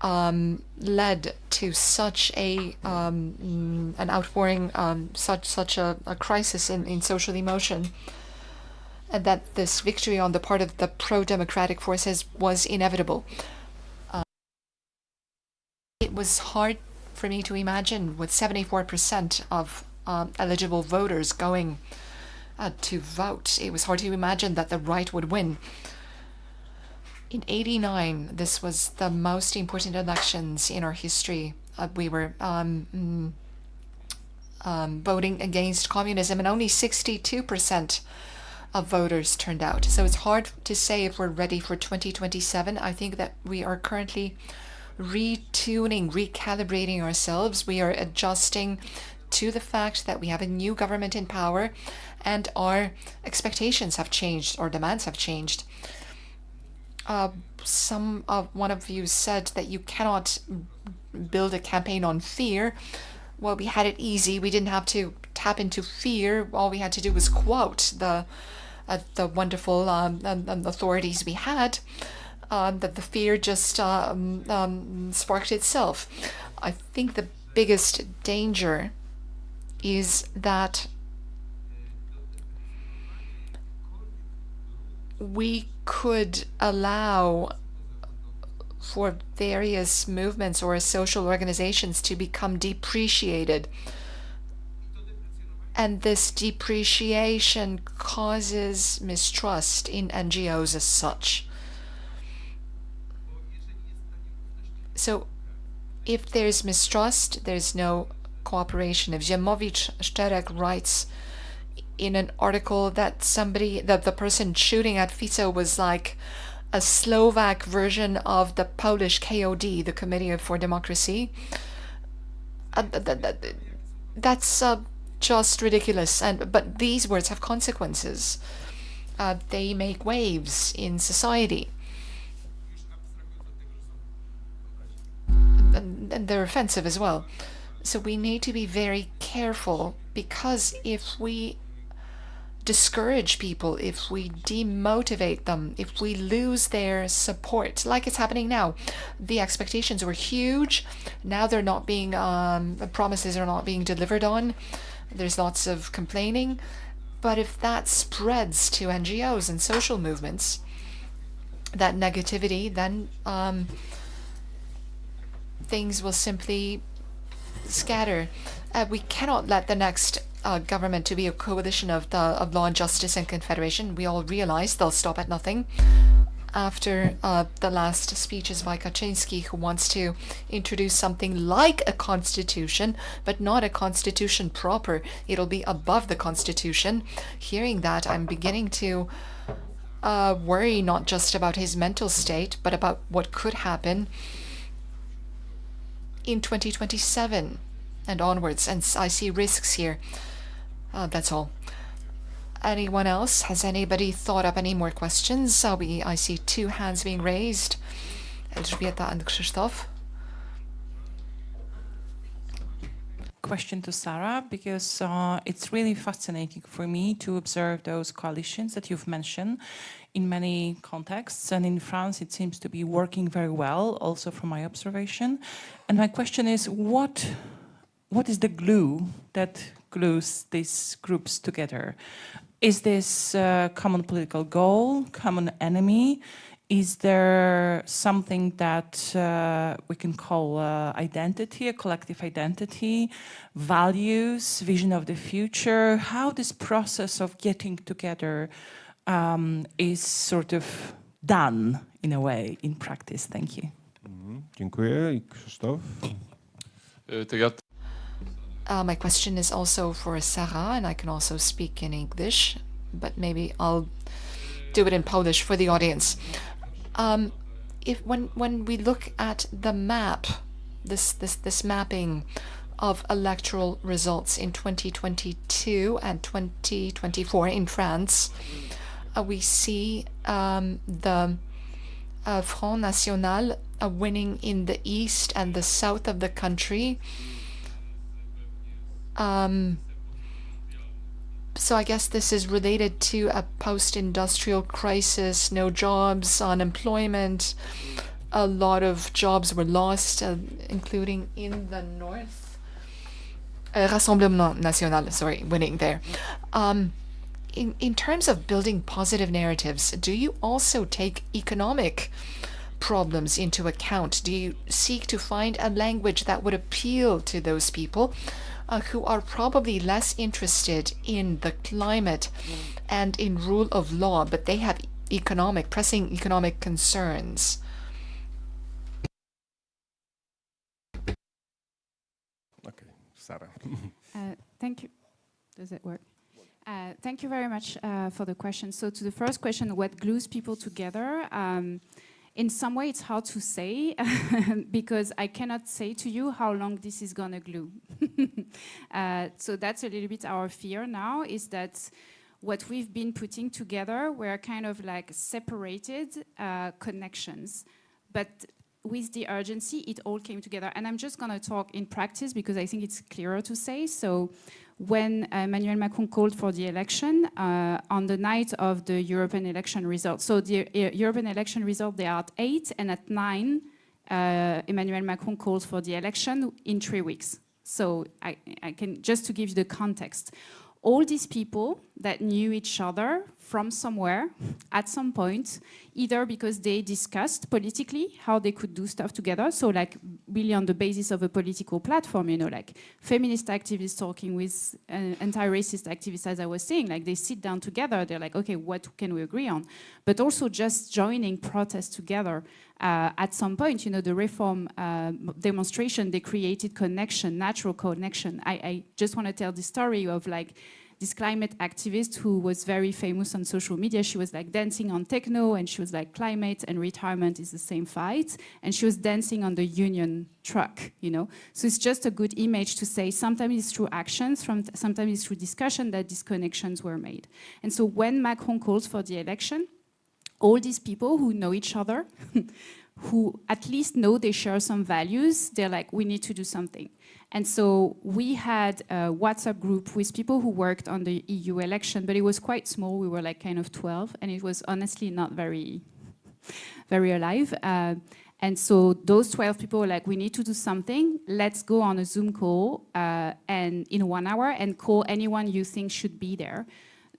led to such an outpouring, such a crisis in social emotion, and that this victory on the part of the pro-democratic forces was inevitable. It was hard for me to imagine, with 74% of eligible voters going to vote, it was hard to imagine that the right would win. In '89, this was the most important elections in our history. We were voting against communism, and only 62% of voters turned out. So it's hard to say if we're ready for 2027. I think that we are currently retuning, recalibrating ourselves. We are adjusting to the fact that we have a new government in power, and our expectations have changed, our demands have changed. One of you said that you cannot build a campaign on fear. Well, we had it easy. We didn't have to tap into fear. All we had to do was quote the wonderful authorities we had. That the fear just sparked itself. I think the biggest danger is that we could allow for various movements or social organizations to become depreciated. And this depreciation causes mistrust in NGOs as such. So if there's mistrust, there's no cooperation. If Ziemowicz-Szczerek writes in an article that the person shooting at Fico was like a Slovak version of the Polish KOD, the Committee for Democracy, that's just ridiculous. But these words have consequences. They make waves in society. And they're offensive as well. So we need to be very careful, because if we discourage people, if we demotivate them, if we lose their support, like it's happening now, the expectations were huge. Now they're not being, the promises are not being delivered on. There's lots of complaining. But if that spreads to NGOs and social movements, that negativity, then things will simply scatter. We cannot let the next government to be a coalition of Law and Justice and Confederation. We all realize they'll stop at nothing. After the last speeches by Kaczynski, who wants to introduce something like a constitution, but not a constitution proper. It'll be above the constitution. Hearing that, I'm beginning to worry not just about his mental state, but about what could happen in 2027 and onwards, and I see risks here. That's all. Anyone else? Has anybody thought up any more questions? I see two hands being raised. Elżbieta and Krzysztof. Question to Sarah, because it's really fascinating for me to observe those coalitions that you've mentioned in many contexts, and in France it seems to be working very well, also from my observation. And my question is, what is the glue that glues these groups together? Is this a common political goal, common enemy? Is there something that we can call identity, a collective identity, values, vision of the future? How this process of getting together is sort of done in a way, in practice? Thank you. Dziękuję. Krzysztof? My question is also for Sarah, and I can also speak in English, but maybe I'll do it in Polish for the audience. When we look at the map, this mapping of electoral results in 2022 and 2024 in France, we see the Front National winning in the east and the south of the country. So I guess this is related to a post-industrial crisis, no jobs, unemployment, a lot of jobs were lost, including in the north. Rassemblement National, sorry, winning there. In terms of building positive narratives, do you also take economic problems into account? Do you seek to find a language that would appeal to those people who are probably less interested in the climate and in rule of law, but they have pressing economic concerns? Okay, Sarah. Thank you. Does it work? Thank you very much for the question. So to the first question, what glues people together? In some way, it's hard to say because I cannot say to you how long this is going to glue. So that's a little bit our fear now, is that what we've been putting together were kind of like separated connections. But with the urgency, it all came together. And I'm just going to talk in practice because I think it's clearer to say. So when Emmanuel Macron called for the election on the night of the European election results. So the European election result, they are at 8, and at 9, Emmanuel Macron called for the election in 3 weeks. So I can, just to give you the context, all these people that knew each other from somewhere at some point, either because they discussed politically how they could do stuff together, so like really on the basis of a political platform, you know, like feminist activists talking with anti-racist activists, as I was saying, like they sit down together, they're like, okay, what can we agree on? But also just joining protests together. At some point, you know, the reform demonstration, they created connection, natural connection. I just want to tell the story of like this climate activist who was very famous on social media. She was like dancing on techno, and she was like, climate and retirement is the same fight. And she was dancing on the union truck, you know. So it's just a good image to say sometimes it's through actions, sometimes it's through discussion that these connections were made. And so when Macron calls for the election, all these people who know each other, who at least know they share some values, they're like, we need to do something. And so we had a WhatsApp group with people who worked on the EU election, but it was quite small. We were like kind of 12, and it was honestly not very, very alive. And so those 12 people were like, we need to do something. Let's go on a Zoom call and in 1 hour and call anyone you think should be there.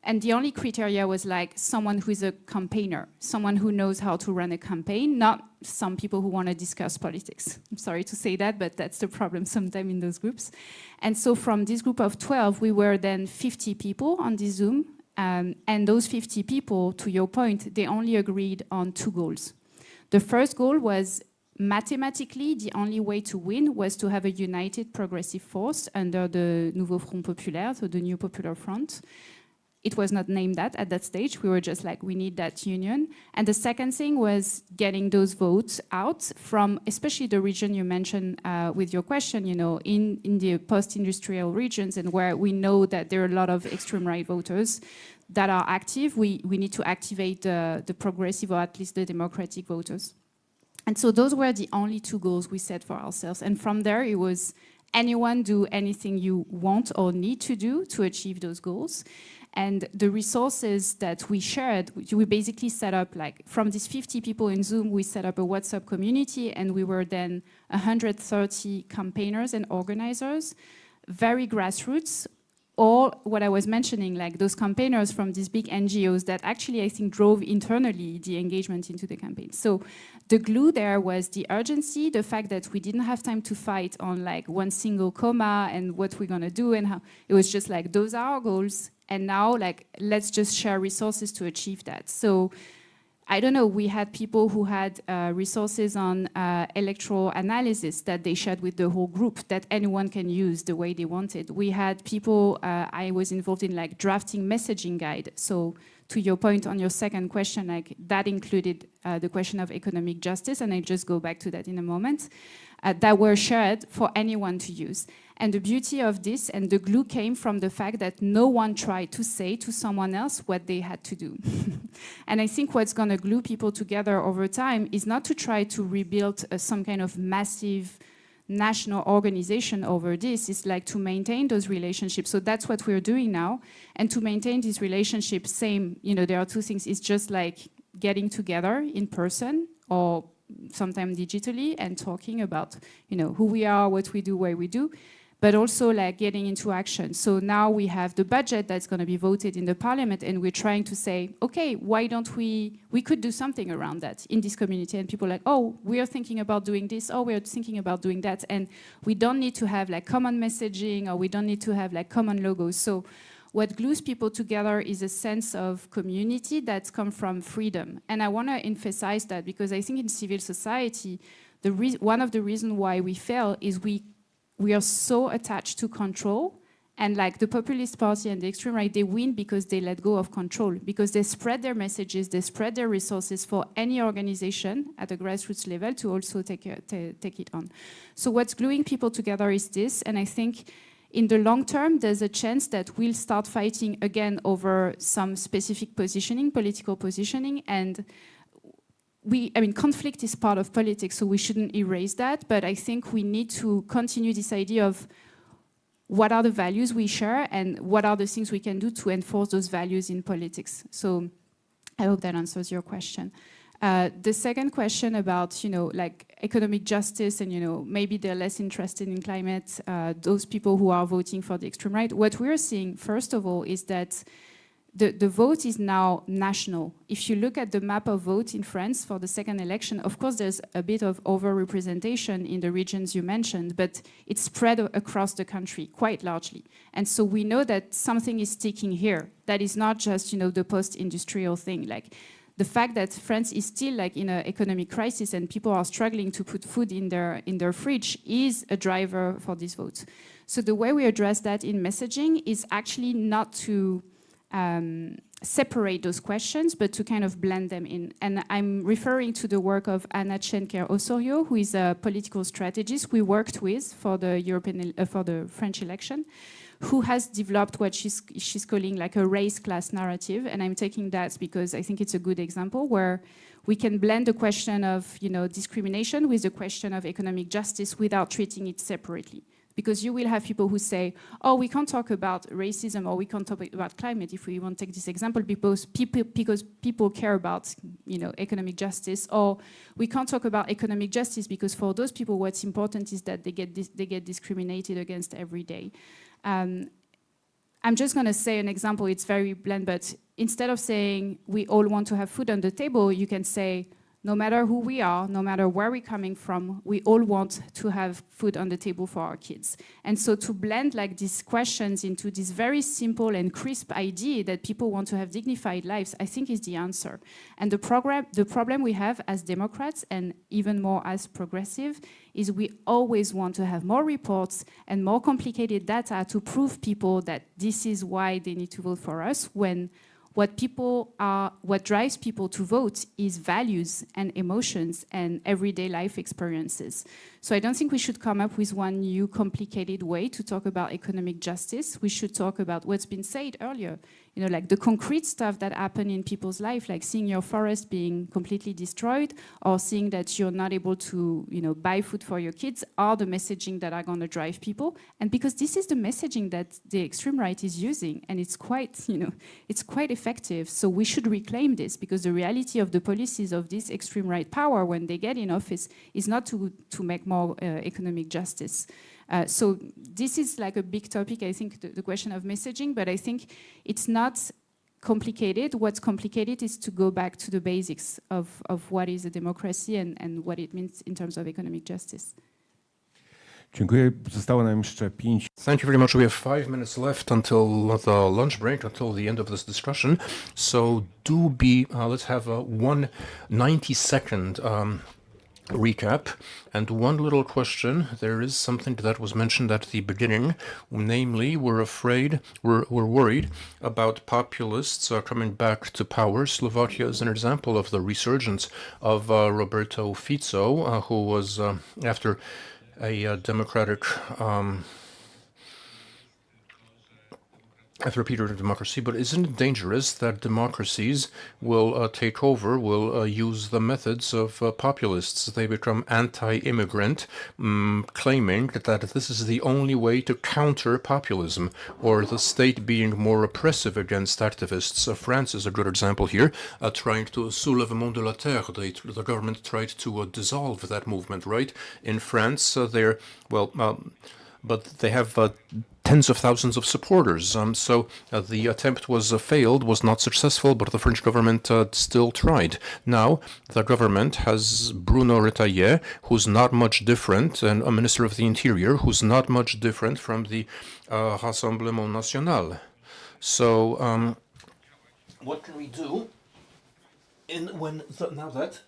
And the only criteria was like someone who is a campaigner, someone who knows how to run a campaign, not some people who want to discuss politics. I'm sorry to say that, but that's the problem sometimes in those groups. And so from this group of 12, we were then 50 people on this Zoom. And those 50 people, to your point, they only agreed on 2 goals. The first goal was mathematically, the only way to win was to have a united progressive force under the Nouveau Front Populaire, so the New Popular Front. It was not named that at that stage. We were just like, we need that union. And the second thing was getting those votes out from, especially the region you mentioned with your question, you know, in the post-industrial regions, and where we know that there are a lot of extreme right voters that are active. We need to activate the progressive, or at least the democratic voters. And so those were the only 2 goals we set for ourselves. And from there, it was anyone do anything you want or need to do to achieve those goals. And the resources that we shared, we basically set up, like, from these 50 people in Zoom, we set up a WhatsApp community, and we were then 130 campaigners and organizers, very grassroots, or what I was mentioning, like those campaigners from these big NGOs that actually, I think, drove internally the engagement into the campaign. So the glue there was the urgency, the fact that we didn't have time to fight on like one single comma and what we're gonna do and how. It was just like, those are our goals. And now, like, let's just share resources to achieve that. So, I don't know, we had people who had resources on electoral analysis that they shared with the whole group that anyone can use the way they wanted. We had people, I was involved in like drafting messaging guide. So, to your point on your second question, like that included the question of economic justice, and I'll just go back to that in a moment, that were shared for anyone to use. And the beauty of this and the glue came from the fact that no one tried to say to someone else what they had to do. And I think what's going to glue people together over time is not to try to rebuild some kind of massive national organization over this. It's like to maintain those relationships. So that's what we're doing now. And to maintain these relationships, same, you know, there are 2 things. It's just like getting together in person or sometimes digitally, and talking about, who we are, what we do, where we do, but also like getting into action. So now we have the budget that's going to be voted in the parliament, and we're trying to say, okay, why don't we could do something around that in this community. And people are like, oh, we are thinking about doing this, oh, we are thinking about doing that. And we don't need to have like common messaging, or we don't need to have like common logos. So what glues people together is a sense of community that's come from freedom. And I want to emphasize that, because I think in civil society, one of the reasons why we fail is we are so attached to control, and like the populist party and the extreme right, they win because they let go of control, because they spread their messages, they spread their resources for any organization at a grassroots level to also take it on. So what's gluing people together is this, and I think in the long term, there's a chance that we'll start fighting again over some specific positioning, political positioning, and conflict is part of politics, so we shouldn't erase that, but I think we need to continue this idea of what are the values we share and what are the things we can do to enforce those values in politics. So I hope that answers your question. The second question about, like economic justice and, maybe they're less interested in climate, those people who are voting for the extreme right, what we're seeing, first of all, is that the vote is now national. If you look at the map of vote in France for the second election, of course, there's a bit of overrepresentation in the regions you mentioned, but it's spread across the country quite largely. And so we know that something is sticking here. That is not just, the post-industrial thing. Like the fact that France is still like in an economic crisis and people are struggling to put food in their fridge is a driver for this vote. So the way we address that in messaging is actually not to separate those questions, but to kind of blend them in. And I'm referring to the work of Anna Chenker-Osorio, who is a political strategist we worked with for the French election, who has developed what she's calling like a race-class narrative. And I'm taking that because I think it's a good example where we can blend the question of discrimination with the question of economic justice without treating it separately. Because you will have people who say, oh, we can't talk about racism or we can't talk about climate, if we want to take this example, because people care about economic justice, or we can't talk about economic justice because for those people what's important is that they get discriminated against every day. I'm just going to say an example, it's very blunt, but instead of saying we all want to have food on the table, you can say, no matter who we are, no matter where we're coming from, we all want to have food on the table for our kids. And so to blend like these questions into this very simple and crisp idea that people want to have dignified lives, I think is the answer. And the problem we have as Democrats, and even more as progressive, is we always want to have more reports and more complicated data to prove people that this is why they need to vote for us, when what drives people to vote is values and emotions and everyday life experiences. So I don't think we should come up with one new complicated way to talk about economic justice. We should talk about what's been said earlier, like the concrete stuff that happen in people's life, like seeing your forest being completely destroyed or seeing that you're not able to, buy food for your kids are the messaging that are going to drive people. And because this is the messaging that the extreme right is using, and it's quite, it's quite effective. So we should reclaim this, because the reality of the policies of this extreme right power when they get in office is not to make more economic justice. So this is like a big topic, I think, the question of messaging, but I think it's not complicated. What's complicated is to go back to the basics of what is a democracy and what it means in terms of economic justice. Dziękuję. Zostało nam jeszcze 5. Thank you very much. We have 5 minutes left until the lunch break, until the end of this discussion. So let's have a 90-second recap. And one little question, there is something that was mentioned at the beginning, namely we're worried about populists coming back to power. Slovakia is an example of the resurgence of Roberto Fico, who was after a democratic after a period of democracy, but isn't it dangerous that democracies will take over, will use the methods of populists? They become anti-immigrant, claiming that this is the only way to counter populism, or the state being more oppressive against activists. France is a good example here, trying to soulèvement de la terre. The government tried to dissolve that movement, right? In France, but they have tens of thousands of supporters. So the attempt was failed, was not successful, but the French government still tried. Now the government has Bruno Retailleer, who's not much different, and a Minister of the Interior, who's not much different from the Rassemblement National. So what can we do now that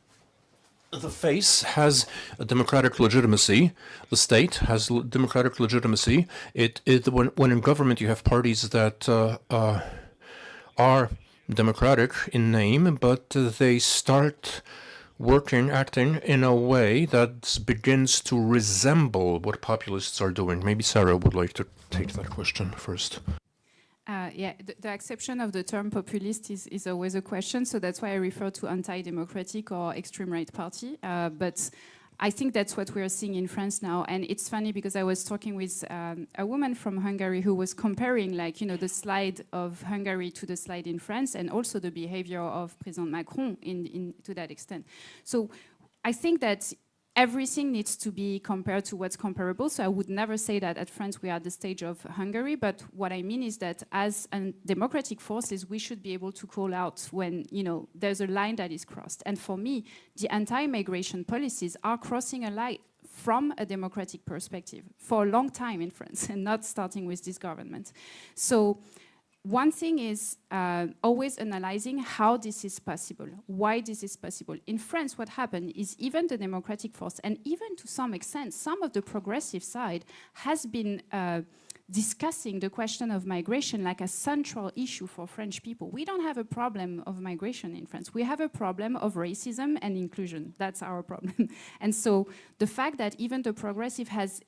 the face has a democratic legitimacy, the state has democratic legitimacy. When in government you have parties that are democratic in name, but they start acting in a way that begins to resemble what populists are doing. Maybe Sarah would like to take that question first. Yeah, the acceptance of the term populist is always a question, so that's why I refer to anti-democratic or extreme right party. But I think that's what we are seeing in France now, and it's funny because I was talking with a woman from Hungary who was comparing, like, the slide of Hungary to the slide in France, and also the behavior of President Macron to that extent. So I think that everything needs to be compared to what's comparable. So I would never say that at France we are at the stage of Hungary, but what I mean is that as democratic forces, we should be able to call out when, there's a line that is crossed. And for me, the anti-migration policies are crossing a line from a democratic perspective for a long time in France, and not starting with this government. So one thing is always analyzing how this is possible, why this is possible. In France, what happened is even the democratic force, and even to some extent, some of the progressive side has been discussing the question of migration like a central issue for French people. We don't have a problem of migration in France. We have a problem of racism and inclusion. That's our problem. And so the fact that even the progressive has,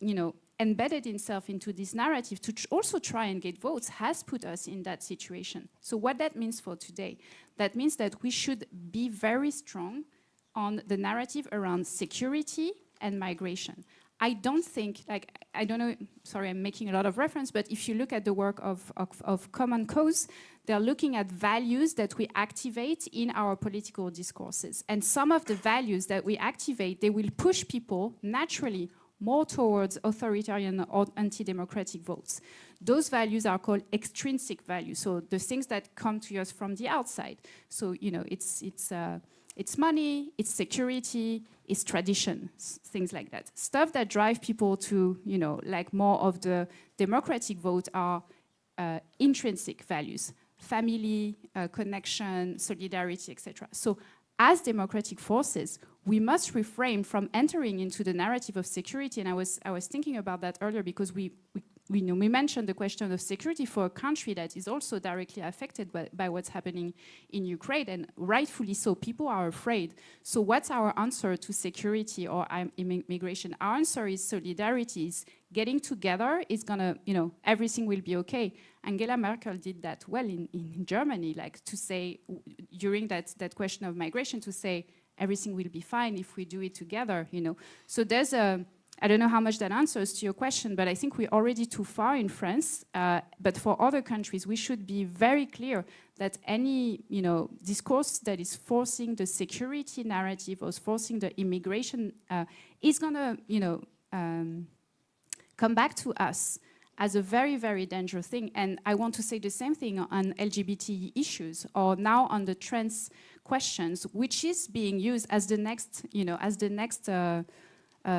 embedded itself into this narrative to also try and get votes has put us in that situation. So what that means for today, that means that we should be very strong on the narrative around security and migration. I don't think, I don't know, sorry, I'm making a lot of reference, but if you look at the work of Common Cause, they're looking at values that we activate in our political discourses. And some of the values that we activate, they will push people naturally more towards authoritarian or anti-democratic votes. Those values are called extrinsic values, so the things that come to us from the outside. So, it's money, it's security, it's tradition, things like that. Stuff that drive people to, like more of the democratic vote are intrinsic values, family, connection, solidarity, etc. So as democratic forces, we must refrain from entering into the narrative of security. And I was thinking about that earlier because we mentioned the question of security for a country that is also directly affected by what's happening in Ukraine, and rightfully so. People are afraid. So what's our answer to security or immigration? Our answer is solidarity, is getting together, is gonna, everything will be okay. Angela Merkel did that well in Germany, like to say, during that question of migration, to say, everything will be fine if we do it together, So there's I don't know how much that answers to your question, but I think we're already too far in France. But for other countries, we should be very clear that any, discourse that is forcing the security narrative or forcing the immigration is gonna, come back to us as a very, very dangerous thing. And I want to say the same thing on LGBT issues, or now on the trans questions, which is being used as the next,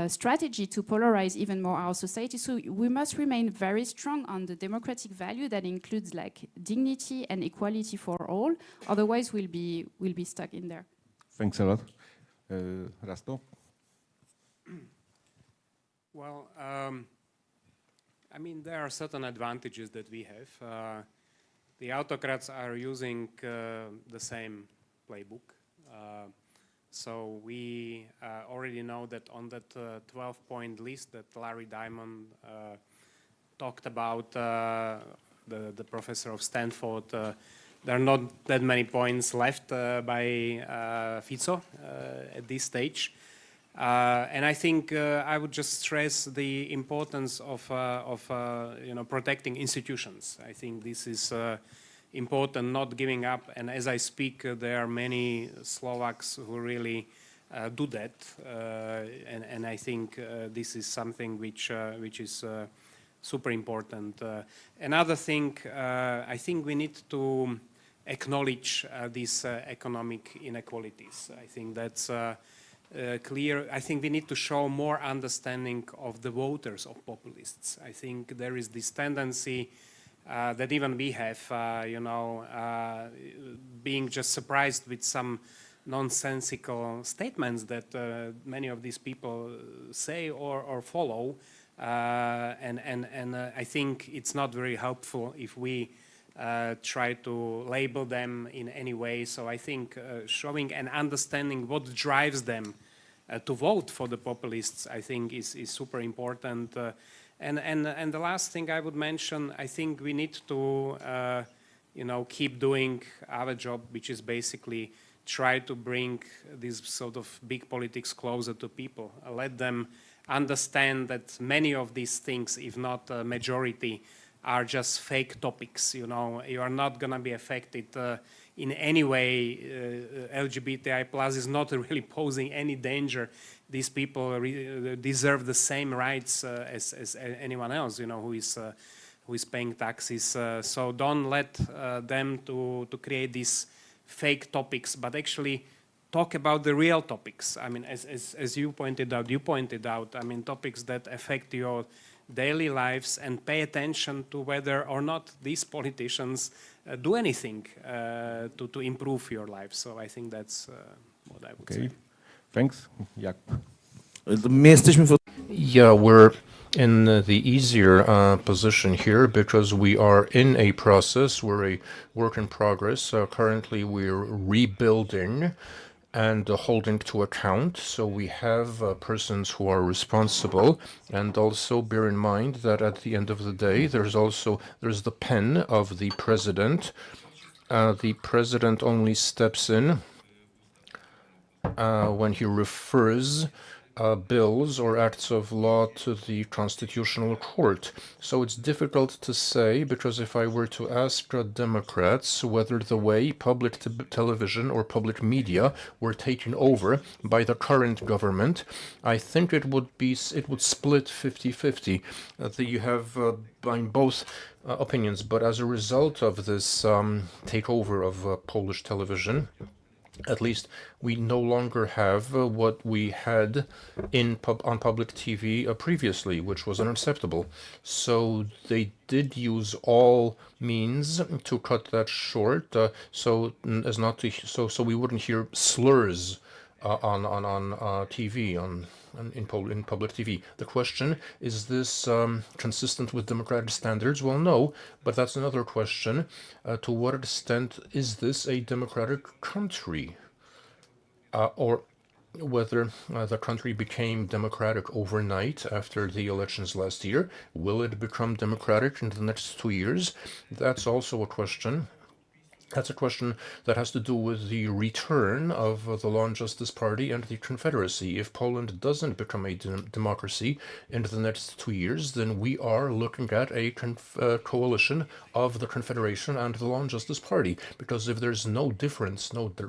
strategy to polarize even more our society. So we must remain very strong on the democratic value that includes like dignity and equality for all. Otherwise, we'll be stuck in there. Thanks a lot. Rasto? Well, there are certain advantages that we have. The autocrats are using the same playbook. So we already know that on that 12-point list that Larry Diamond talked about, the professor of Stanford, there are not that many points left by Fico at this stage. And I think I would just stress the importance of protecting institutions. I think this is important, not giving up. And as I speak, there are many Slovaks who really do that. And I think this is something which is super important. Another thing, I think we need to acknowledge these economic inequalities. I think that's clear. I think we need to show more understanding of the voters of populists. I think there is this tendency that even we have, being just surprised with some nonsensical statements that many of these people say or follow. And I think it's not very helpful if we try to label them in any way. So I think showing and understanding what drives them to vote for the populists, I think is super important. And the last thing I would mention, I think we need to keep doing our job, which is basically try to bring these sort of big politics closer to people. Let them understand that many of these things, if not a majority, are just fake topics. You are not going to be affected in any way. LGBTI plus is not really posing any danger. These people deserve the same rights as anyone else, who is paying taxes. So don't let them to create these fake topics, but actually talk about the real topics. I mean, as you pointed out, I mean, topics that affect your daily lives, and pay attention to whether or not these politicians do anything to improve your life. So I think that's what I would say. Thanks. Yeah. Yeah, we're in the easier position here because we are in a process. We're a work in progress. Currently, we're rebuilding and holding to account. So we have persons who are responsible, and also bear in mind that at the end of the day, there's the pen of the president. The president only steps in when he refers bills or acts of law to the Constitutional Court. So it's difficult to say, because if I were to ask Democrats whether the way public television or public media were taken over by the current government, I think it would split 50-50. You have both opinions, but as a result of this takeover of Polish television, at least we no longer have what we had on public TV previously, which was unacceptable. So they did use all means to cut that short, so we wouldn't hear slurs on TV in public TV. The question is this consistent with democratic standards? Well, no, but that's another question. To what extent is this a democratic country? Or whether the country became democratic overnight after the elections last year. Will it become democratic in the next 2 years? That's also a question. That's a question that has to do with the return of the Law and Justice Party and the Confederacy. If Poland doesn't become a democracy in the next 2 years, then we are looking at a coalition of the Confederation and the Law and Justice Party. Because if there's no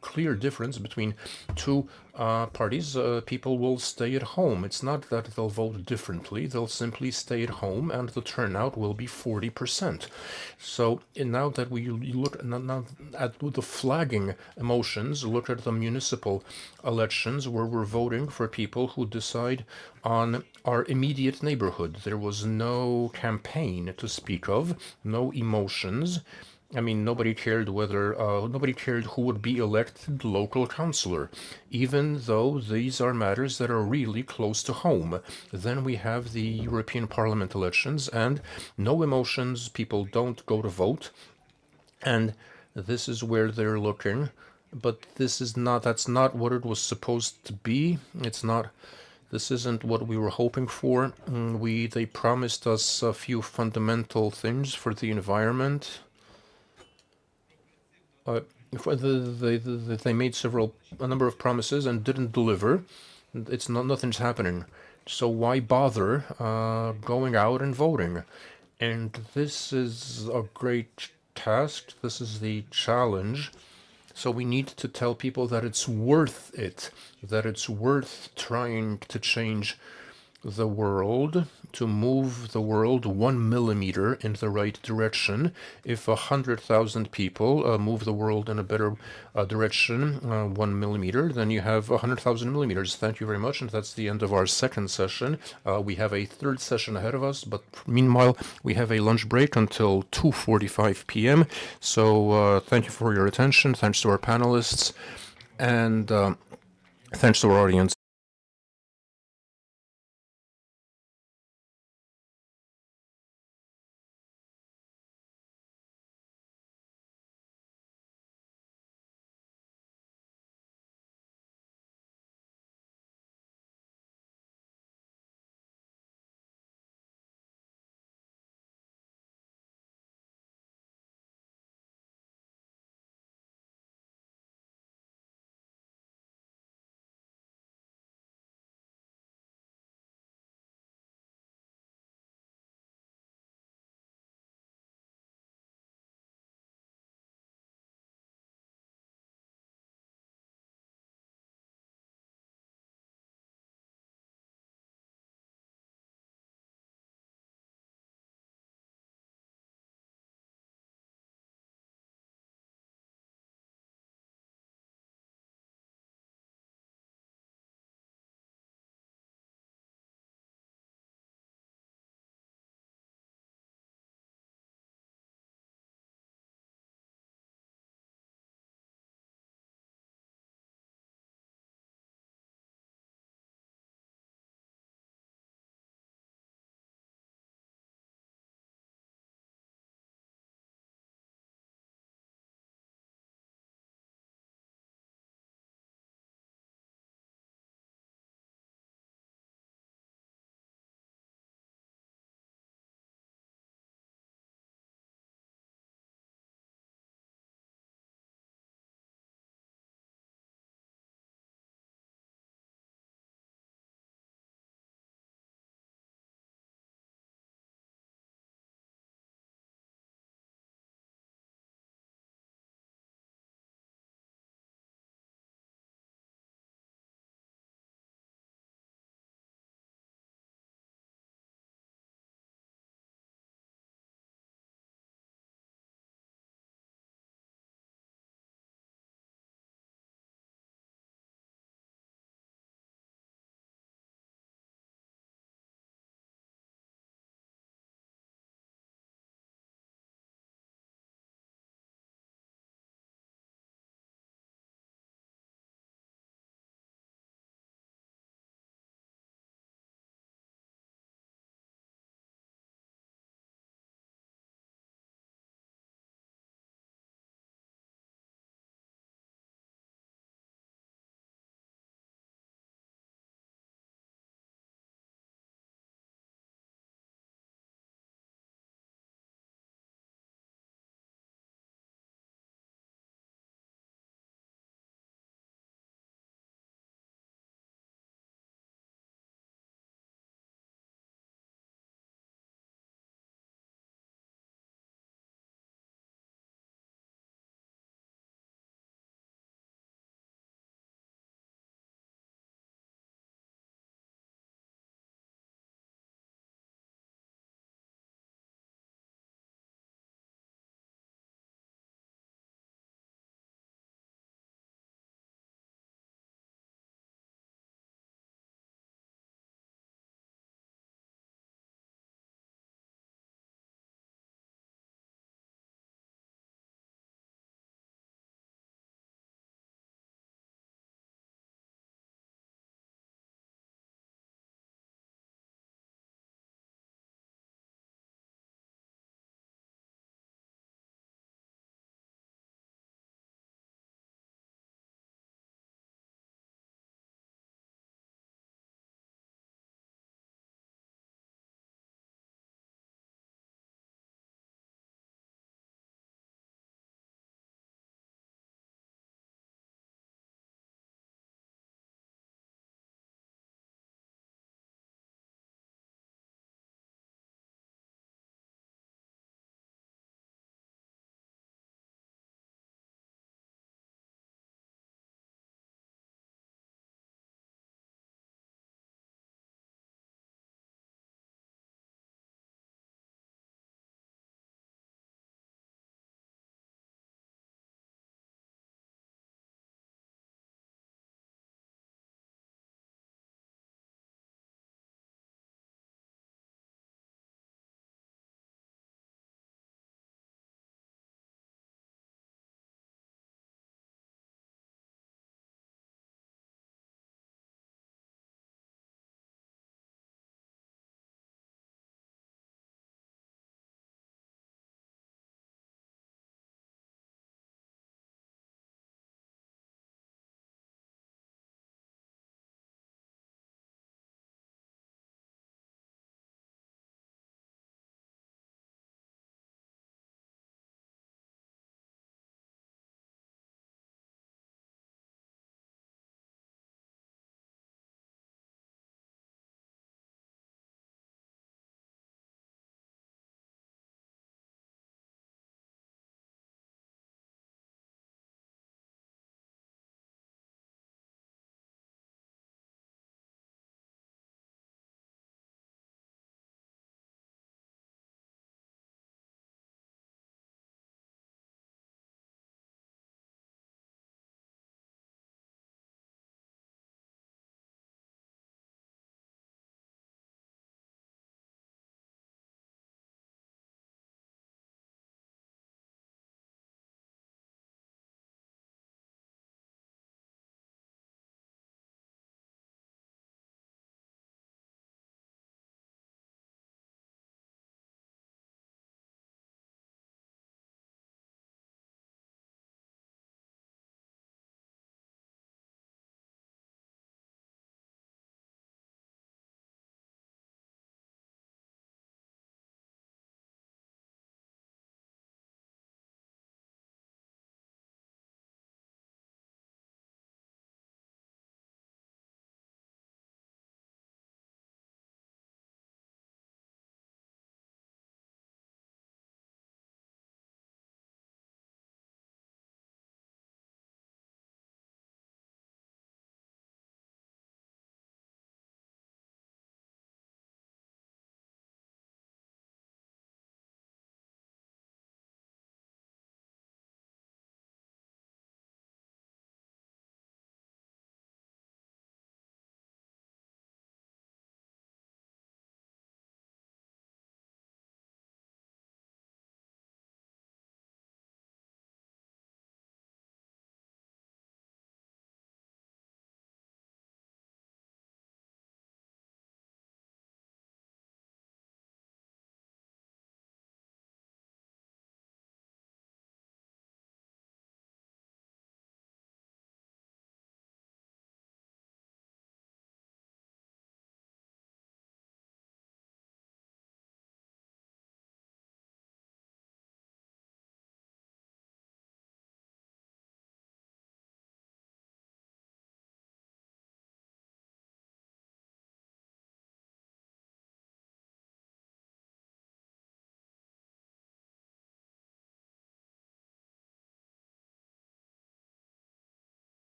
clear difference between two parties, people will stay at home. It's not that they'll vote differently, they'll simply stay at home, and the turnout will be 40%. So now that we look at the flagging emotions, look at the municipal elections where we're voting for people who decide on our immediate neighborhood. There was no campaign to speak of, no emotions. I mean, nobody cared who would be elected local councillor, even though these are matters that are really close to home. Then we have the European Parliament elections, and no emotions, people don't go to vote, and this is where they're looking. But that's not what it was supposed to be. It's not This isn't what we were hoping for. They promised us a few fundamental things for the environment. They made a number of promises and didn't deliver. Nothing's happening. So why bother going out and voting? And this is a great task. This is the challenge. So we need to tell people that it's worth it, that it's worth trying to change the world, to move the world 1 millimeter in the right direction. If 100,000 people move the world in a better direction, 1 millimeter, then you have 100,000 millimeters. Thank you very much, and that's the end of our second session. We have a third session ahead of us, but meanwhile, we have a lunch break until 2:45 p.m. So thank you for your attention. Thanks to our panelists, and thanks to our audience.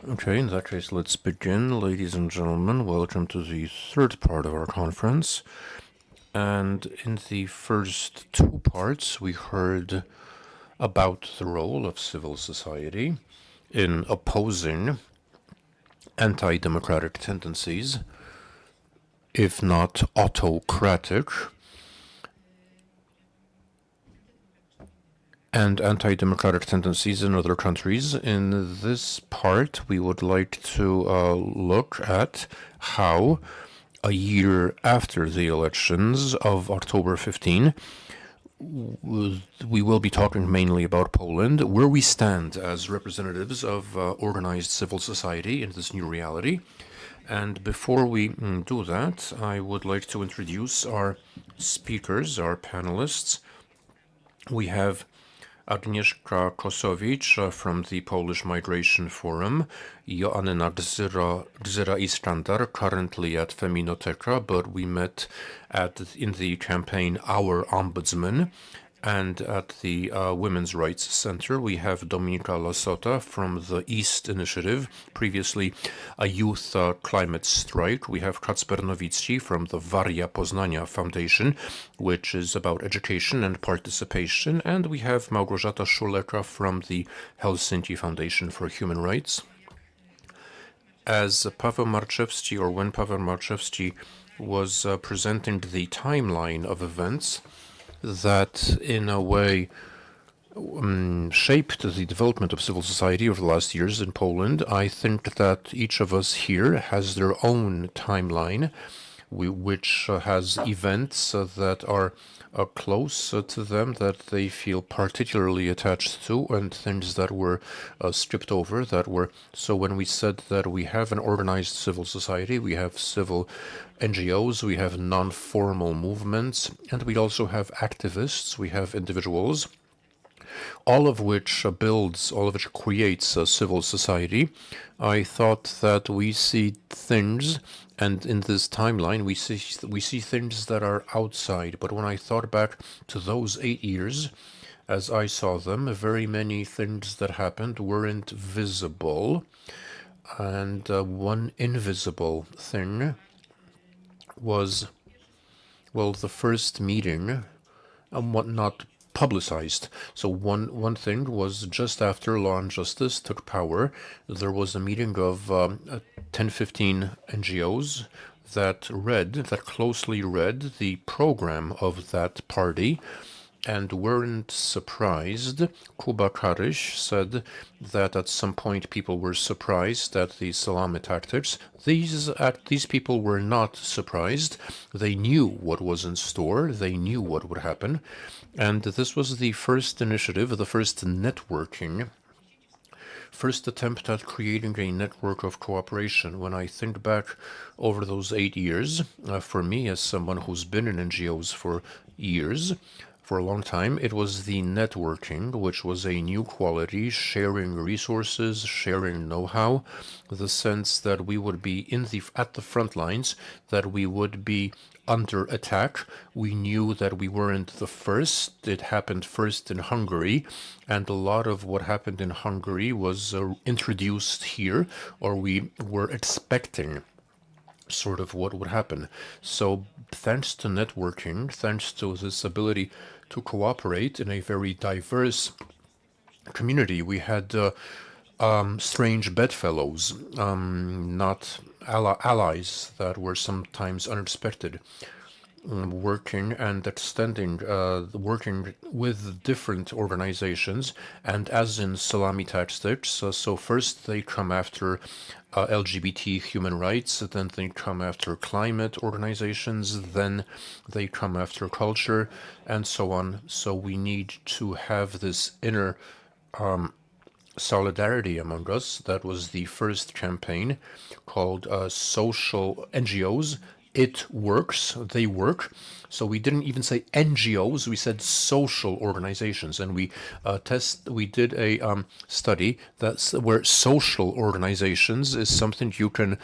Okay, in that case, let's begin. Ladies and gentlemen, welcome to the third part of our conference. And in the first two parts, we heard about the role of civil society in opposing anti-democratic tendencies, if not autocratic, and anti-democratic tendencies in other countries. In this part, we would like to look at how a year after the elections of October 15, we will be talking mainly about Poland, where we stand as representatives of organized civil society in this new reality. And before we do that, I would like to introduce our speakers, our panelists. We have Agnieszka Kosowicz from the Polish Migration Forum, Joanna Gzyra-Iskander, currently at Feminoteka, but we met in the campaign Our Ombudsman, and at the Women's Rights Center, we have Dominika Lasota from the East Initiative, previously a youth climate strike. We have Kacper Nowicki from the Varia Poznania Foundation, which is about education and participation. And we have Małgorzata Szuleka from the Helsinki Foundation for Human Rights. As Paweł Marczewski, or when Paweł Marczewski was presenting the timeline of events that in a way shaped the development of civil society over the last years in Poland, I think that each of us here has their own timeline, which has events that are close to them, that they feel particularly attached to, and things that were skipped over, that were... So when we said that we have an organized civil society, we have civil NGOs, we have non-formal movements, and we also have activists, we have individuals, all of which creates a civil society. I thought that we see things, and in this timeline we see things that are outside. But when I thought back to those 8 years, as I saw them, very many things that happened weren't visible. And one invisible thing was, well, the first meeting, not publicized. So one thing was just after Law and Justice took power, there was a meeting of 10-15 NGOs that closely read the program of that party and weren't surprised. Kuba Karyś said that at some point people were surprised at the salami tactics. These people were not surprised. They knew what was in store. They knew what would happen. And this was the first initiative, the first networking, first attempt at creating a network of cooperation. When I think back over those 8 years, for me, as someone who's been in NGOs for years, for a long time, it was the networking, which was a new quality, sharing resources, sharing know-how, the sense that we would be at the front lines, that we would be under attack. We knew that we weren't the first. It happened first in Hungary, and a lot of what happened in Hungary was introduced here, or we were expecting sort of what would happen. So thanks to networking, thanks to this ability to cooperate in a very diverse community, we had strange bedfellows, not allies that were sometimes unexpected, working and extending, working with different organizations, and as in salami tactics, so first they come after LGBT human rights, then they come after climate organizations, then they come after culture, and so on. So we need to have this inner solidarity among us. That was the first campaign called Social NGOs. It works, they work. So we didn't even say NGOs, we said social organizations, and we did a study where social organizations is something you can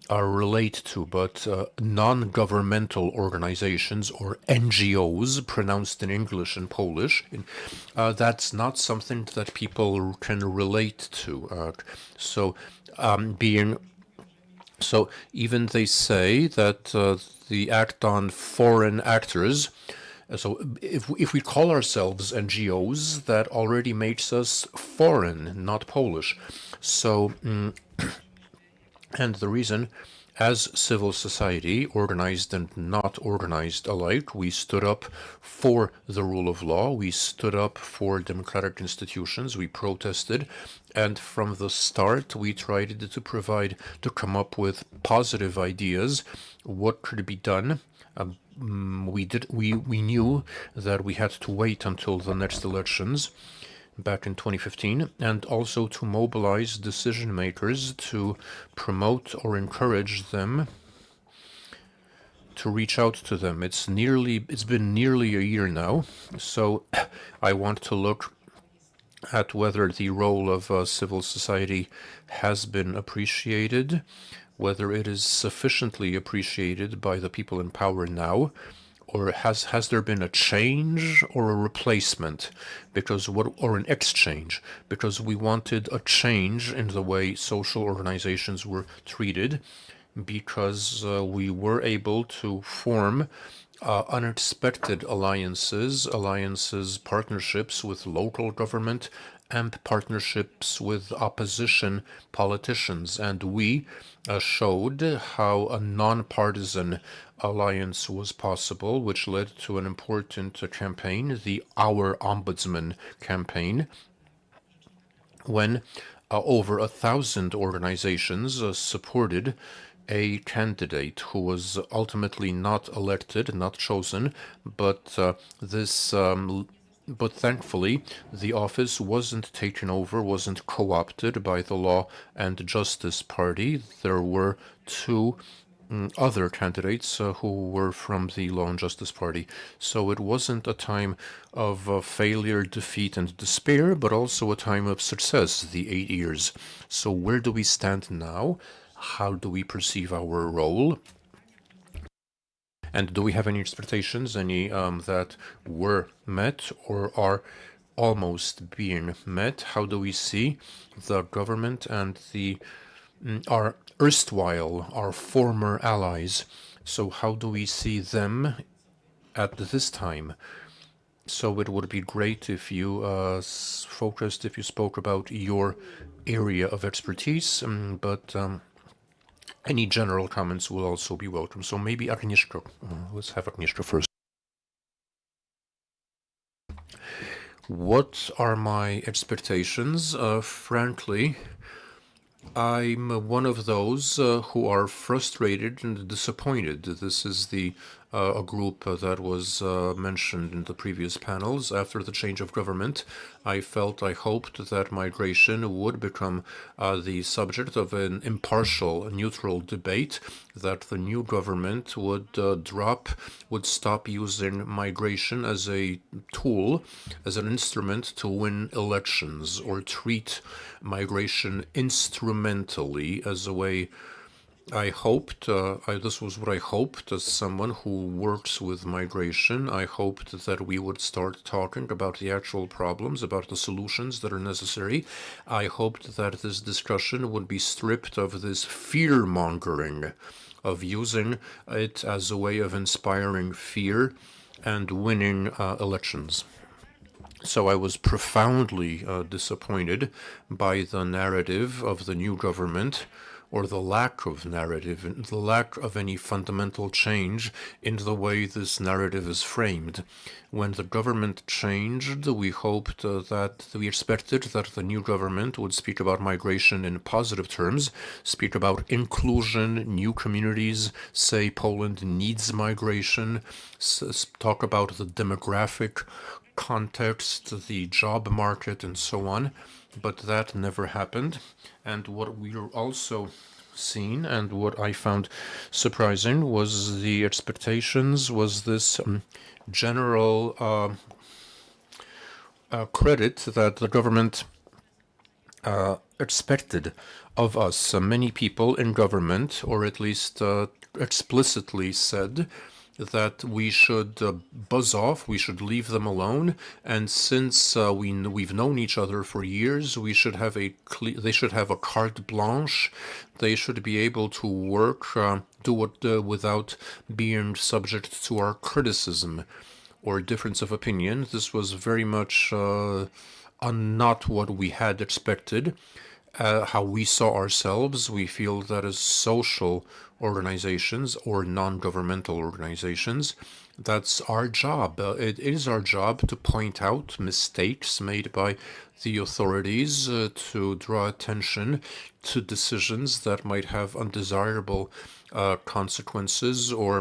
relate to, but non-governmental organizations, or NGOs, pronounced in English and Polish, that's not something that people can relate to. So being. So even they say that the act on foreign actors. So if we call ourselves NGOs, that already makes us foreign, not Polish. So, and the reason, as civil society, organized and not organized alike, we stood up for the rule of law, we stood up for democratic institutions, we protested, and from the start we tried to come up with positive ideas, what could be done. We knew that we had to wait until the next elections back in 2015, and also to mobilize decision makers to promote or encourage them to reach out to them. It's been nearly a year now, so I want to look at whether the role of civil society has been appreciated, whether it is sufficiently appreciated by the people in power now, or has there been a change or a replacement, or an exchange, because we wanted a change in the way social organizations were treated, because we were able to form unexpected alliances, partnerships with local government, and partnerships with opposition politicians. And we showed how a nonpartisan alliance was possible, which led to an important campaign, the Our Ombudsman campaign, when over 1,000 organizations supported a candidate who was ultimately not elected, not chosen, but but thankfully the office wasn't taken over, wasn't co-opted by the Law and Justice Party. There were two other candidates who were from the Law and Justice Party. So it wasn't a time of failure, defeat, and despair, but also a time of success, the 8 years. So where do we stand now? How do we perceive our role? And do we have any expectations, any that were met or are almost being met? How do we see the government and our erstwhile, our former allies? So how do we see them at this time? So it would be great if you if you spoke about your area of expertise, but any general comments will also be welcome. So maybe Agnieszka. Let's have Agnieszka first. What are my expectations? Frankly, I'm one of those who are frustrated and disappointed. This is a group that was mentioned in the previous panels. After the change of government, I hoped that migration would become the subject of an impartial, neutral debate, that the new government would stop using migration as a tool, as an instrument to win elections, or treat migration instrumentally as a way. I hoped, this was what I hoped as someone who works with migration. I hoped that we would start talking about the actual problems, about the solutions that are necessary. I hoped that this discussion would be stripped of this fear-mongering, of using it as a way of inspiring fear and winning elections. So I was profoundly disappointed by the narrative of the new government, or the lack of narrative, the lack of any fundamental change in the way this narrative is framed. When the government changed, we expected that the new government would speak about migration in positive terms, speak about inclusion, new communities, say Poland needs migration, talk about the demographic context, the job market, and so on. But that never happened. And what we are also seen, and what I found surprising, was the expectations, was this general credit that the government expected of us. Many people in government, or at least explicitly said, that we should buzz off, we should leave them alone, and since we've known each other for years, we should have they should have a carte blanche. They should be able to work, do what without being subject to our criticism or difference of opinion. This was very much not what we had expected. How we saw ourselves, we feel that as social organizations or non-governmental organizations, that's our job. It is our job to point out mistakes made by the authorities, to draw attention to decisions that might have undesirable consequences or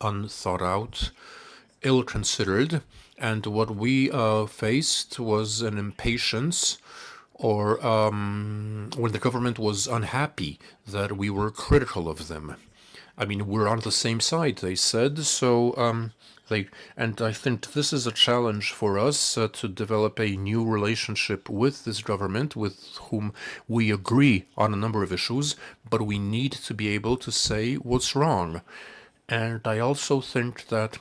unthought out, ill-considered. And what we faced was an impatience, or when the government was unhappy that we were critical of them. I mean, we're on the same side, they said, so and I think this is a challenge for us to develop a new relationship with this government, with whom we agree on a number of issues, but we need to be able to say what's wrong. And I also think that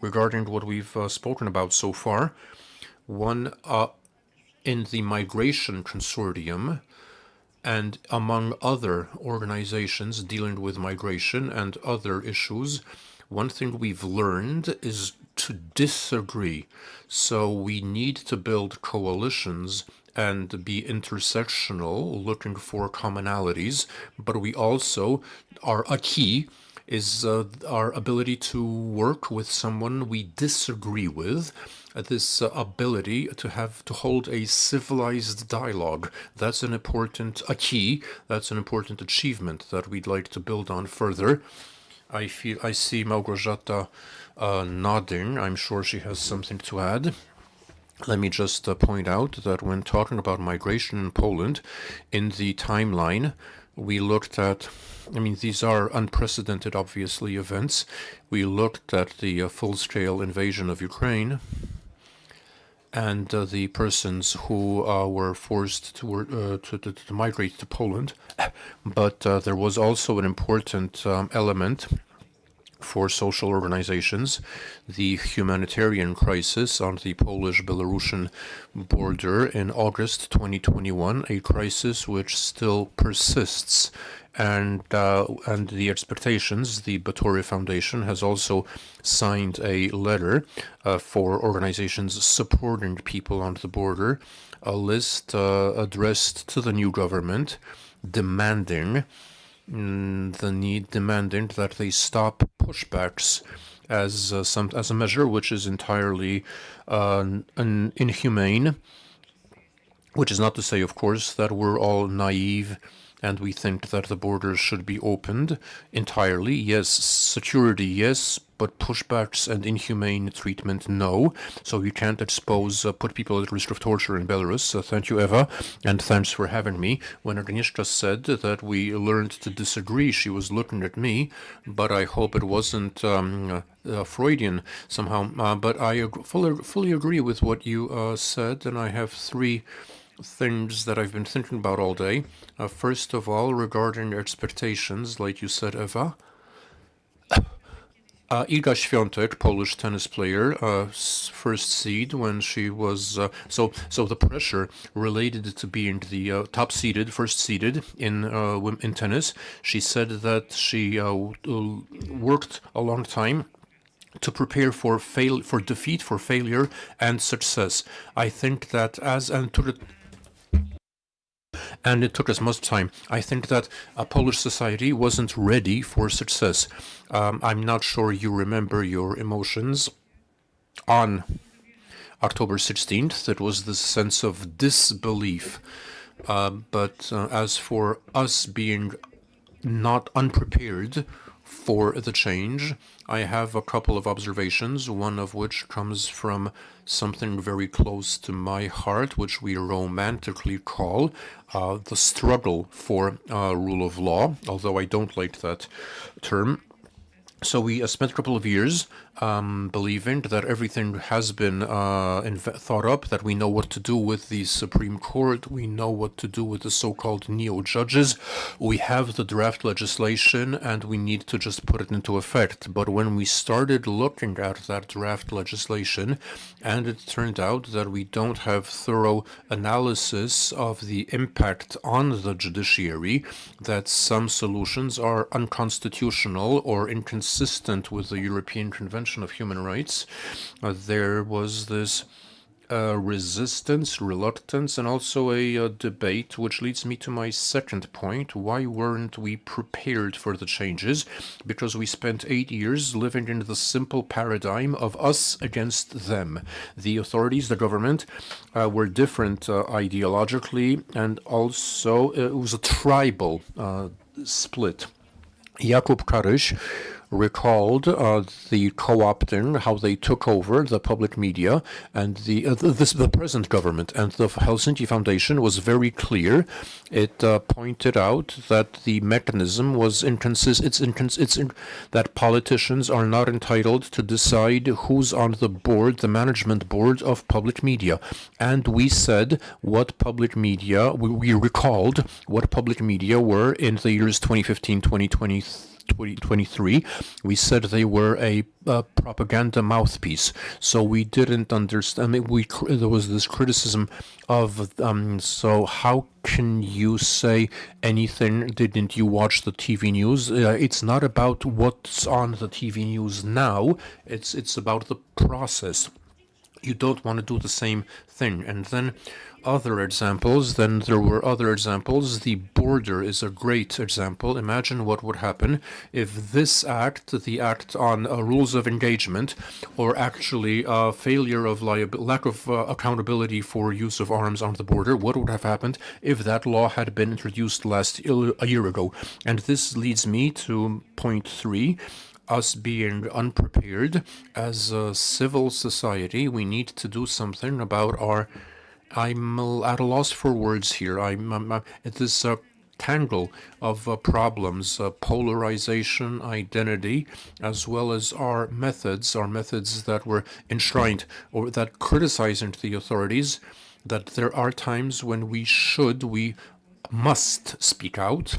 regarding what we've spoken about so far, one in the Migration Consortium and among other organizations dealing with migration and other issues, one thing we've learned is to disagree. So we need to build coalitions and be intersectional, looking for commonalities, but we also, a key is our ability to work with someone we disagree with, this ability to hold a civilized dialogue. That's a key, that's an important achievement that we'd like to build on further. I see Małgorzata nodding. I'm sure she has something to add. Let me just point out that when talking about migration in Poland, in the timeline, we looked at, I mean, these are unprecedented, obviously, events. We looked at the full-scale invasion of Ukraine and the persons who were forced to migrate to Poland. But there was also an important element for social organizations, the humanitarian crisis on the Polish-Belarusian border in August 2021, a crisis which still persists. And the expectations, the Batory Foundation has also signed a letter for organizations supporting people on the border, a list addressed to the new government, demanding that they stop pushbacks as a measure which is entirely inhumane. Which is not to say, of course, that we're all naive and we think that the borders should be opened entirely. Yes, security, yes, but pushbacks and inhumane treatment, no. So you can't put people at risk of torture in Belarus. So thank you, Eva, and thanks for having me. When Agnieszka said that we learned to disagree, she was looking at me, but I hope it wasn't Freudian somehow. But I fully agree with what you said, and I have three things that I've been thinking about all day. First of all, regarding expectations, like you said, Eva, Iga Świątek, Polish tennis player, first seed when she was so the pressure related to being the top seeded, first seeded in tennis. She said that she worked a long time to prepare for defeat, for failure, and success. I think that it took us much time. I think that Polish society wasn't ready for success. I'm not sure you remember your emotions on October 16th. It was this sense of disbelief. But as for us being not unprepared for the change, I have a couple of observations, one of which comes from something very close to my heart, which we romantically call the struggle for rule of law, although I don't like that term. So we spent a couple of years believing that everything has been thought up, that we know what to do with the Supreme Court, we know what to do with the so-called neo-judges, we have the draft legislation, and we need to just put it into effect. But when we started looking at that draft legislation, and it turned out that we don't have thorough analysis of the impact on the judiciary, that some solutions are unconstitutional or inconsistent with the European Convention of Human Rights, there was this resistance, reluctance, and also a debate, which leads me to my second point. Why weren't we prepared for the changes? Because we spent 8 years living in the simple paradigm of us against them. The authorities, the government, were different ideologically, and also it was a tribal split. Jakub Karyś recalled the co-opting, how they took over the public media, and the present government. And the Helsinki Foundation was very clear. It pointed out that the mechanism was that politicians are not entitled to decide who's on the board, the management board of public media. And we said what public media, we recalled what public media were in the years 2015, 2023, we said they were a propaganda mouthpiece. So we didn't understand. I mean, there was this criticism of, so how can you say anything? Didn't you watch the TV news? It's not about what's on the TV news now. It's about the process. You don't want to do the same thing. And then there were other examples. The border is a great example. Imagine what would happen if this act, the act on rules of engagement, or actually failure of lack of accountability for use of arms on the border, what would have happened if that law had been introduced a year ago? And this leads me to point 3. Us being unprepared as a civil society. We need to do something about I'm at a loss for words here. I'm at this tangle of problems, polarization, identity, as well as our methods that were enshrined or that criticizing the authorities, that there are times when we must speak out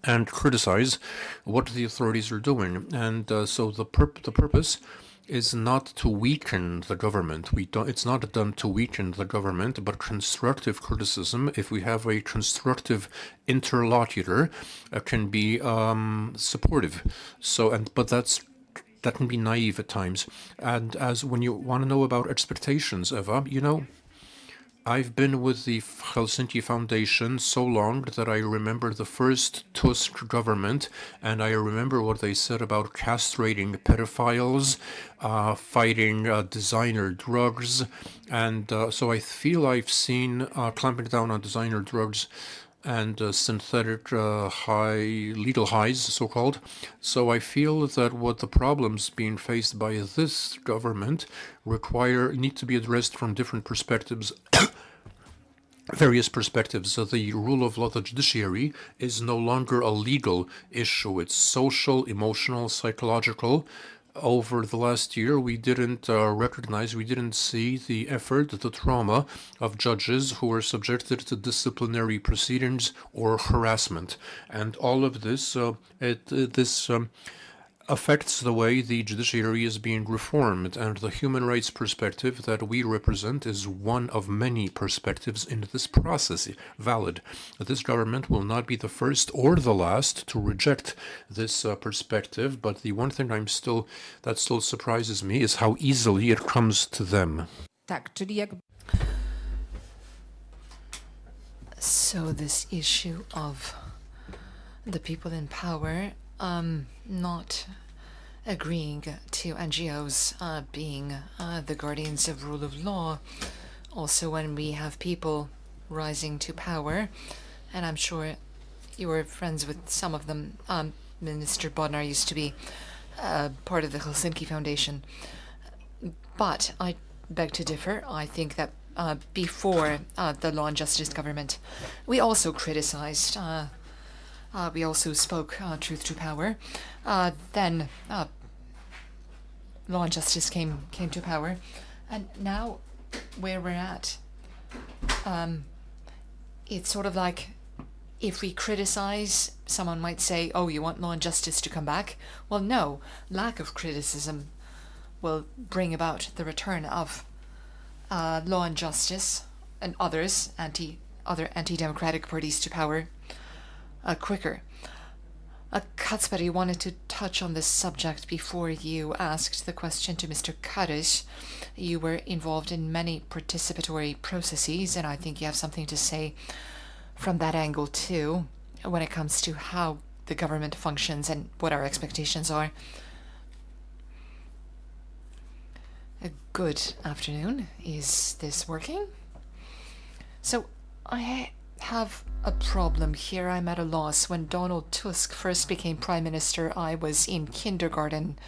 and criticize what the authorities are doing. And so the purpose is not to weaken the government. It's not done to weaken the government, but constructive criticism, if we have a constructive interlocutor, can be supportive. But that can be naive at times. And as when you want to know about expectations, Eva, I've been with the Helsinki Foundation so long that I remember the first Tusk government, and I remember what they said about castrating pedophiles, fighting designer drugs, and so I feel I've seen clamping down on designer drugs and synthetic legal highs, so-called. So I feel that what the problems being faced by this government need to be addressed from different perspectives. Various perspectives. So the rule of law, the judiciary, is no longer a legal issue. It's social, emotional, psychological. Over the last year, we didn't we didn't see the effort, the trauma of judges who were subjected to disciplinary proceedings or harassment. And all of this, affects the way the judiciary is being reformed, and the human rights perspective that we represent is one of many perspectives in this process valid. This government will not be the first or the last to reject this perspective, but the one thing that still surprises me is how easily it comes to them. So this issue of the people in power not agreeing to NGOs being the guardians of rule of law. Also, when we have people rising to power, and I'm sure you were friends with some of them. Minister Bodnar used to be part of the Helsinki Foundation. But I beg to differ. I think that before the Law and Justice government, we also criticized we also spoke truth to power. Then Law and Justice came to power, and now where we're at, it's sort of like, if we criticize, someone might say, oh, you want Law and Justice to come back? Well, no, lack of criticism will bring about the return of Law and Justice and other anti-democratic parties to power quicker. Kacper, wanted to touch on this subject before you asked the question to Mr. Karish. You were involved in many participatory processes, and I think you have something to say from that angle too, when it comes to how the government functions and what our expectations are. Good afternoon. Is this working? So I have a problem here. I'm at a loss. When Donald Tusk first became prime minister, I was in kindergarten,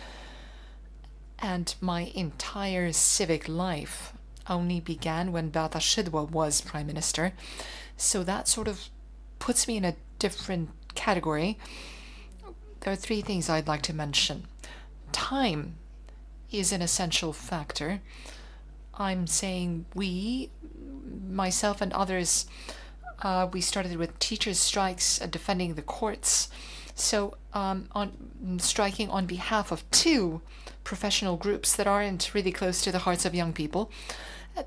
and my entire civic life only began when Beata Szydło was prime minister. So that sort of puts me in a different category. There are three things I'd like to mention. Time is an essential factor. I'm saying we, myself and others, we started with teachers' strikes, defending the courts. So on striking on behalf of two professional groups that aren't really close to the hearts of young people.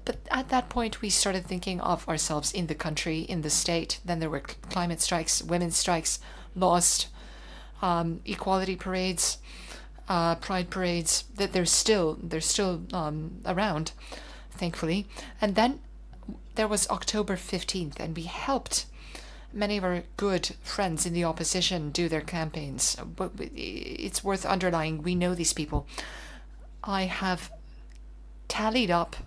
But at that point, we started thinking of ourselves in the country, in the state. Then there were climate strikes, women's strikes, lost, equality parades, pride parades. That they're still around, thankfully. And then there was October 15th, and we helped many of our good friends in the opposition do their campaigns. But it's worth underlining, we know these people. I have tallied up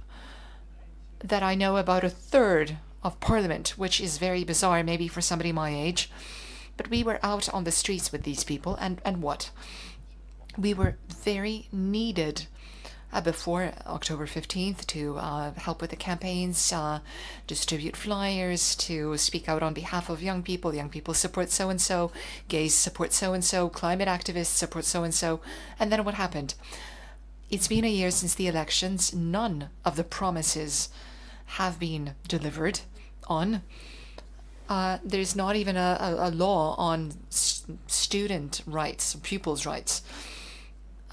that I know about a third of Parliament, which is very bizarre, maybe for somebody my age. But we were out on the streets with these people, and what? We were very needed before October 15th to help with the campaigns, distribute flyers, to speak out on behalf of young people support so-and-so, gays support so-and-so, climate activists support so-and-so. And then what happened? It's been a year since the elections. None of the promises have been delivered on. There's not even a law on student rights, pupils' rights.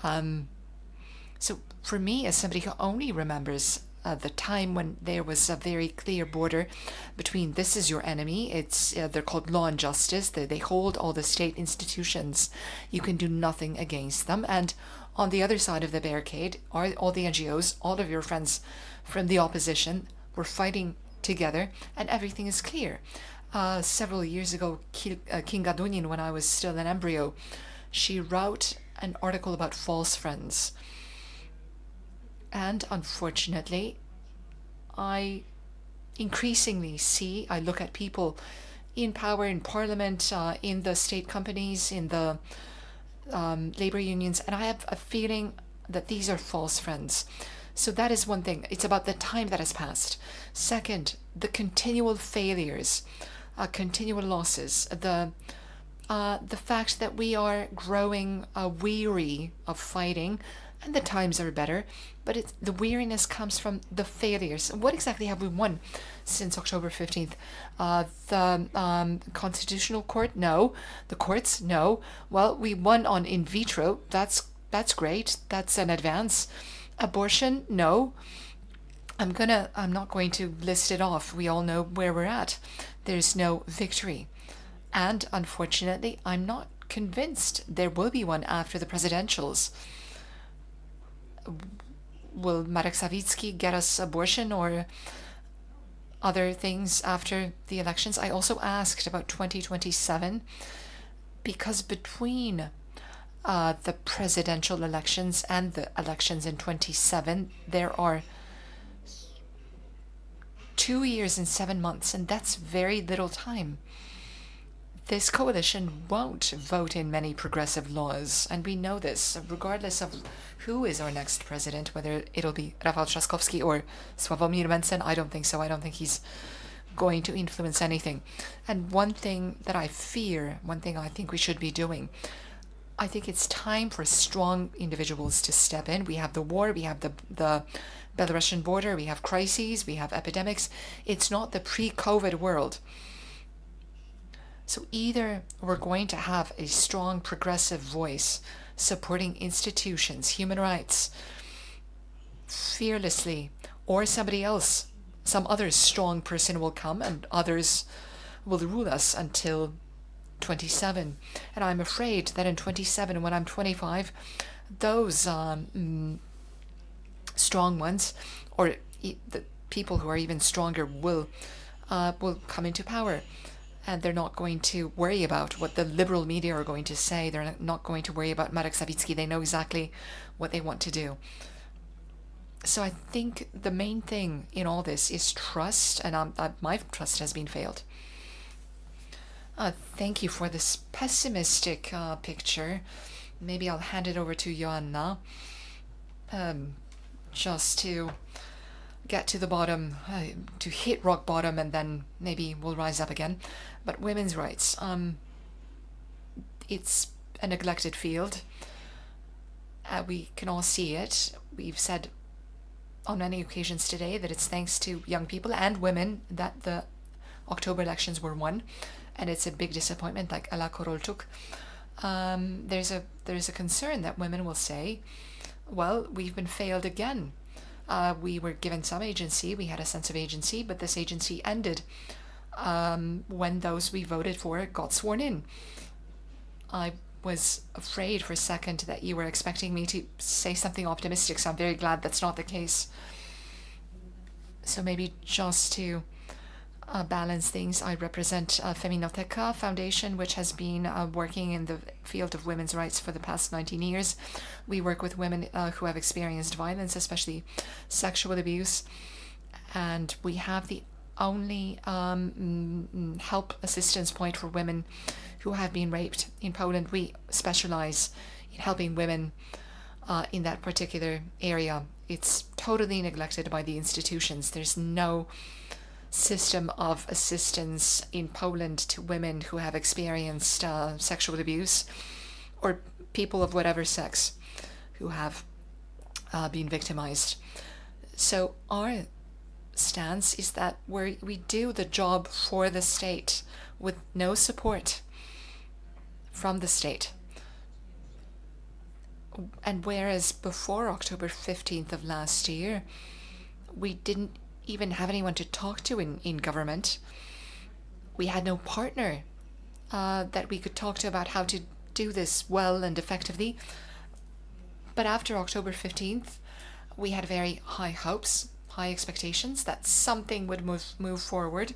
So for me, as somebody who only remembers the time when there was a very clear border between this is your enemy, it's they're called Law and Justice, they hold all the state institutions, you can do nothing against them, and on the other side of the barricade are all the NGOs, all of your friends from the opposition. We're fighting together, and everything is clear. Several years ago, Kinga Dunin, when I was still an embryo, she wrote an article about false friends. And unfortunately, I increasingly see, I look at people in power, in parliament, in the state companies, in the labor unions, and I have a feeling that these are false friends. So that is one thing. It's about the time that has passed. Second, the continual failures, continual losses, the fact that we are growing weary of fighting, and the times are better, but the weariness comes from the failures. What exactly have we won since October 15th? The Constitutional Court? No. The courts? No. Well, we won on in vitro. That's great. That's an advance. Abortion? No. I'm not going to list it off. We all know where we're at. There's no victory. And unfortunately, I'm not convinced there will be one after the presidentials. Will Marek Sawicki get us abortion or other things after the elections? I also asked about 2027, because between the presidential elections and the elections in 27, there are 2 years and 7 months, and that's very little time. This coalition won't vote in many progressive laws, and we know this, regardless of who is our next president, whether it'll be Rafał Trzaskowski or Sławomir Mencen. I don't think so. I don't think he's going to influence anything. And one thing that I fear, one thing I think we should be doing, I think it's time for strong individuals to step in. We have the war, we have the Belarusian border, we have crises, we have epidemics. It's not the pre-COVID world. So either we're going to have a strong progressive voice supporting institutions, human rights, fearlessly, or somebody else, some other strong person will come and others will rule us until 27. And I'm afraid that in 27, when I'm 25, those strong ones, or the people who are even stronger, will come into power. And they're not going to worry about what the liberal media are going to say. They're not going to worry about Marek Sawicki. They know exactly what they want to do. So I think the main thing in all this is trust, and my trust has been failed. Thank you for this pessimistic picture. Maybe I'll hand it over to Joanna, just to get to the bottom, to hit rock bottom, and then maybe we'll rise up again. But women's rights, it's a neglected field. We can all see it. We've said on many occasions today that it's thanks to young people and women that the October elections were won, and it's a big disappointment, like Ela Korolczuk. There's a concern that women will say, well, we've been failed again. We were given some agency, we had a sense of agency, but this agency ended when those we voted for got sworn in. I was afraid for a second that you were expecting me to say something optimistic, so I'm very glad that's not the case. So maybe just to balance things, I represent Feminoteka Foundation, which has been working in the field of women's rights for the past 19 years. We work with women who have experienced violence, especially sexual abuse, and we have the only help assistance point for women who have been raped in Poland. We specialize in helping women in that particular area. It's totally neglected by the institutions. There's no system of assistance in Poland to women who have experienced sexual abuse, or people of whatever sex who have been victimized. So our stance is that we do the job for the state with no support from the state. And whereas before October 15th of last year, we didn't even have anyone to talk to in government. We had no partner that we could talk to about how to do this well and effectively. But after October 15th, we had very high hopes, high expectations that something would move forward.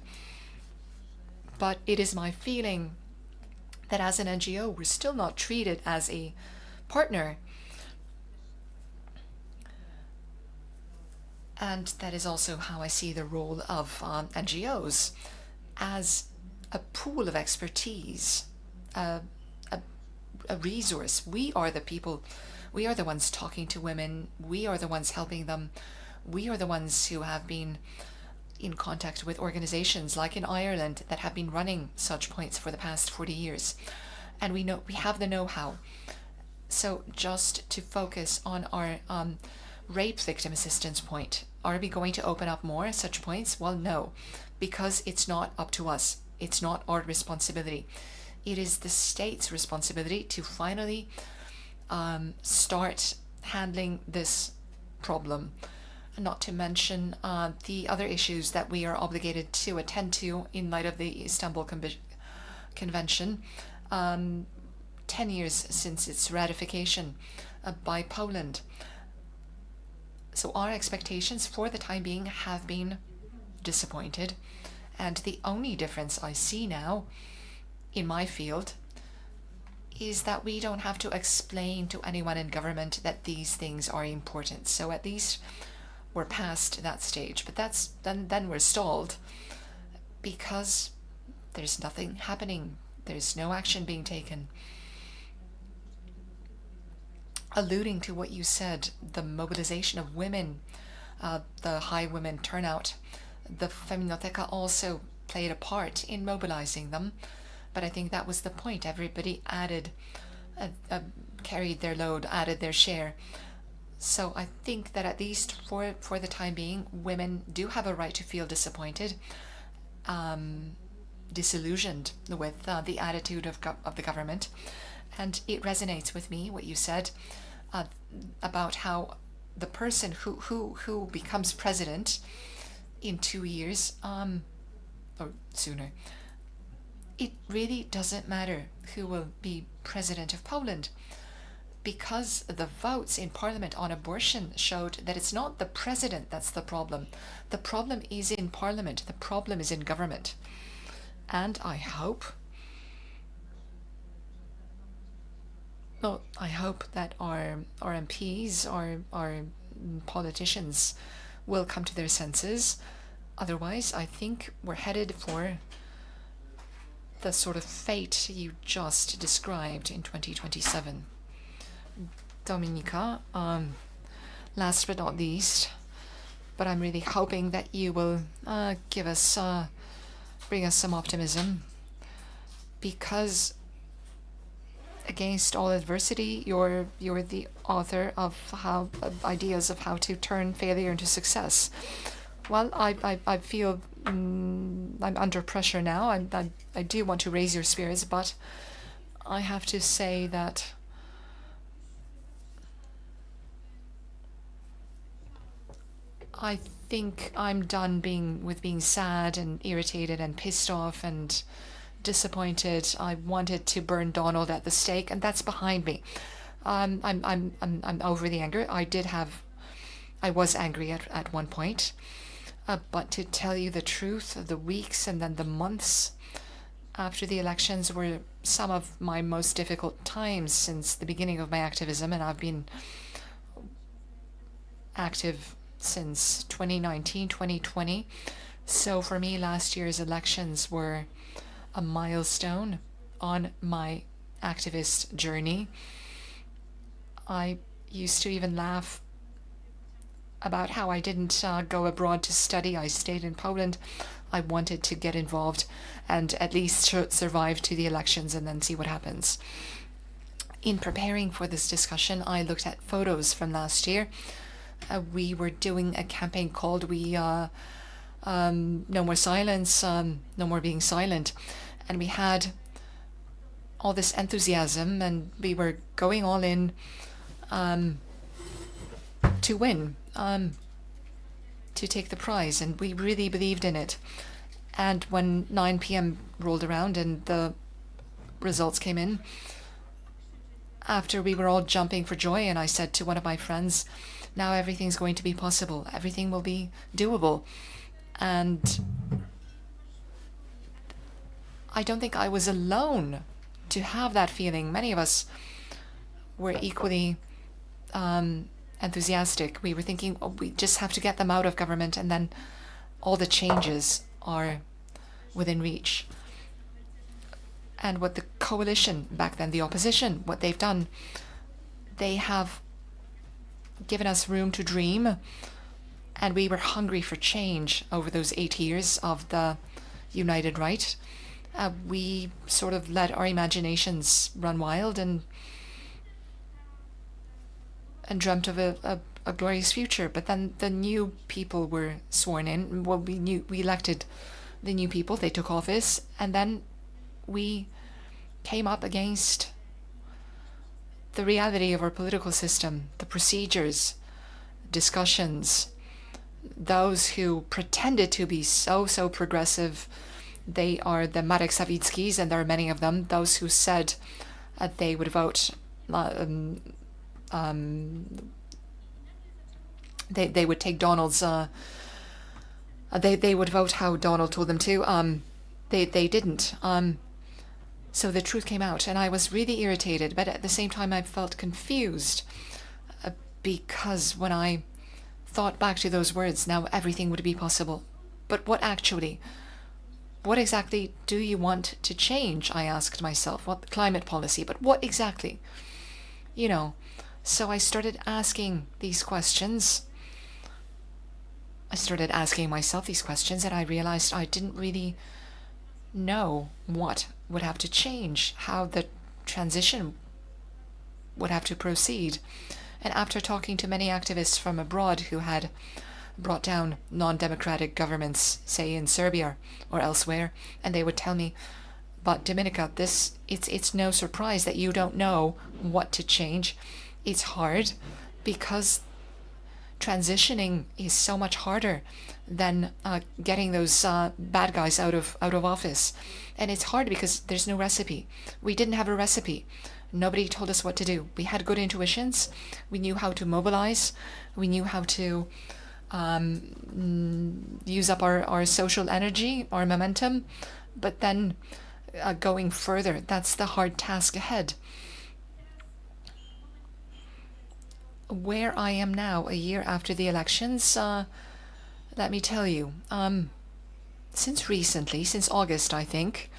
But it is my feeling that as an NGO, we're still not treated as a partner. And that is also how I see the role of NGOs, as a pool of expertise, a resource. We are the people, we are the ones talking to women, we are the ones helping them, we are the ones who have been in contact with organizations like in Ireland that have been running such points for the past 40 years. And we have the know-how. So just to focus on our rape victim assistance point, are we going to open up more such points? Well, no, because it's not up to us. It's not our responsibility. It is the state's responsibility to finally start handling this problem. Not to mention the other issues that we are obligated to attend to in light of the Istanbul Convention, 10 years since its ratification by Poland. So our expectations for the time being have been disappointed. And the only difference I see now in my field is that we don't have to explain to anyone in government that these things are important. So at least we're past that stage. But then we're stalled because there's nothing happening. There's no action being taken. Alluding to what you said, the mobilization of women, the high women turnout, the Feminoteka also played a part in mobilizing them. But I think that was the point. Everybody added carried their load, added their share. So I think that at least for the time being, women do have a right to feel disappointed, disillusioned with the attitude of the government. And it resonates with me, what you said, about how the person who becomes president in 2 years, or sooner, it really doesn't matter who will be president of Poland, because the votes in parliament on abortion showed that it's not the president that's the problem. The problem is in parliament. The problem is in government. And I hope that our MPs, our politicians will come to their senses. Otherwise, I think we're headed for the sort of fate you just described in 2027. Dominika, last but not least, but I'm really hoping that you will bring us some optimism, because against all adversity, you're the author of ideas of how to turn failure into success. Well, I feel I'm under pressure now. I do want to raise your spirits, but I have to say that I think I'm done being sad and irritated and pissed off and disappointed. I wanted to burn Donald at the stake, and that's behind me. I'm over the anger. I was angry at one point, but to tell you the truth, the weeks and then the months after the elections were some of my most difficult times since the beginning of my activism, and I've been active since 2019, 2020. So for me, last year's elections were a milestone on my activist journey. I used to even laugh about how I didn't go abroad to study. I stayed in Poland. I wanted to get involved and at least survive to the elections and then see what happens. In preparing for this discussion, I looked at photos from last year. We were doing a campaign called No More Silence, No More Being Silent. And we had all this enthusiasm, and we were going all in to win, to take the prize. And we really believed in it. And when 9 p.m. rolled around and the results came in, after we were all jumping for joy, and I said to one of my friends, now everything's going to be possible. Everything will be doable. And I don't think I was alone to have that feeling. Many of us were equally enthusiastic. We were thinking, oh, we just have to get them out of government, and then all the changes are within reach. And what the coalition back then, the opposition, what they've done, they have given us room to dream, and we were hungry for change over those 8 years of the United Right. We sort of let our imaginations run wild and dreamt of a glorious future. But then the new people were sworn in. Well, we elected the new people. They took office, and then we came up against the reality of our political system, the procedures, discussions, those who pretended to be so progressive. They are the Marek Sawickis, and there are many of them, those who said they would vote, they would take Donald's, they would vote how Donald told them to. They didn't. So the truth came out, and I was really irritated, but at the same time I felt confused, because when I thought back to those words, now everything would be possible. But what exactly do you want to change? I asked myself. What climate policy? But what exactly? So I started asking these questions. I started asking myself these questions, and I realized I didn't really know what would have to change, how the transition would have to proceed. And after talking to many activists from abroad who had brought down non-democratic governments, say in Serbia or elsewhere, and they would tell me, but Dominica, it's no surprise that you don't know what to change. It's hard because transitioning is so much harder than getting those bad guys out of office. And it's hard because there's no recipe. We didn't have a recipe. Nobody told us what to do. We had good intuitions. We knew how to mobilize. We knew how to use up our social energy, our momentum. But then going further, that's the hard task ahead. Where I am now, a year after the elections, let me tell you, since recently, since August, I think,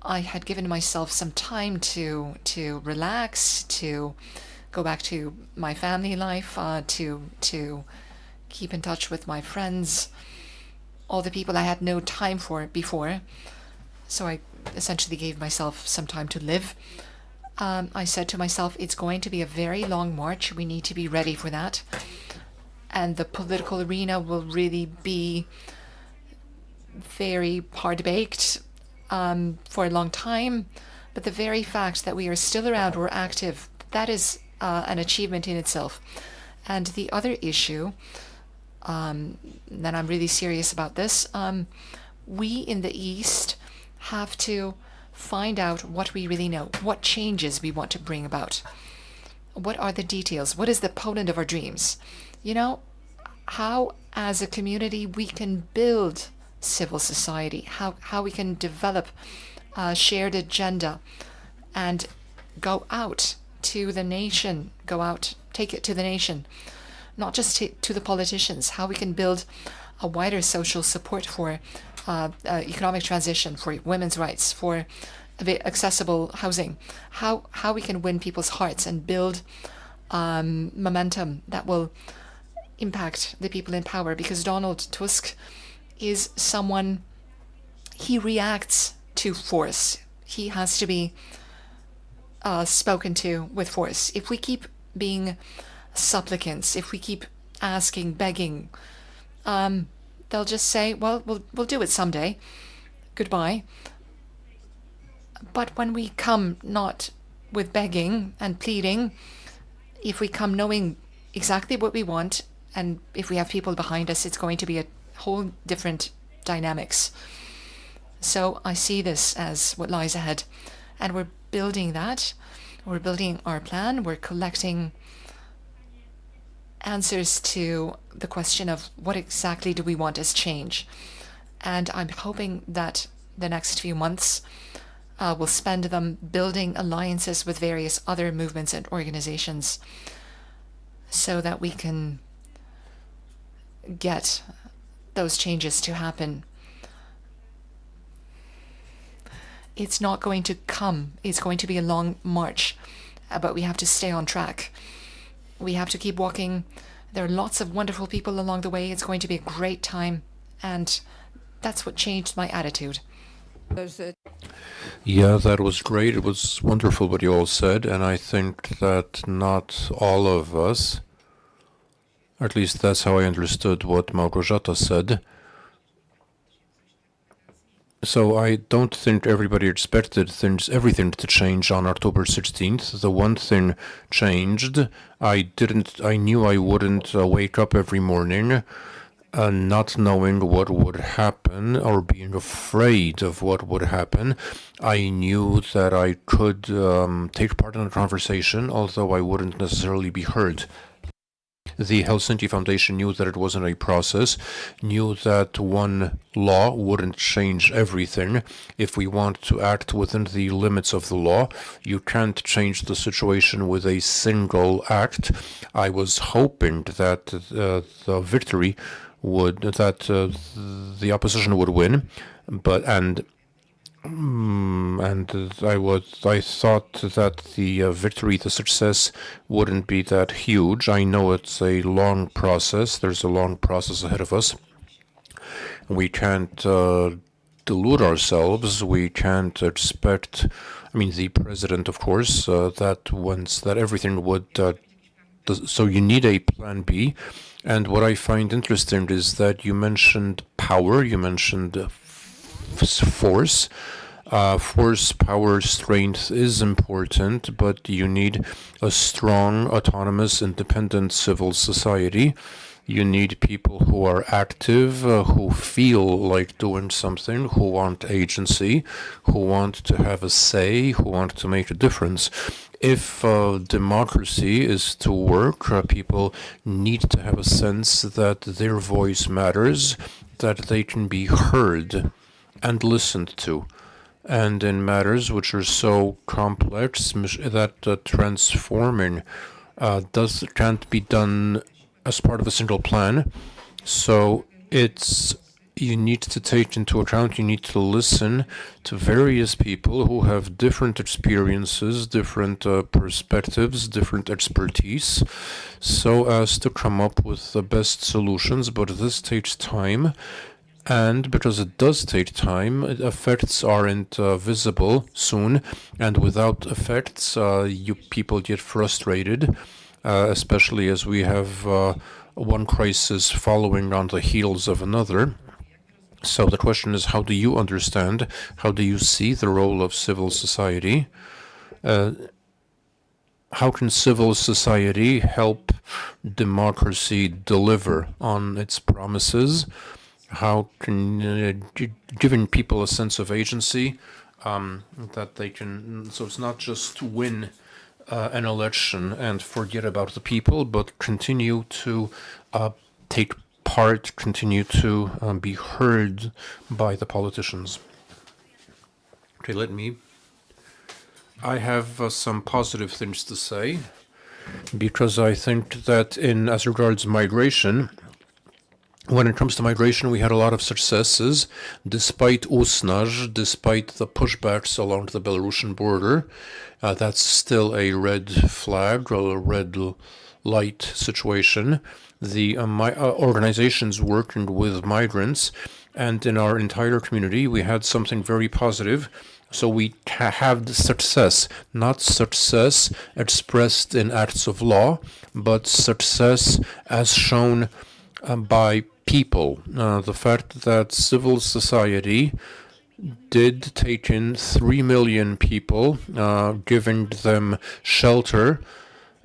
I had given myself some time to relax, to go back to my family life, to keep in touch with my friends, all the people I had no time for before. So I essentially gave myself some time to live. I said to myself, it's going to be a very long march. We need to be ready for that. And the political arena will really be very hard-baked for a long time. But the very fact that we are still around, we're active, that is an achievement in itself. And the other issue, then I'm really serious about this, we in the East have to find out what we really know, what changes we want to bring about. What are the details? What is the Poland of our dreams? You know, how as a community we can build civil society, how we can develop a shared agenda and go out to the nation, take it to the nation, not just to the politicians, how we can build a wider social support for economic transition, for women's rights, for accessible housing, how we can win people's hearts and build momentum that will impact the people in power. Because Donald Tusk is someone, he reacts to force. He has to be spoken to with force. If we keep being supplicants, if we keep asking, begging, they'll just say, well, we'll do it someday. Goodbye. But when we come not with begging and pleading, if we come knowing exactly what we want, and if we have people behind us, it's going to be a whole different dynamics. So I see this as what lies ahead. And we're building that. We're building our plan. We're collecting answers to the question of what exactly do we want as change. And I'm hoping that the next few months we'll spend them building alliances with various other movements and organizations so that we can get those changes to happen. It's not going to come. It's going to be a long march, but we have to stay on track. We have to keep walking. There are lots of wonderful people along the way. It's going to be a great time, and that's what changed my attitude. Yeah, that was great. It was wonderful what you all said, and I think that not all of us, or at least that's how I understood what Małgorzata said. So I don't think everybody expected everything to change on October 16th. The one thing changed. I knew I wouldn't wake up every morning not knowing what would happen or being afraid of what would happen. I knew that I could take part in a conversation, although I wouldn't necessarily be heard. The Helsinki Foundation knew that it wasn't a process, knew that one law wouldn't change everything. If we want to act within the limits of the law, you can't change the situation with a single act. I was hoping that the opposition would win, I thought that the success wouldn't be that huge. I know it's a long process. There's a long process ahead of us. We can't delude ourselves. We can't expect, I mean, the president, of course, that once that everything would, so you need a plan B. And what I find interesting is that you mentioned power, you mentioned force. Force, power, strength is important, but you need a strong, autonomous, independent civil society. You need people who are active, who feel like doing something, who want agency, who want to have a say, who want to make a difference. If democracy is to work, people need to have a sense that their voice matters, that they can be heard and listened to. And in matters which are so complex that transforming can't be done as part of a single plan. So you need to take into account, you need to listen to various people who have different experiences, different perspectives, different expertise, so as to come up with the best solutions. But this takes time. And because it does take time, effects aren't visible soon, and without effects, people get frustrated, especially as we have one crisis following on the heels of another. So the question is, how do you understand, how do you see the role of civil society? How can civil society help democracy deliver on its promises? How can, giving people a sense of agency, that they can, so it's not just win an election and forget about the people, but continue to take part, continue to be heard by the politicians. Okay, I have some positive things to say, because I think that as regards migration, when it comes to migration, we had a lot of successes, despite Usnarz, despite the pushbacks along the Belarusian border. That's still a red flag, or a red light situation. The organizations working with migrants, and in our entire community, we had something very positive. So we have the success, not success expressed in acts of law, but success as shown by people. The fact that civil society did take in 3 million people, giving them shelter,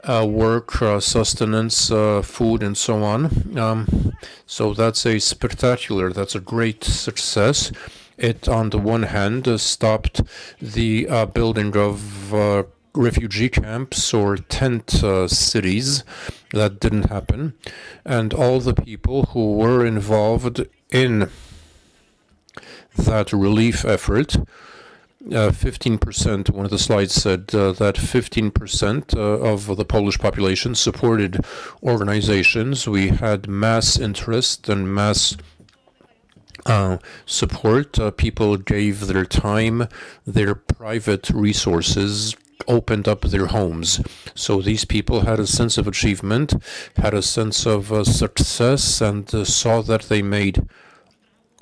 work, sustenance, food, and so on. So that's a great success. It, on the one hand, stopped the building of refugee camps or tent cities. That didn't happen. And all the people who were involved in that relief effort, 15%, one of the slides said that 15% of the Polish population supported organizations. We had mass interest and mass support. People gave their time, their private resources, opened up their homes. So these people had a sense of achievement, had a sense of success, and saw that they made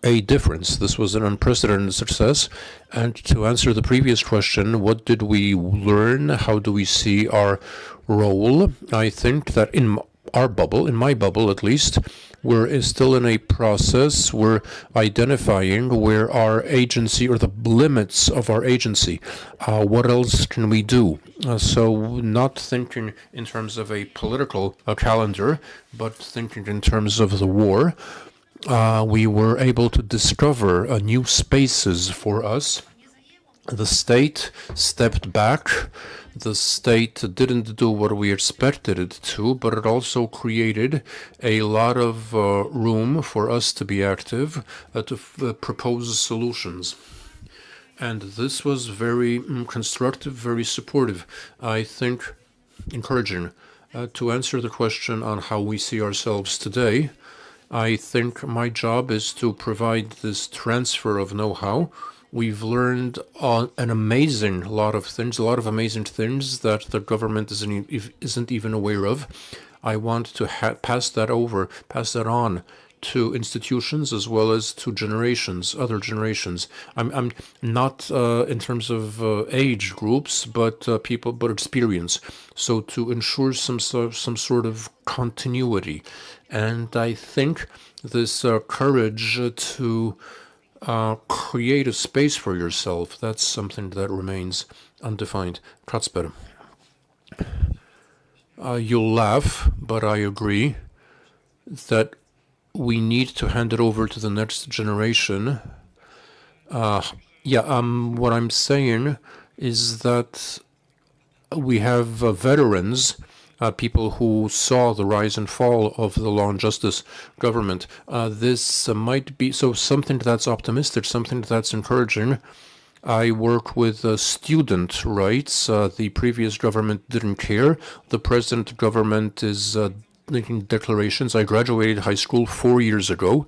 a difference. This was an unprecedented success. And to answer the previous question, what did we learn? How do we see our role? I think that in our bubble, in my bubble at least, we're still in a process. We're identifying where our agency, or the limits of our agency. What else can we do? So not thinking in terms of a political calendar, but thinking in terms of the war. We were able to discover new spaces for us. The state stepped back. The state didn't do what we expected it to, but it also created a lot of room for us to be active, to propose solutions. And this was very constructive, very supportive. I think encouraging. To answer the question on how we see ourselves today, I think my job is to provide this transfer of know-how. We've learned an amazing lot of things, a lot of amazing things that the government isn't even aware of. I want to pass that on to institutions as well as to generations, other generations. I'm not in terms of age groups, but but experience. So to ensure some sort of continuity, and I think this courage to create a space for yourself, that's something that remains undefined. Kacper. You'll laugh, but I agree that we need to hand it over to the next generation. What I'm saying is that we have veterans, people who saw the rise and fall of the law and justice government. This might be something that's optimistic, something that's encouraging. I work with student rights. The previous government didn't care. The present government is making declarations. I graduated high school 4 years ago.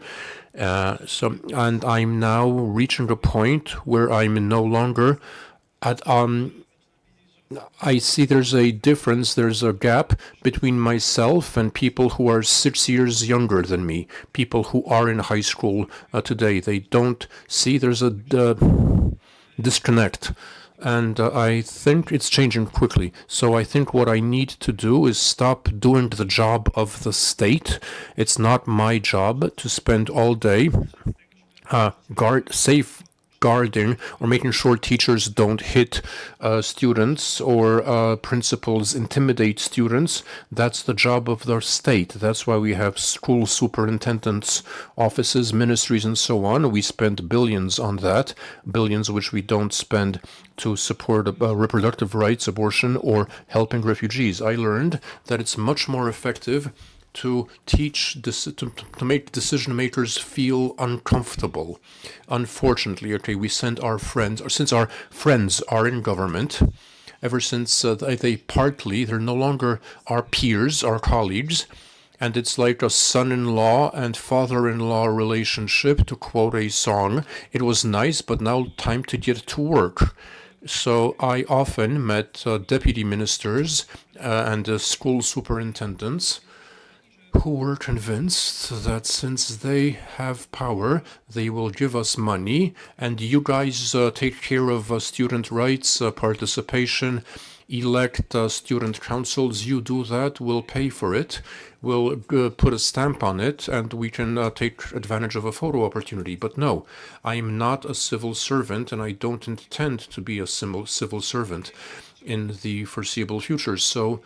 And I'm now reaching a point where I'm no longer at, I see there's a difference, there's a gap between myself and people who are 6 years younger than me, people who are in high school today. They don't see there's a disconnect. And I think it's changing quickly. So I think what I need to do is stop doing the job of the state. It's not my job to spend all day safeguarding or making sure teachers don't hit students or principals intimidate students. That's the job of the state. That's why we have school superintendents' offices, ministries, and so on. We spend billions on that, billions which we don't spend to support reproductive rights, abortion, or helping refugees. I learned that it's much more effective to teach to make decision makers feel uncomfortable. Unfortunately, we send our friends, or since our friends are in government, ever since they're no longer our peers, our colleagues, and it's like a son-in-law and father-in-law relationship, to quote a song. It was nice, but now time to get to work. So I often met deputy ministers and school superintendents who were convinced that since they have power, they will give us money, and you guys take care of student rights, participation, elect student councils, you do that, we'll pay for it, we'll put a stamp on it, and we can take advantage of a photo opportunity. But no, I'm not a civil servant, and I don't intend to be a civil servant in the foreseeable future. So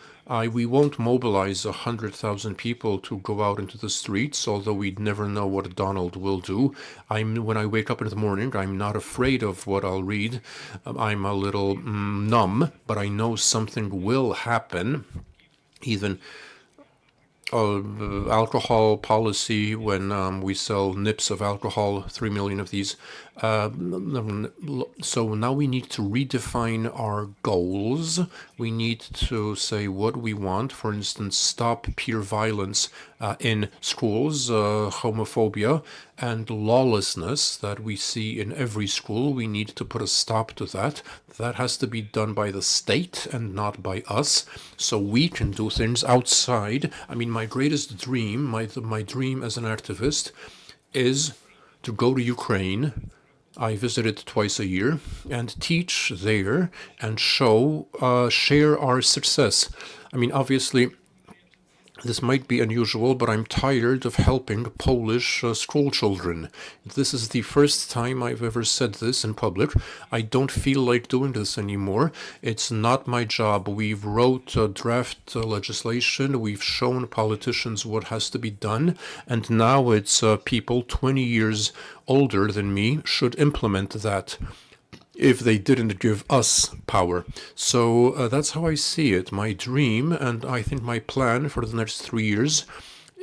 we won't mobilize 100,000 people to go out into the streets, although we'd never know what Donald will do. When I wake up in the morning, I'm not afraid of what I'll read. I'm a little numb, but I know something will happen. Even alcohol policy, when we sell nips of alcohol, 3 million of these. So now we need to redefine our goals. We need to say what we want. For instance, stop peer violence in schools, homophobia and lawlessness that we see in every school. We need to put a stop to that. That has to be done by the state and not by us, so we can do things outside. I mean, my greatest dream, my dream as an activist, is to go to Ukraine. I visit it twice a year and teach there and share our success. I mean, obviously, this might be unusual, but I'm tired of helping Polish school children. This is the first time I've ever said this in public. I don't feel like doing this anymore. It's not my job. We've wrote draft legislation. We've shown politicians what has to be done. And now it's people 20 years older than me should implement that, if they didn't give us power. So that's how I see it. My dream, and I think my plan for the next 3 years,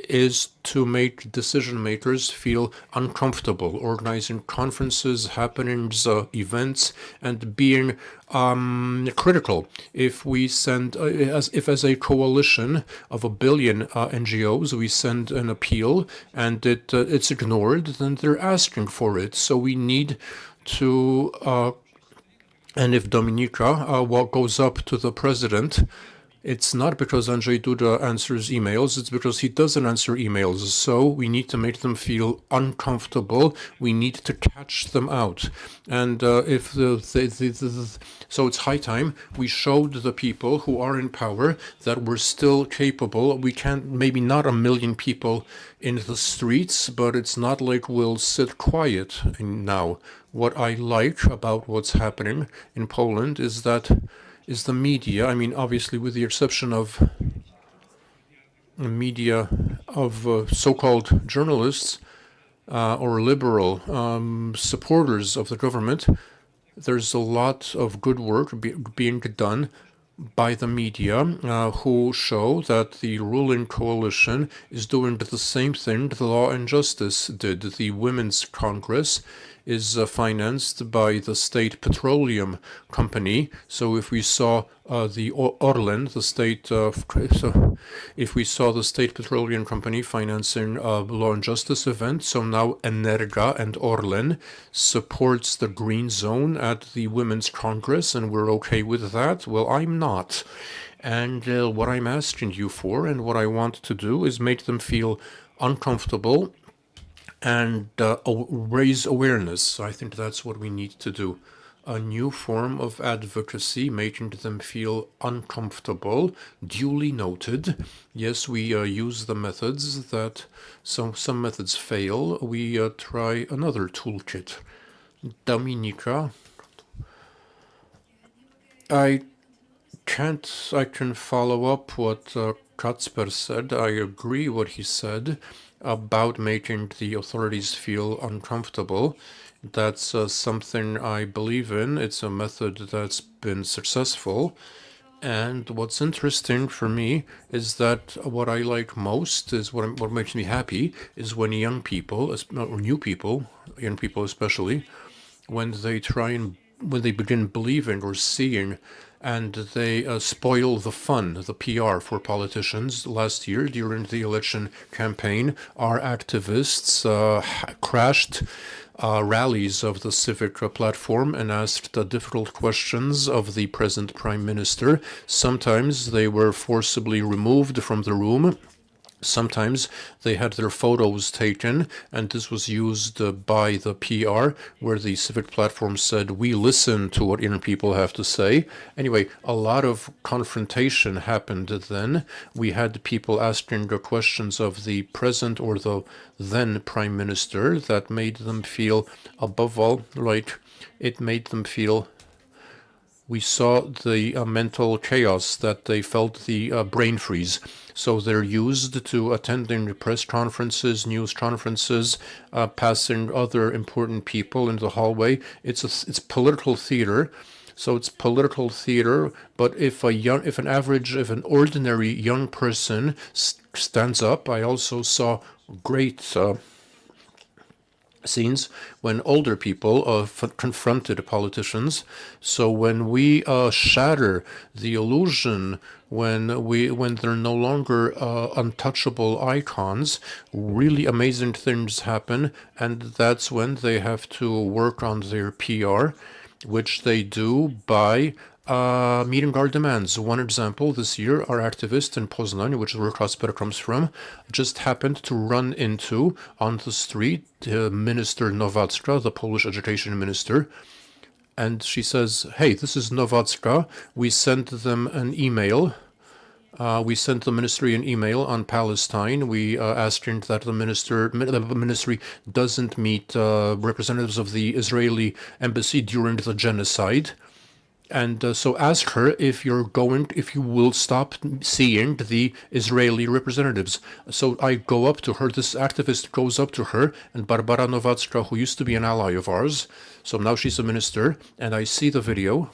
is to make decision makers feel uncomfortable, organizing conferences, happenings, events, and being critical. If we send, as a coalition of 1 billion NGOs, we send an appeal and it's ignored, then they're asking for it. So we need to and if Dominika what goes up to the president It's not because Andrzej Duda answers emails, it's because he doesn't answer emails. So we need to make them feel uncomfortable. We need to catch them out. And so it's high time we showed the people who are in power that we're still capable. We can't, maybe not 1 million people in the streets, but it's not like we'll sit quiet now. What I like about what's happening in Poland is the media. I mean, obviously, with the exception of the media of so-called journalists or liberal supporters of the government, there's a lot of good work being done by the media who show that the ruling coalition is doing the same thing the Law and Justice did. The Women's Congress is financed by the state petroleum company. So if we saw the Orlen, the state, if we saw the state petroleum company financing Law and Justice event, so now Energa and Orlen supports the Green Zone at the Women's Congress, and we're okay with that. Well, I'm not. And what I'm asking you for and what I want to do is make them feel uncomfortable and raise awareness. I think that's what we need to do. A new form of advocacy, making them feel uncomfortable, duly noted. Yes, we use the methods that some methods fail. We try another toolkit. Dominika, I can follow up what Kacper said. I agree what he said about making the authorities feel uncomfortable. That's something I believe in. It's a method that's been successful. And what's interesting for me is that what I like most is what makes me happy is when young people, or new people, young people especially, when they begin believing or seeing and they spoil the fun, the PR for politicians. Last year, during the election campaign, our activists crashed rallies of the Civic platform and asked difficult questions of the present Prime Minister. Sometimes they were forcibly removed from the room. Sometimes they had their photos taken, and this was used by the PR, where the Civic platform said, we listen to what young people have to say. Anyway, a lot of confrontation happened then. We had people asking questions of the present or the then Prime Minister that made them feel, above all, like it made them feel we saw the mental chaos, that they felt the brain freeze. So they're used to attending press conferences, news conferences, passing other important people in the hallway. It's political theater. So it's political theater. But if an ordinary young person stands up, I also saw great scenes when older people confronted politicians. So when we shatter the illusion, when they're no longer untouchable icons, really amazing things happen, and that's when they have to work on their PR, which they do by meeting our demands. One example, this year, our activist in Poznań, which is where Kacper comes from, just happened to run into, on the street, Minister Nowacka, the Polish education minister, and she says, hey, this is Nowacka. We sent them an email. We sent the ministry an email on Palestine. We asking that the ministry doesn't meet representatives of the Israeli embassy during the genocide. And so ask her if you will stop seeing the Israeli representatives. So I go up to her, this activist goes up to her, and Barbara Nowacka, who used to be an ally of ours, so now she's a minister, and I see the video,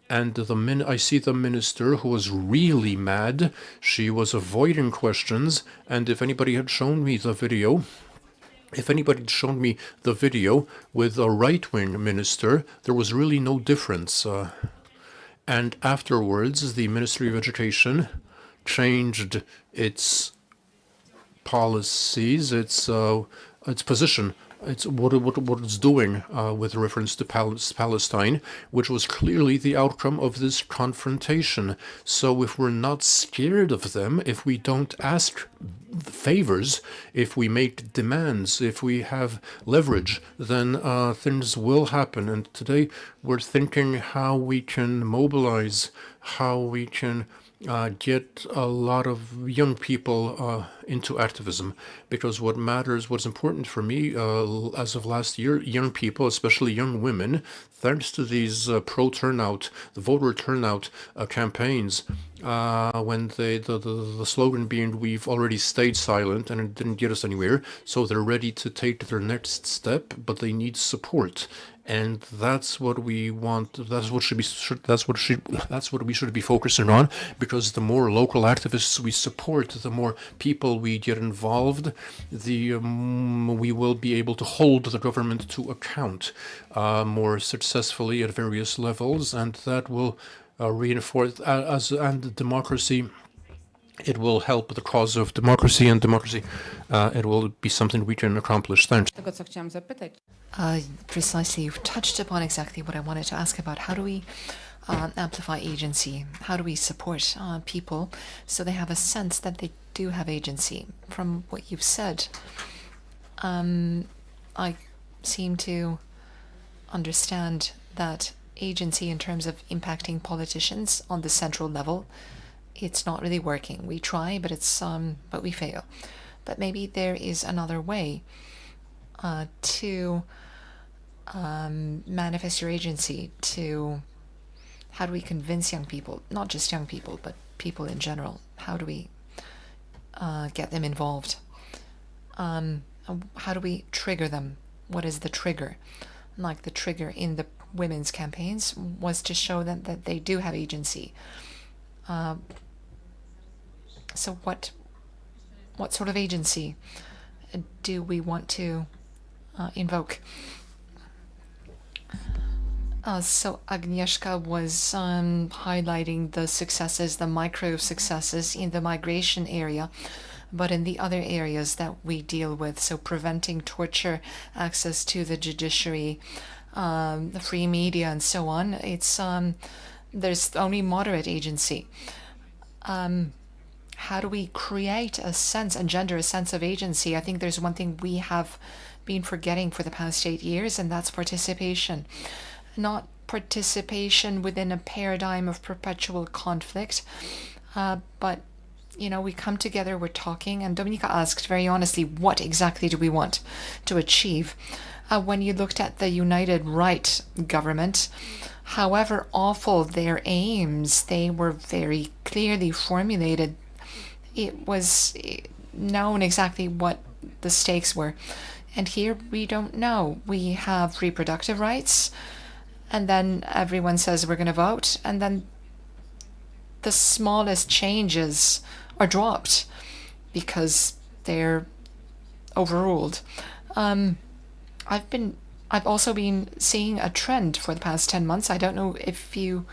and I see the minister who was really mad. She was avoiding questions, and if anybody had shown me the video, with a right-wing minister, there was really no difference. And afterwards, the Ministry of Education changed its policies, its position it's what it's doing with reference to Palestine, which was clearly the outcome of this confrontation. So if we're not scared of them, if we don't ask favors, if we make demands, if we have leverage, then things will happen. And today we're thinking how we can mobilize, how we can get a lot of young people into activism, because what matters, what's important for me as of last year, young people, especially young women, thanks to these pro-turnout, the voter turnout campaigns, when the slogan being "we've already stayed silent and it didn't get us anywhere," so they're ready to take their next step, but they need support. And that's what we want. That's what we should be focusing on. Because the more local activists we support, the more people we get involved, the we will be able to hold the government to account more successfully at various levels, and that will reinforce and democracy. It will help the cause of democracy, and democracy. It will be something we can accomplish. Thanks. Tego, co chciałam zapytać. Precisely, you've touched upon exactly what I wanted to ask about. How do we amplify agency? How do we support people so they have a sense that they do have agency? From what you've said, I seem to understand that agency in terms of impacting politicians on the central level, it's not really working. We try, but but we fail. But maybe there is another way to manifest your agency. How do we convince young people, not just young people, but people in general? How do we get them involved? How do we trigger them? What is the trigger? Like the trigger in the women's campaigns was to show them that they do have agency. So what sort of agency do we want to invoke? So Agnieszka was highlighting the successes, the micro successes in the migration area, but in the other areas that we deal with, so preventing torture, access to the judiciary, the free media, and so on, it's there's only moderate agency. How do we create a sense, engender a sense of agency? I think there's one thing we have been forgetting for the past 8 years, and that's participation. Not participation within a paradigm of perpetual conflict, but, you know, we come together, we're talking, and Dominika asked very honestly, what exactly do we want to achieve? When you looked at the United Right government, however awful their aims, they were very clearly formulated. It was known exactly what the stakes were. And here we don't know. We have reproductive rights, and then everyone says we're going to vote, and then the smallest changes are dropped because they're overruled. I've also been seeing a trend for the past 10 months. I don't know if you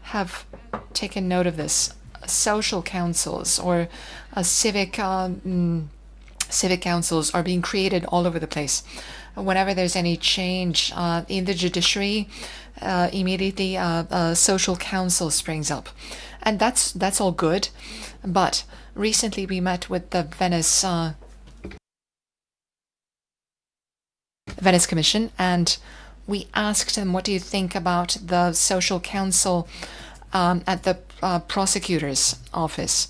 have taken note of this. Social councils or civic councils are being created all over the place. Whenever there's any change in the judiciary, immediately a social council springs up. And that's all good. But recently we met with the Venice Commission, and we asked them, what do you think about the social council at the prosecutor's office?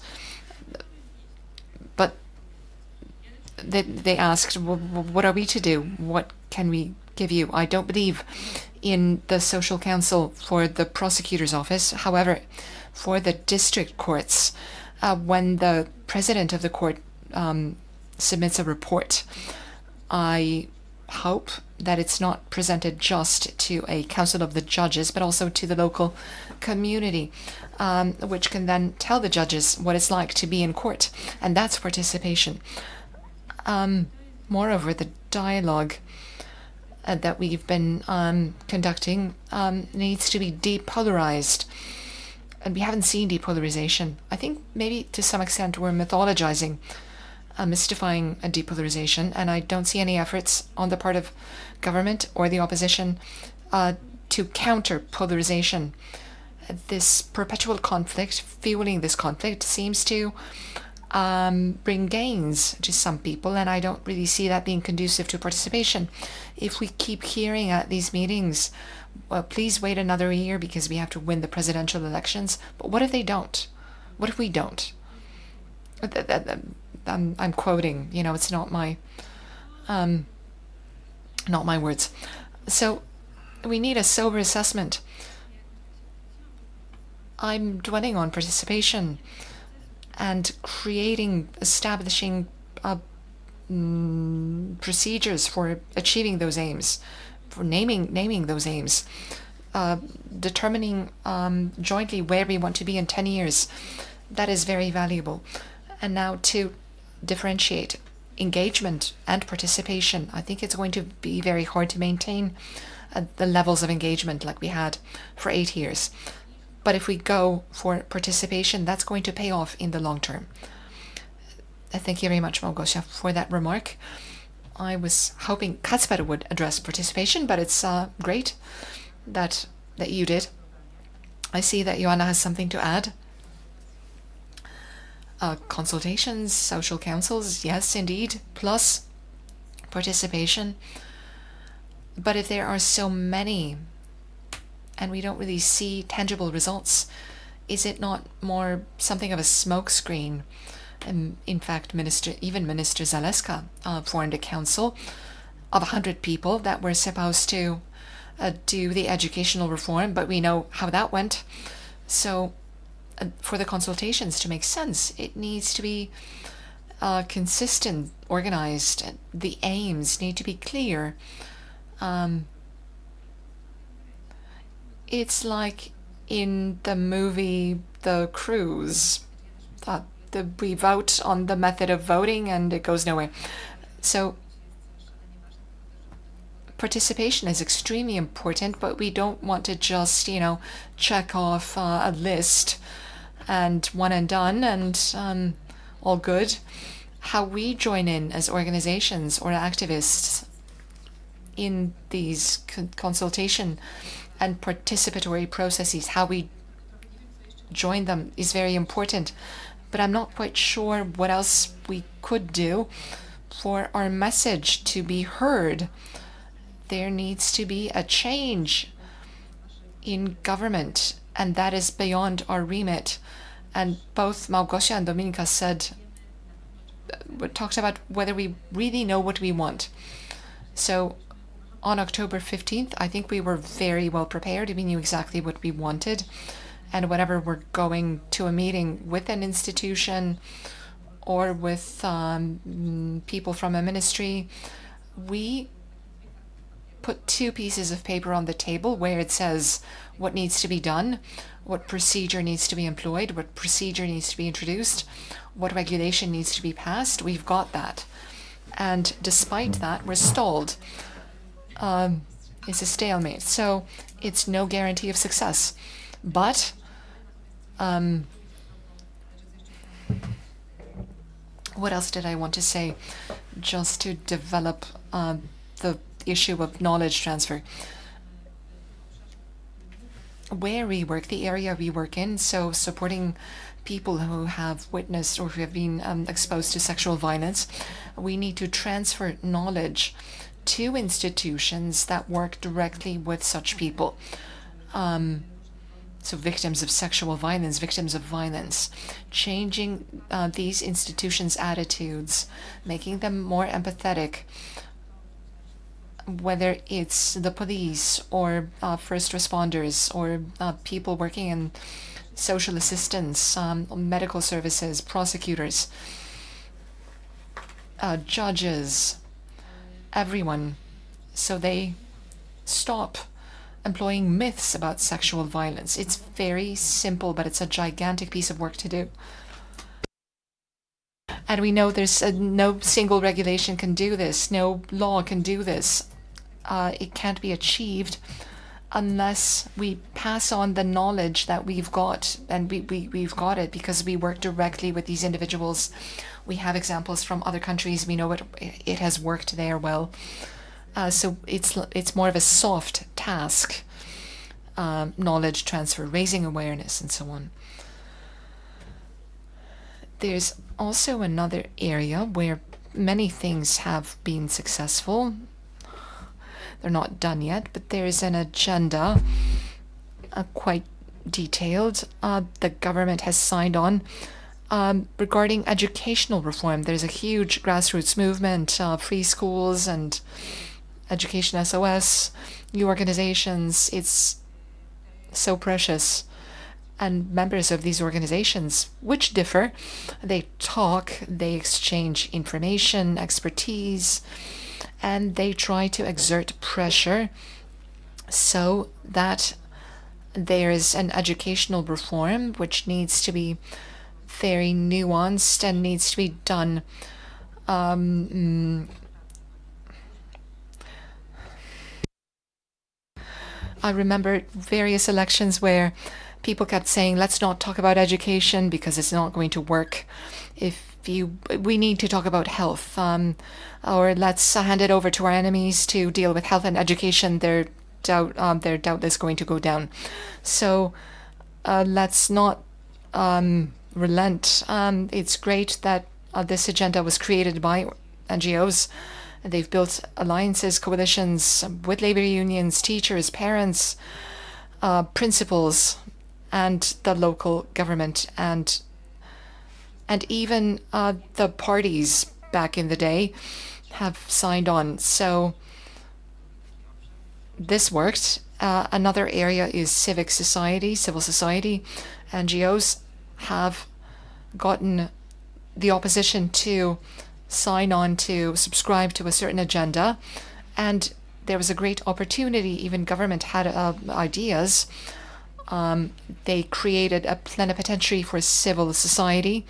But they asked, what are we to do? What can we give you? I don't believe in the social council for the prosecutor's office. However, for the district courts, when the president of the court submits a report, I hope that it's not presented just to a council of the judges, but also to the local community, which can then tell the judges what it's like to be in court, and that's participation. Moreover, the dialogue that we've been conducting needs to be depolarized, and we haven't seen depolarization. I think maybe to some extent we're mythologizing mystifying a depolarization, and I don't see any efforts on the part of government or the opposition to counter polarization. This perpetual conflict, fueling this conflict, seems to bring gains to some people, and I don't really see that being conducive to participation. If we keep hearing at these meetings, well, please wait another year because we have to win the presidential elections. But what if they don't? What if we don't? I'm quoting, it's not my words. So we need a sober assessment. I'm dwelling on participation and establishing procedures for achieving those aims, for naming those aims, determining jointly where we want to be in 10 years. That is very valuable. And now to differentiate engagement and participation, I think it's going to be very hard to maintain the levels of engagement like we had for 8 years. But if we go for participation, that's going to pay off in the long term. Thank you very much, Małgosia, for that remark. I was hoping Kacper would address participation, but it's great that you did. I see that Joanna has something to add. Consultations, social councils, yes, indeed, plus participation. But if there are so many and we don't really see tangible results, is it not more something of a smokescreen? In fact, Minister Zaleska formed a council of 100 people that were supposed to do the educational reform, but we know how that went. So for the consultations to make sense, it needs to be consistent, organized. The aims need to be clear. It's like in the movie The Cruise. We vote on the method of voting and it goes nowhere. So participation is extremely important, but we don't want to just, check off a list and one and done and all good. How we join in as organizations or activists in these consultation and participatory processes, how we join them is very important. But I'm not quite sure what else we could do for our message to be heard. There needs to be a change in government, and that is beyond our remit. And both Małgosia and Dominika talked about whether we really know what we want. So on October 15th, I think we were very well prepared. We knew exactly what we wanted. And whenever we're going to a meeting with an institution or with people from a ministry, we put 2 pieces of paper on the table where it says what needs to be done, what procedure needs to be employed, what procedure needs to be introduced, what regulation needs to be passed. We've got that. And despite that, we're stalled. It's a stalemate. So it's no guarantee of success. But what else did I want to say? Just to develop the issue of knowledge transfer. Where we work, the area we work in, so supporting people who have witnessed or who have been exposed to sexual violence, we need to transfer knowledge to institutions that work directly with such people. So victims of sexual violence, victims of violence, changing these institutions' attitudes, making them more empathetic, whether it's the police or first responders or people working in social assistance, medical services, prosecutors, judges, everyone, so they stop employing myths about sexual violence. It's very simple, but it's a gigantic piece of work to do. And we know there's no single regulation can do this, no law can do this. It can't be achieved unless we pass on the knowledge that we've got, and we've got it because we work directly with these individuals. We have examples from other countries. We know it has worked there well. So it's more of a soft task, knowledge transfer, raising awareness, and so on. There's also another area where many things have been successful. They're not done yet, but there's an agenda, quite detailed. The government has signed on regarding educational reform. There's a huge grassroots movement, free schools and Education SOS, new organizations. It's so precious. And members of these organizations, which differ, they talk, they exchange information, expertise, and they try to exert pressure so that there is an educational reform which needs to be very nuanced and needs to be done I remember various elections where people kept saying, let's not talk about education because it's not going to work. We need to talk about health, or let's hand it over to our enemies to deal with health and education. They're doubtless going to go down. So let's not relent. It's great that this agenda was created by NGOs. They've built alliances, coalitions with labor unions, teachers, parents, principals, and the local government, and even the parties back in the day have signed on. So this worked. Another area is civic society, civil society. NGOs have gotten the opposition to sign on to subscribe to a certain agenda, and there was a great opportunity. Even government had ideas. They created a plenipotentiary for civil society,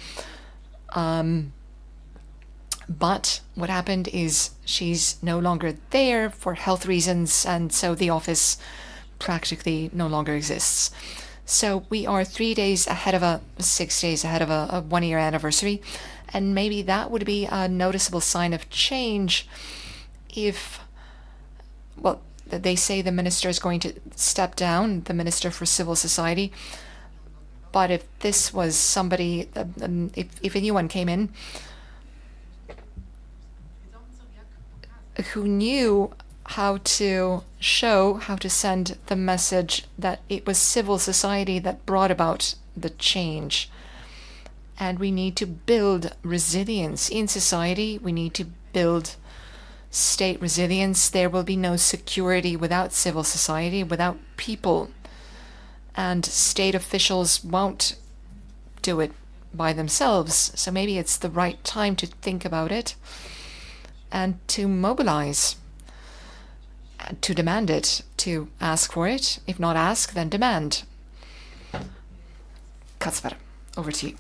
but what happened is she's no longer there for health reasons, and so the office practically no longer exists. So we are 6 days ahead of a 1-year anniversary, and maybe that would be a noticeable sign of change if, well, they say the minister is going to step down, the Minister for Civil Society, but if this was somebody, if a new one came in who knew how to send the message that it was civil society that brought about the change. And we need to build resilience in society. We need to build state resilience. There will be no security without civil society, without people. And state officials won't do it by themselves. So maybe it's the right time to think about it and to mobilize, to demand it, to ask for it. If not ask, then demand. Kacper, over to you.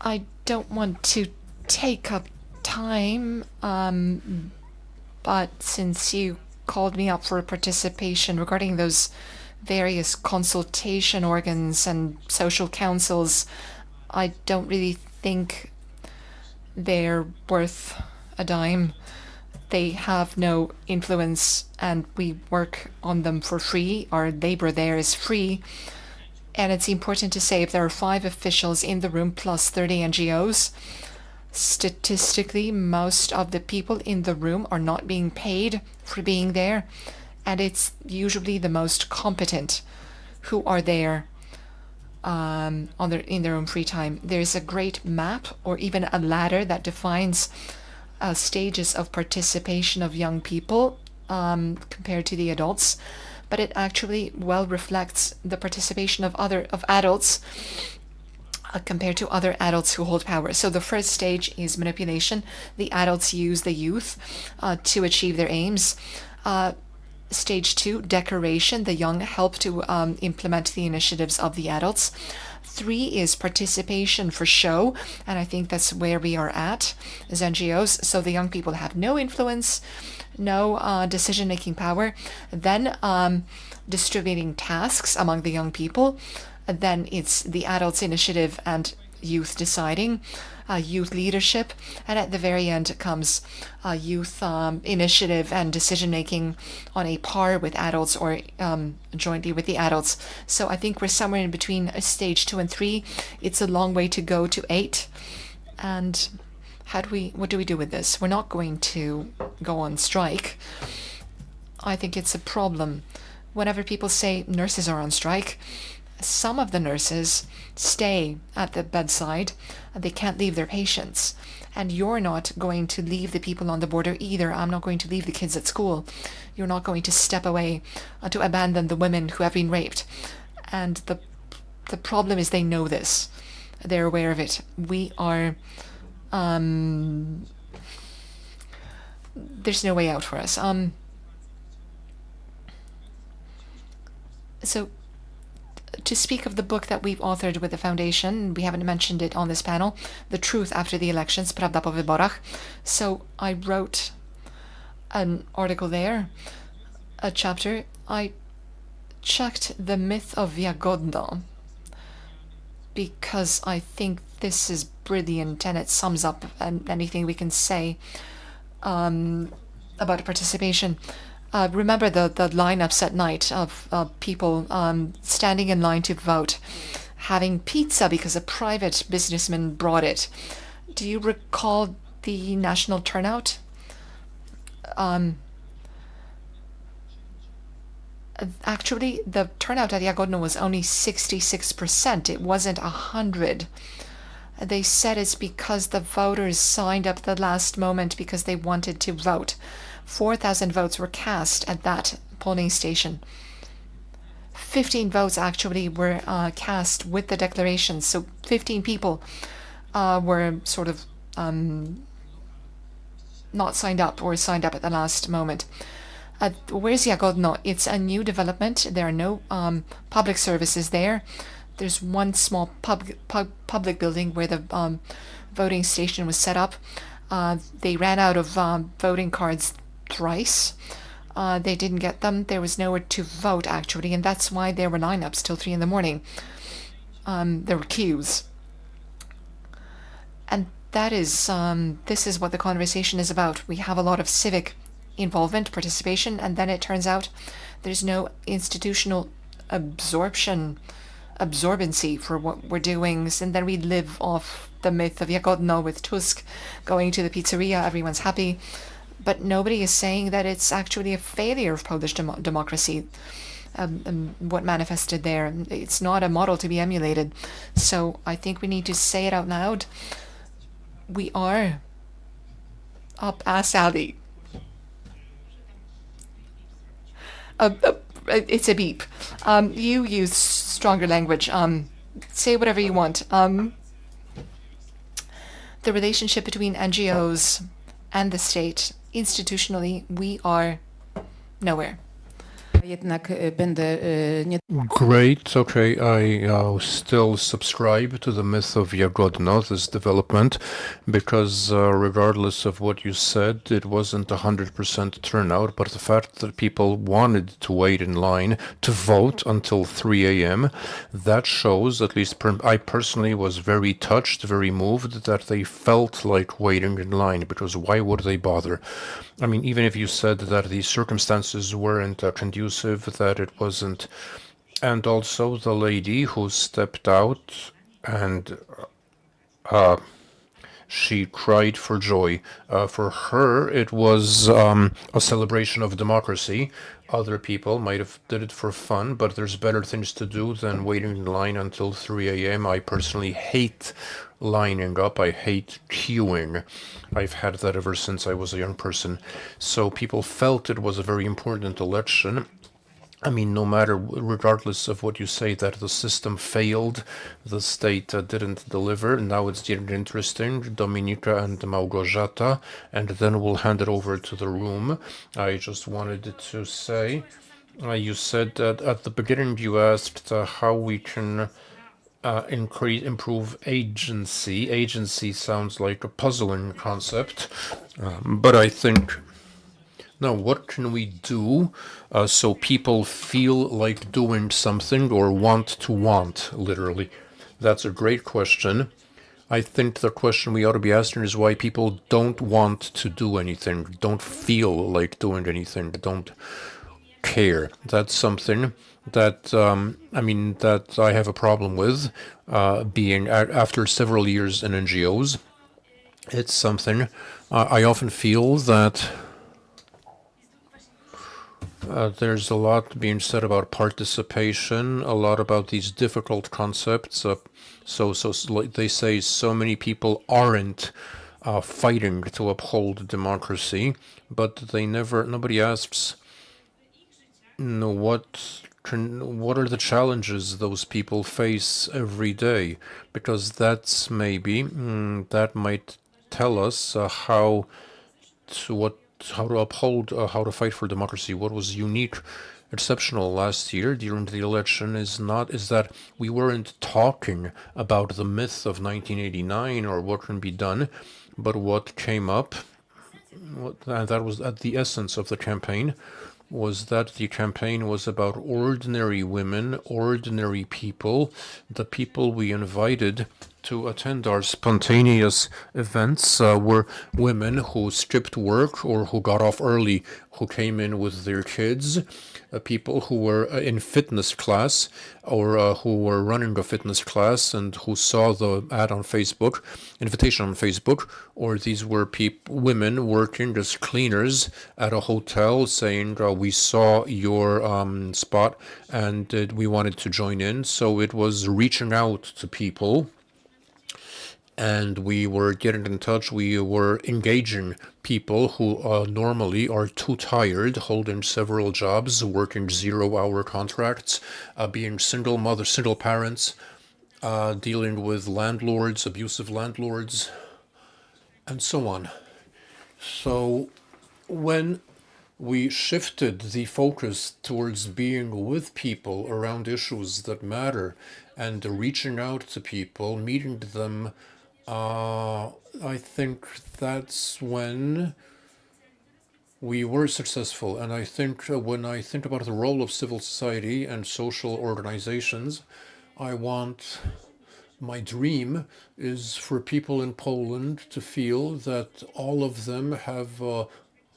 I don't want to take up time, but since you called me up for participation regarding those various consultation organs and social councils, I don't really think they're worth a dime. They have no influence, and we work on them for free. Our labor there is free. And it's important to say, if there are 5 officials in the room plus 30 NGOs, statistically, most of the people in the room are not being paid for being there. And it's usually the most competent who are there in their own free time. There's a great map or even a ladder that defines stages of participation of young people compared to the adults. But it actually well reflects the participation of adults compared to other adults who hold power. So the first stage is manipulation. The adults use the youth to achieve their aims. Stage 2, decoration. The young help to implement the initiatives of the adults. 3 is participation for show, and I think that's where we are at as NGOs. So the young people have no influence, no decision-making power. Then distributing tasks among the young people. Then it's the adults' initiative and youth deciding, youth leadership, and at the very end comes youth initiative and decision-making on a par with adults or jointly with the adults. So I think we're somewhere in between stage 2 and 3. It's a long way to go to 8. And what do we do with this? We're not going to go on strike. I think it's a problem. Whenever people say nurses are on strike, some of the nurses stay at the bedside and they can't leave their patients. And you're not going to leave the people on the border either. I'm not going to leave the kids at school. You're not going to step away to abandon the women who have been raped. And the problem is they know this. They're aware of it. We are... there's no way out for us. So to speak of the book that we've authored with the foundation, we haven't mentioned it on this panel, The Truth After the Elections, Prawda po wyborach. So I wrote an article there, a chapter. I checked the myth of Wiagodno because I think this is brilliant and it sums up anything we can say about participation. Remember the lineups at night of people standing in line to vote, having pizza because a private businessman brought it. Do you recall the national turnout? Actually, the turnout at Jagodno was only 66%. It wasn't 100. They said it's because the voters signed up at the last moment because they wanted to vote. 4,000 votes were cast at that polling station. 15 votes actually were cast with the declaration. So 15 people were sort of not signed up or signed up at the last moment. Where's Jagodno? It's a new development. There are no public services there. There's one small public building where the voting station was set up. They ran out of voting cards thrice. They didn't get them. There was nowhere to vote, actually, and that's why there were lineups till 3 in the morning. There were queues. And that is, this is what the conversation is about. We have a lot of civic involvement, participation, and then it turns out there's no institutional absorbency for what we're doing, and then we live off the myth of Jagodno with Tusk going to the pizzeria, everyone's happy, but nobody is saying that it's actually a failure of Polish democracy. What manifested there, it's not a model to be emulated. So I think we need to say it out loud. We are up ass alley. It's a beep. You use stronger language. Say whatever you want. The relationship between NGOs and the state, institutionally, we are nowhere. Great. Okay, I still subscribe to the myth of Jagodno, this development, because regardless of what you said, it wasn't 100% turnout, but the fact that people wanted to wait in line to vote until 3 a.m., that shows, at least I personally was very touched, very moved, that they felt like waiting in line, because why would they bother? I mean, even if you said that the circumstances weren't conducive, that it wasn't. And also the lady who stepped out and she cried for joy. For her, it was a celebration of democracy. Other people might have did it for fun, but there's better things to do than waiting in line until 3 a.m. I personally hate lining up. I hate queuing. I've had that ever since I was a young person. So people felt it was a very important election. I mean, no matter, regardless of what you say, that the system failed, the state didn't deliver. Now it's getting interesting. Dominika and Małgorzata, and then we'll hand it over to the room. I just wanted to say, you said that at the beginning you asked how we can improve agency. Agency sounds like a puzzling concept, but I think, now, what can we do so people feel like doing something or want, literally? That's a great question. I think the question we ought to be asking is why people don't want to do anything, don't feel like doing anything, don't care. That's something that that I have a problem with. Being after several years in NGOs, it's something I often feel that there's a lot being said about participation, a lot about these difficult concepts. Like they say, so many people aren't fighting to uphold democracy, but nobody asks, what are the challenges those people face every day? Because that's maybe that might tell us how to uphold, how to fight for democracy. What was unique, exceptional last year during the election is that we weren't talking about the myth of 1989 or what can be done, but what came up, and that was at the essence of the campaign, was that the campaign was about ordinary women, ordinary people, the people we invited to attend our spontaneous events were women who skipped work or who got off early, who came in with their kids, people who were in fitness class or who were running a fitness class and who saw the ad on Facebook, invitation on Facebook, or these were women working as cleaners at a hotel saying, we saw your spot and we wanted to join in. So it was reaching out to people. And we were getting in touch, we were engaging people who normally are too tired, holding several jobs, working 0-hour contracts, being single mothers, single parents, dealing with landlords, abusive landlords, and so on. So when we shifted the focus towards being with people around issues that matter and reaching out to people, meeting them, I think that's when we were successful. And I think when I think about the role of civil society and social organizations, my dream is for people in Poland to feel that all of them have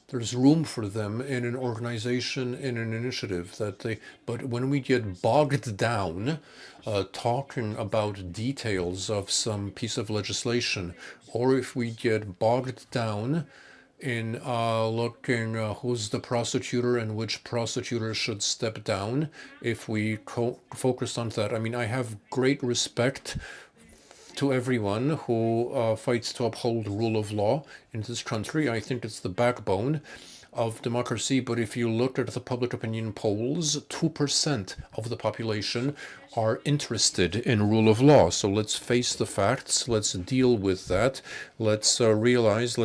there's room for them in an organization, in an initiative but when we get bogged down talking about details of some piece of legislation, or if we get bogged down in looking who's the prosecutor and which prosecutor should step down, if we focus on that. I mean, I have great respect to everyone who fights to uphold the rule of law in this country. I think it's the backbone of democracy. But if you look at the public opinion polls, 2% of the population are interested in rule of law. So let's face the facts. Let's deal with that. Let's realize,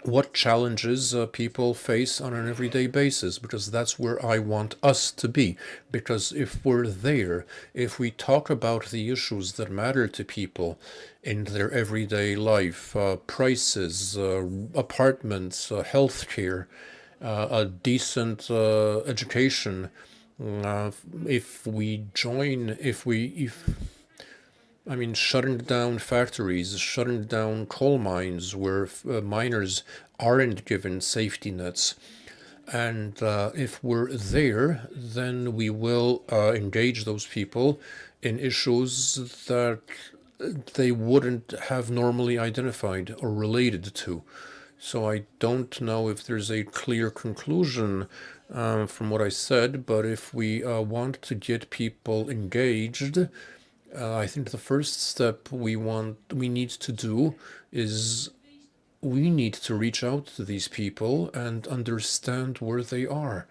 what challenges people face on an everyday basis, because that's where I want us to be. Because if we're there, if we talk about the issues that matter to people in their everyday life, prices, apartments, healthcare, a decent education, shutting down factories, shutting down coal mines where miners aren't given safety nets. And if we're there, then we will engage those people in issues that they wouldn't have normally identified or related to. So I don't know if there's a clear conclusion from what I said, but if we want to get people engaged, I think the first step we need to do is we need to reach out to these people and understand where they are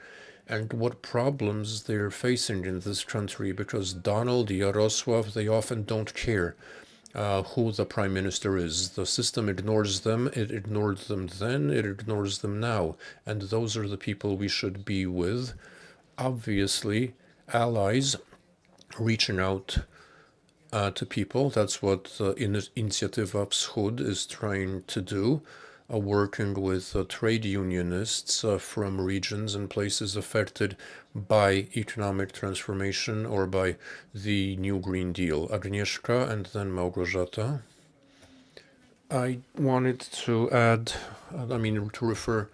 and what problems they're facing in this country, because Donald, Jarosław, they often don't care who the prime minister is. The system ignores them. It ignored them then, it ignores them now. And those are the people we should be with. Obviously, allies reaching out to people. That's what Inicjatywa Wschód is trying to do, working with trade unionists from regions and places affected by economic transformation or by the new Green Deal. Agnieszka and then Małgorzata. I wanted to add, to refer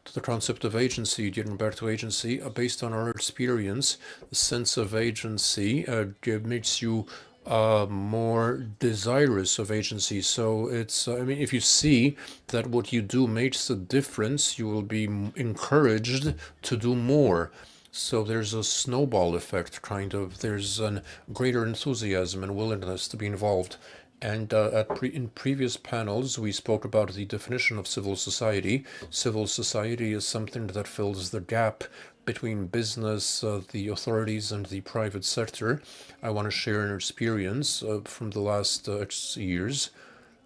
to the concept of agency, getting back to agency, based on our experience, the sense of agency makes you more desirous of agency. So it's, if you see that what you do makes a difference, you will be encouraged to do more. So there's a snowball effect, kind of. There's a greater enthusiasm and willingness to be involved. And in previous panels, we spoke about the definition of civil society. Civil society is something that fills the gap between business, the authorities, and the private sector. I want to share an experience from the last years.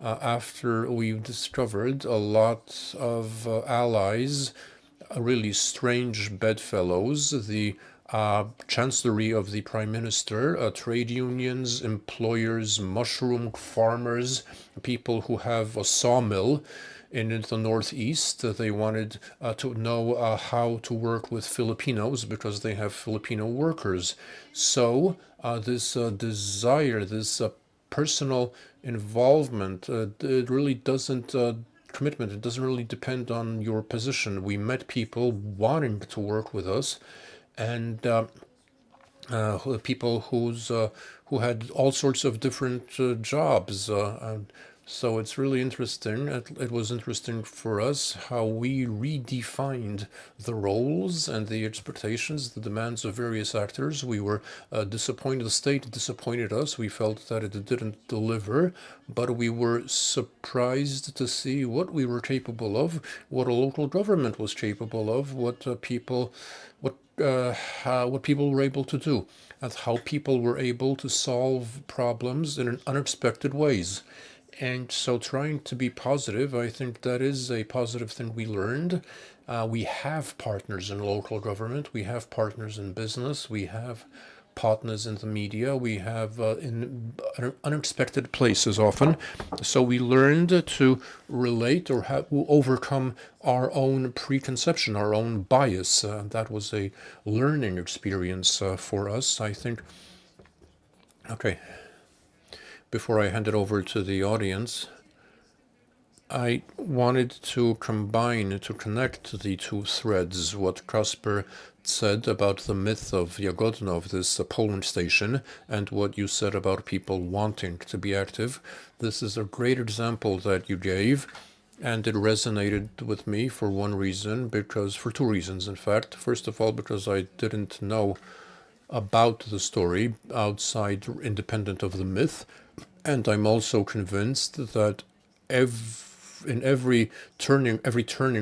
After we've discovered a lot of allies, really strange bedfellows, the chancellery of the prime minister, trade unions, employers, mushroom farmers, people who have a sawmill in the northeast. They wanted to know how to work with Filipinos because they have Filipino workers. So this desire, this personal involvement, it really doesn't commitment. It doesn't really depend on your position. We met people wanting to work with us, and people who had all sorts of different jobs. So it's really interesting. It was interesting for us how we redefined the roles and the expectations, the demands of various actors. We were disappointed. The state disappointed us. We felt that it didn't deliver, but we were surprised to see what we were capable of, what a local government was capable of, what people were able to do, and how people were able to solve problems in unexpected ways. And so trying to be positive, I think that is a positive thing we learned. We have partners in local government, we have partners in business, we have partners in the media, we have in unexpected places often. So we learned to relate or overcome our own preconception, our own bias. That was a learning experience for us, I think. Okay. Before I hand it over to the audience, I wanted to connect the two threads, what Kasper said about the myth of Jagodno, of this polling station, and what you said about people wanting to be active. This is a great example that you gave, and it resonated with me for two reasons, in fact. First of all, because I didn't know about the story outside, independent of the myth. And I'm also convinced that every turning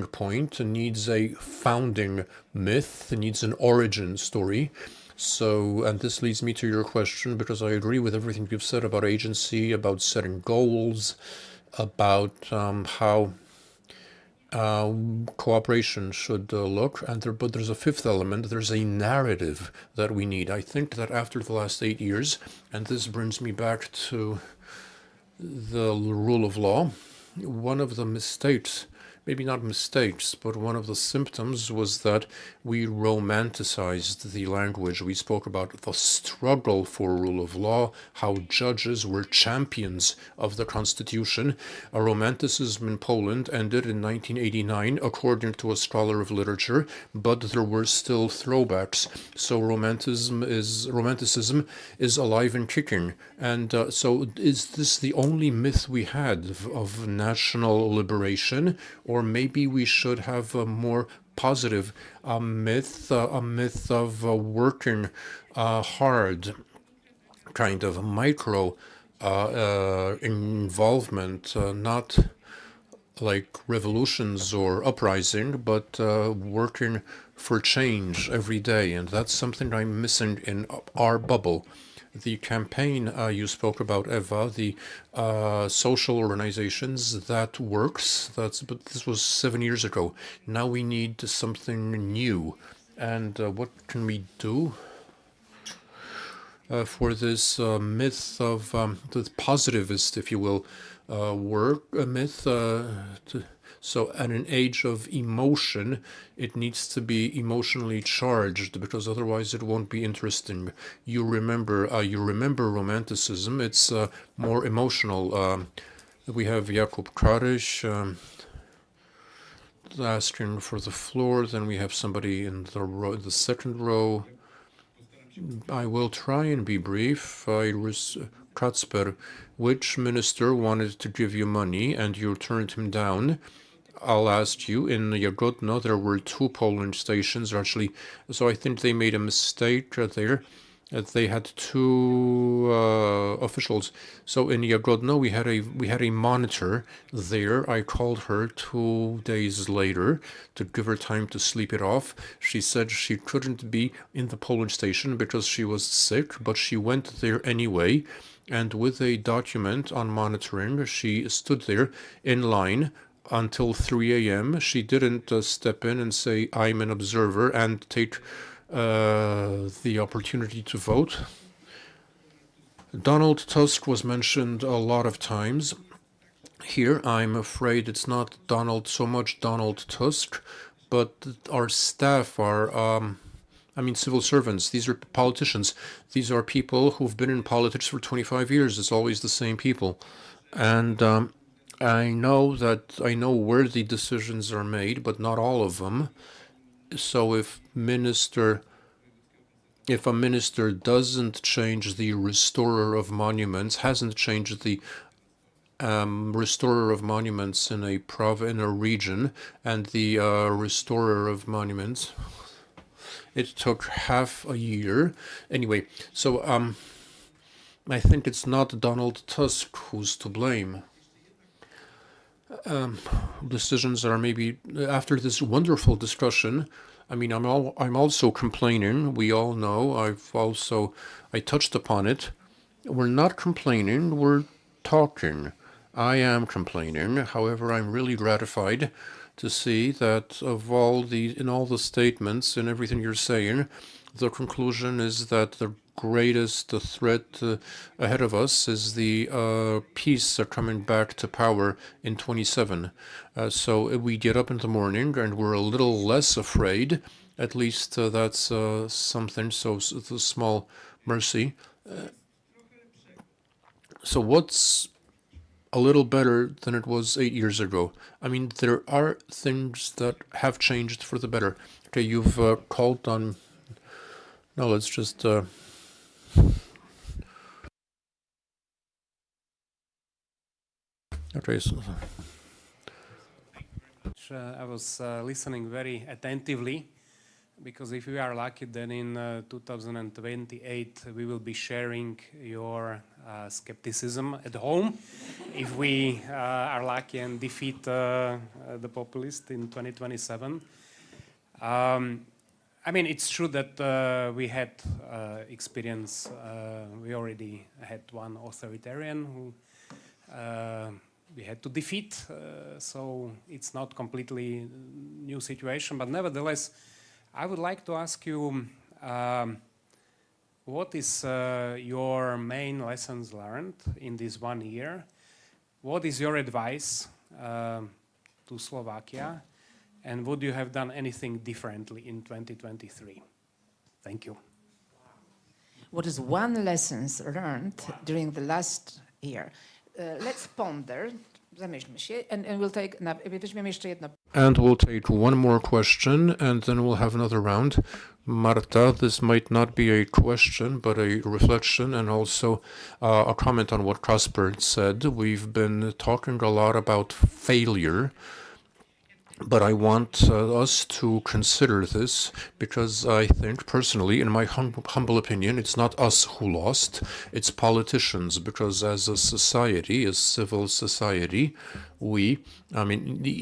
point needs a founding myth, needs an origin story. So, and this leads me to your question, because I agree with everything you've said about agency, about setting goals, about how cooperation should look, but there's a fifth element. There's a narrative that we need. I think that after the last 8 years, and this brings me back to the rule of law, one of the mistakes, maybe not mistakes, but one of the symptoms was that we romanticized the language. We spoke about the struggle for rule of law, how judges were champions of the constitution. A romanticism in Poland ended in 1989, according to a scholar of literature, but there were still throwbacks. So romanticism is alive and kicking. And so is this the only myth we had of national liberation? Or maybe we should have a more positive myth of working hard, kind of micro involvement, not like revolutions or uprising, but working for change every day. And that's something I'm missing in our bubble. The campaign you spoke about, Eva, the social organizations, that works. But this was 7 years ago. Now we need something new. And what can we do for this myth of the positivist, if you will, myth? So at an age of emotion, it needs to be emotionally charged, because otherwise it won't be interesting. You remember romanticism. It's more emotional. We have Jakub Karish asking for the floor. Then we have somebody in the second row. I will try and be brief. Kacper, which minister wanted to give you money and you turned him down? I'll ask you. In Jagodno, there were 2 polling stations, actually, so I think they made a mistake there. They had 2 officials. So in Jagodno, we had a monitor there. I called her 2 days later to give her time to sleep it off. She said she couldn't be in the polling station because she was sick, but she went there anyway. And with a document on monitoring, she stood there in line until 3 a.m. She didn't step in and say, I'm an observer, and take the opportunity to vote. Donald Tusk was mentioned a lot of times. Here, I'm afraid it's not so much Donald Tusk, but our staff are, civil servants. These are politicians. These are people who've been in politics for 25 years. It's always the same people. And I know where the decisions are made, but not all of them. So if a minister doesn't change the restorer of monuments, hasn't changed the restorer of monuments in a region, and the restorer of monuments, it took half a year. Anyway, so I think it's not Donald Tusk who's to blame. Decisions are maybe after this wonderful discussion. I'm also complaining. We all know. I touched upon it. We're not complaining. We're talking. I am complaining. However, I'm really gratified to see that in all the statements and everything you're saying, the conclusion is that the greatest threat ahead of us is the peace coming back to power in 27. So we get up in the morning and we're a little less afraid. At least that's something. So it's a small mercy. So what's a little better than it was 8 years ago? There are things that have changed for the better. Okay, you've called on. No, let's just. Okay. So. I was listening very attentively, because if we are lucky, then in 2028 we will be sharing your skepticism at home. If we are lucky and defeat the populist in 2027. It's true that we had experience. We already had one authoritarian who we had to defeat, so it's not completely new situation. But nevertheless, I would like to ask you, what is your main lessons learned in this 1 year? What is your advice to Slovakia? And would you have done anything differently in 2023? Thank you. What is one lessons learned during the last year? Let's ponder, zamyślmy się, and we'll take, weźmiemy jeszcze jedno. And we'll take one more question, and then we'll have another round. Marta, this might not be a question, but a reflection, and also a comment on what Kasper said. We've been talking a lot about failure, but I want us to consider this, because I think personally, in my humble opinion, it's not us who lost, it's politicians, because as a society, a civil society,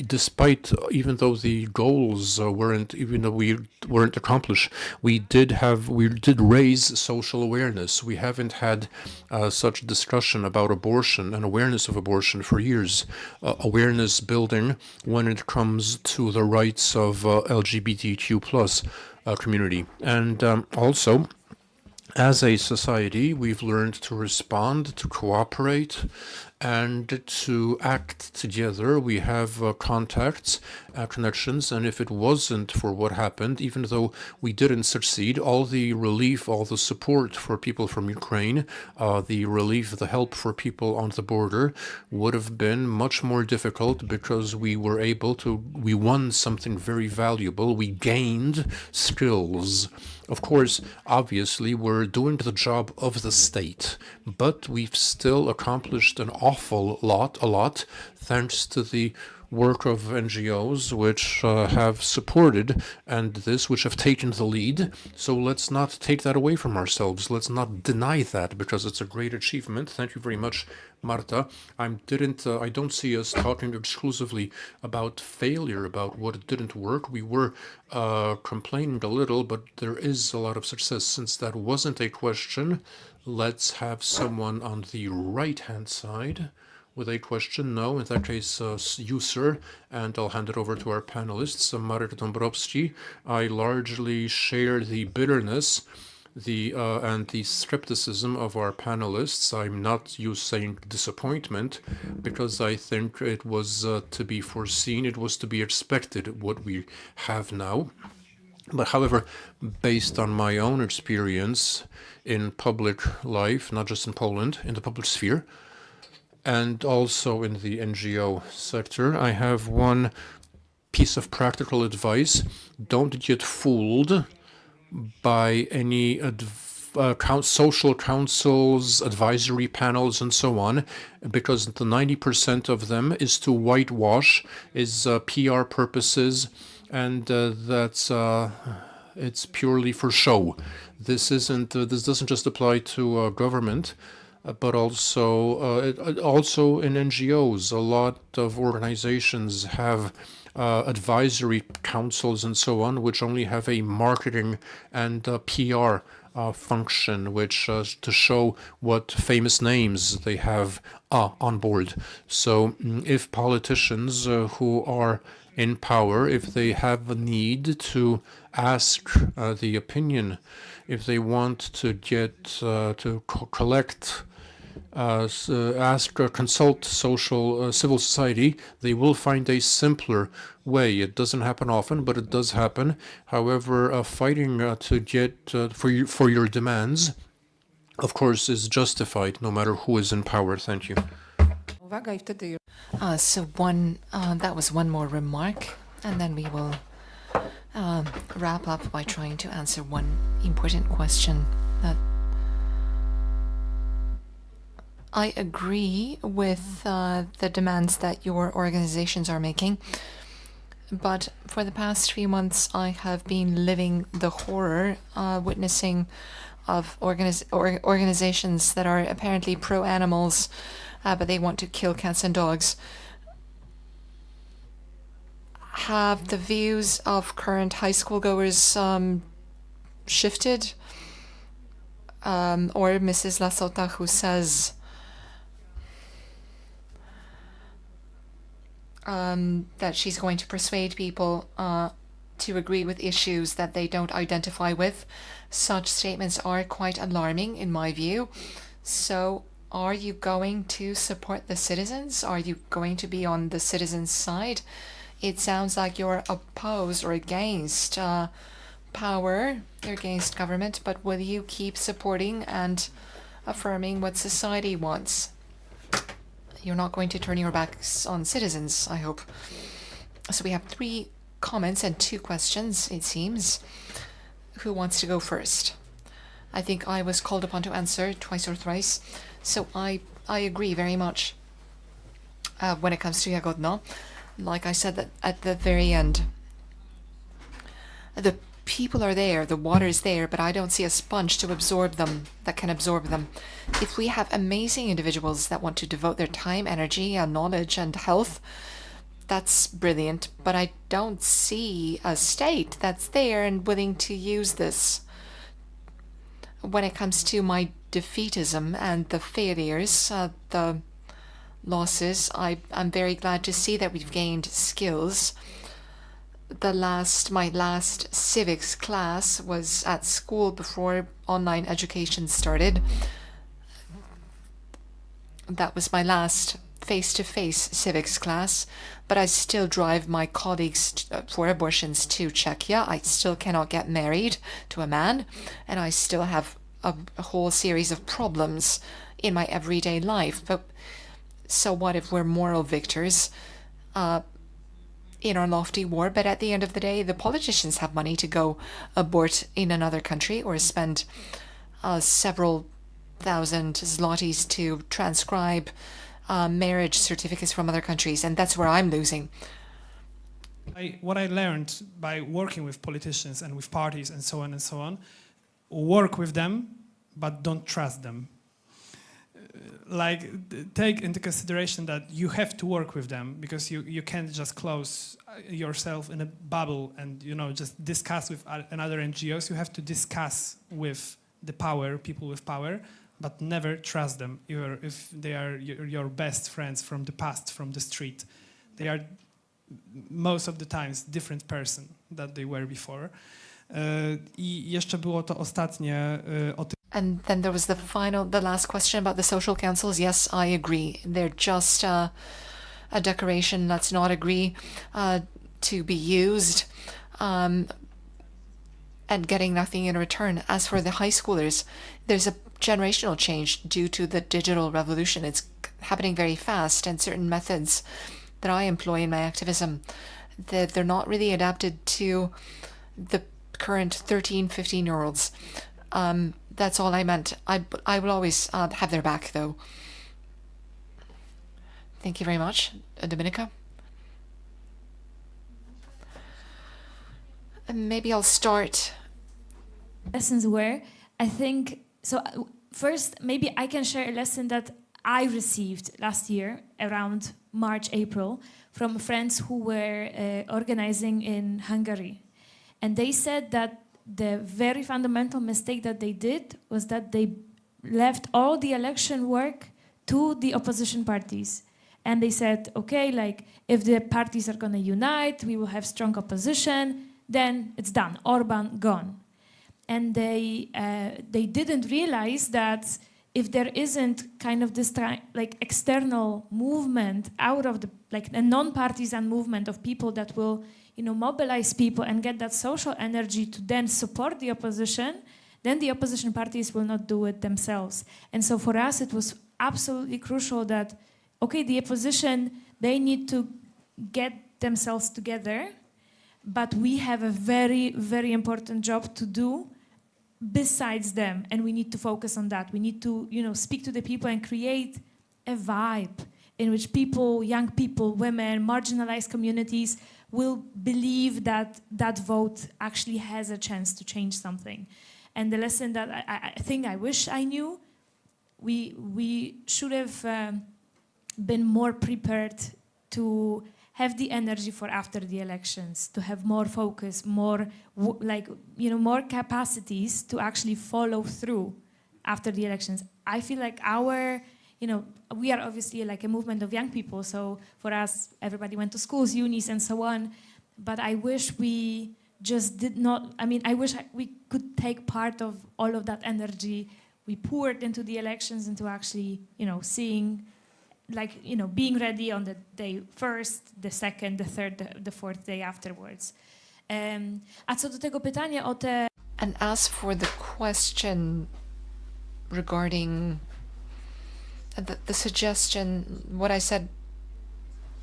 despite, even though the goals weren't accomplished, we did raise social awareness. We haven't had such discussion about abortion and awareness of abortion for years. Awareness building when it comes to the rights of LGBTQ plus community. And also, as a society, we've learned to respond, to cooperate, and to act together. We have contacts, connections, and if it wasn't for what happened, even though we didn't succeed, all the relief, all the support for people from Ukraine, the relief, the help for people on the border would have been much more difficult because we won something very valuable. We gained skills. Of course, obviously, we're doing the job of the state, but we've still accomplished an awful lot, thanks to the work of NGOs which have supported which have taken the lead. So let's not take that away from ourselves. Let's not deny that, because it's a great achievement. Thank you very much, Marta. I don't see us talking exclusively about failure, about what didn't work. We were complaining a little, but there is a lot of success. Since that wasn't a question, let's have someone on the right-hand side with a question. No, in that case, you, sir, and I'll hand it over to our panelists. Marek Dąbrowski, I largely share the bitterness and the skepticism of our panelists. I'm not saying disappointment, because I think it was to be foreseen, it was to be expected, what we have now. But however, based on my own experience in public life, not just in Poland, in the public sphere, and also in the NGO sector, I have one piece of practical advice. Don't get fooled by any social councils, advisory panels, and so on, because the 90% of them is to whitewash, is PR purposes, and it's purely for show. This doesn't just apply to government, but also in NGOs. A lot of organizations have advisory councils and so on, which only have a marketing and PR function, which to show what famous names they have on board. So if politicians who are in power, if they have a need to ask the opinion, if they want to get to collect, consult civil society, they will find a simpler way. It doesn't happen often, but it does happen. However, fighting to get for your demands, of course, is justified, no matter who is in power. Thank you. Uwaga, I wtedy już. That was one more remark, and then we will wrap up by trying to answer one important question. That I agree with the demands that your organizations are making, but for the past 3 months I have been living the horror, witnessing of organizations that are apparently pro-animals, but they want to kill cats and dogs. Have the views of current high school goers shifted? Or Mrs. Lasota, who says that she's going to persuade people to agree with issues that they don't identify with. Such statements are quite alarming in my view. So are you going to support the citizens? Are you going to be on the citizens' side? It sounds like you're opposed or against power, you're against government, but will you keep supporting and affirming what society wants? You're not going to turn your backs on citizens, I hope. So we have 3 comments and 2 questions, it seems. Who wants to go first? I think I was called upon to answer twice or thrice. So I agree very much when it comes to Jagodno. Like I said that at the very end, the people are there, the water is there, but I don't see a sponge to absorb them, that can absorb them. If we have amazing individuals that want to devote their time, energy, and knowledge and health, that's brilliant, but I don't see a state that's there and willing to use this. When it comes to my defeatism and the failures, the losses, I'm very glad to see that we've gained skills. My last civics class was at school before online education started. That was my last face-to-face civics class, but I still drive my colleagues for abortions to Czechia. I still cannot get married to a man, and I still have a whole series of problems in my everyday life. But so what if we're moral victors in our lofty war? But at the end of the day, the politicians have money to go abort in another country or spend several thousand zlotys to transcribe marriage certificates from other countries, and that's where I'm losing. What I learned by working with politicians and with parties and so on, work with them, but don't trust them. Like, take into consideration that you have to work with them, because you can't just close yourself in a bubble and, you know, just discuss with another NGOs. You have to discuss with the people with power, but never trust them, if they are your best friends from the past, from the street. They are most of the times different person that they were before. I jeszcze było to ostatnie o tym. And then there was the last question about the social councils. Yes, I agree. They're just a decoration. Let's not agree to be used and getting nothing in return. As for the high schoolers, there's a generational change due to the digital revolution. It's happening very fast, and certain methods that I employ in my activism, they're not really adapted to the current 13, 15-year-olds. That's all I meant. I will always have their back, though. Thank you very much. Dominika? Maybe I'll start. Lessons were, I think, so first, maybe I can share a lesson that I received last year around March, April, from friends who were organizing in Hungary. And they said that the very fundamental mistake that they did was that they left all the election work to the opposition parties. And they said, okay, like, if the parties are going to unite, we will have strong opposition, then it's done. Orban gone. And they didn't realize that if there isn't kind of this like external movement out of the, like a non-partisan movement of people that will, you know, mobilize people and get that social energy to then support the opposition, then the opposition parties will not do it themselves. And so for us, it was absolutely crucial that, okay, the opposition, they need to get themselves together, but we have a very, very important job to do besides them, and we need to focus on that. We need to, you know, speak to the people and create a vibe in which people, young people, women, marginalized communities will believe that that vote actually has a chance to change something. And the lesson that I think I wish I knew, we should have been more prepared to have the energy for after the elections, to have more focus, more more capacities to actually follow through after the elections. I feel like we are obviously like a movement of young people, so for us, everybody went to schools, unis, and so on. But I wish we just did not. I mean, I wish we could take part of all of that energy we poured into the elections into actually, seeing. Being ready on the day first, the second, the third, the fourth day afterwards. A co do tego pytania o te... And as for the question regarding the suggestion, what I said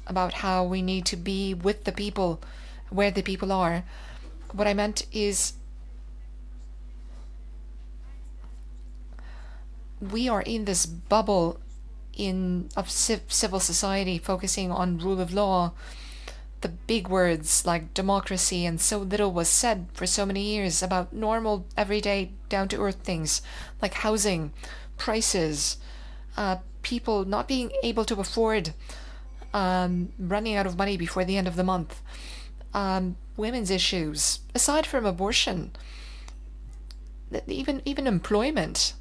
about how we need to be with the people, where the people are, what I meant is we are in this bubble of civil society focusing on rule of law, the big words like democracy, and so little was said for so many years about normal, everyday, down-to-earth things like housing, prices, people not being able to afford, running out of money before the end of the month, women's issues, aside from abortion, even employment.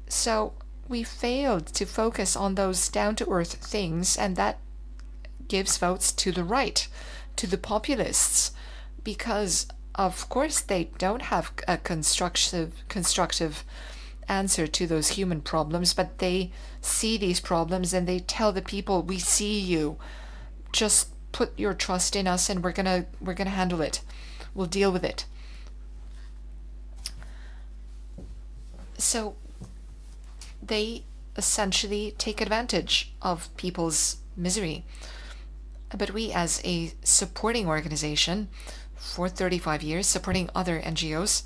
So we failed to focus on those down-to-earth things, and that gives votes to the right, to the populists, because of course they don't have a constructive answer to those human problems, but they see these problems and they tell the people, we see you. Just put your trust in us and we're gonna handle it. We'll deal with it. So they essentially take advantage of people's misery. But we, as a supporting organization for 35 years, supporting other NGOs,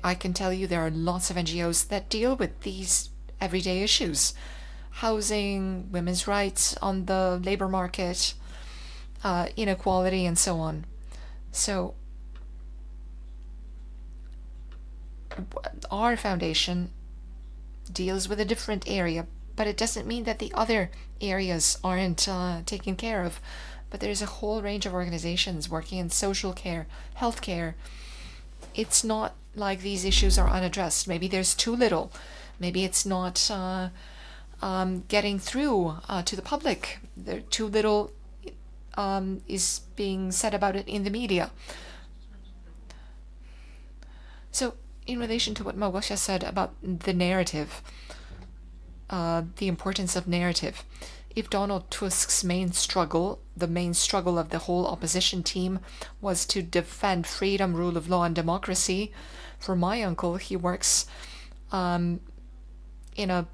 I can tell you there are lots of NGOs that deal with these everyday issues. Housing, women's rights on the labor market, inequality, and so on. So our foundation deals with a different area, but it doesn't mean that the other areas aren't taken care of. But there's a whole range of organizations working in social care, healthcare. It's not like these issues are unaddressed. Maybe there's too little. Maybe it's not getting through to the public. There too little is being said about it in the media. So in relation to what Małgosia said about the narrative, the importance of narrative, if Donald Tusk's main struggle, the main struggle of the whole opposition team, was to defend freedom, rule of law, and democracy, for my uncle, he works in a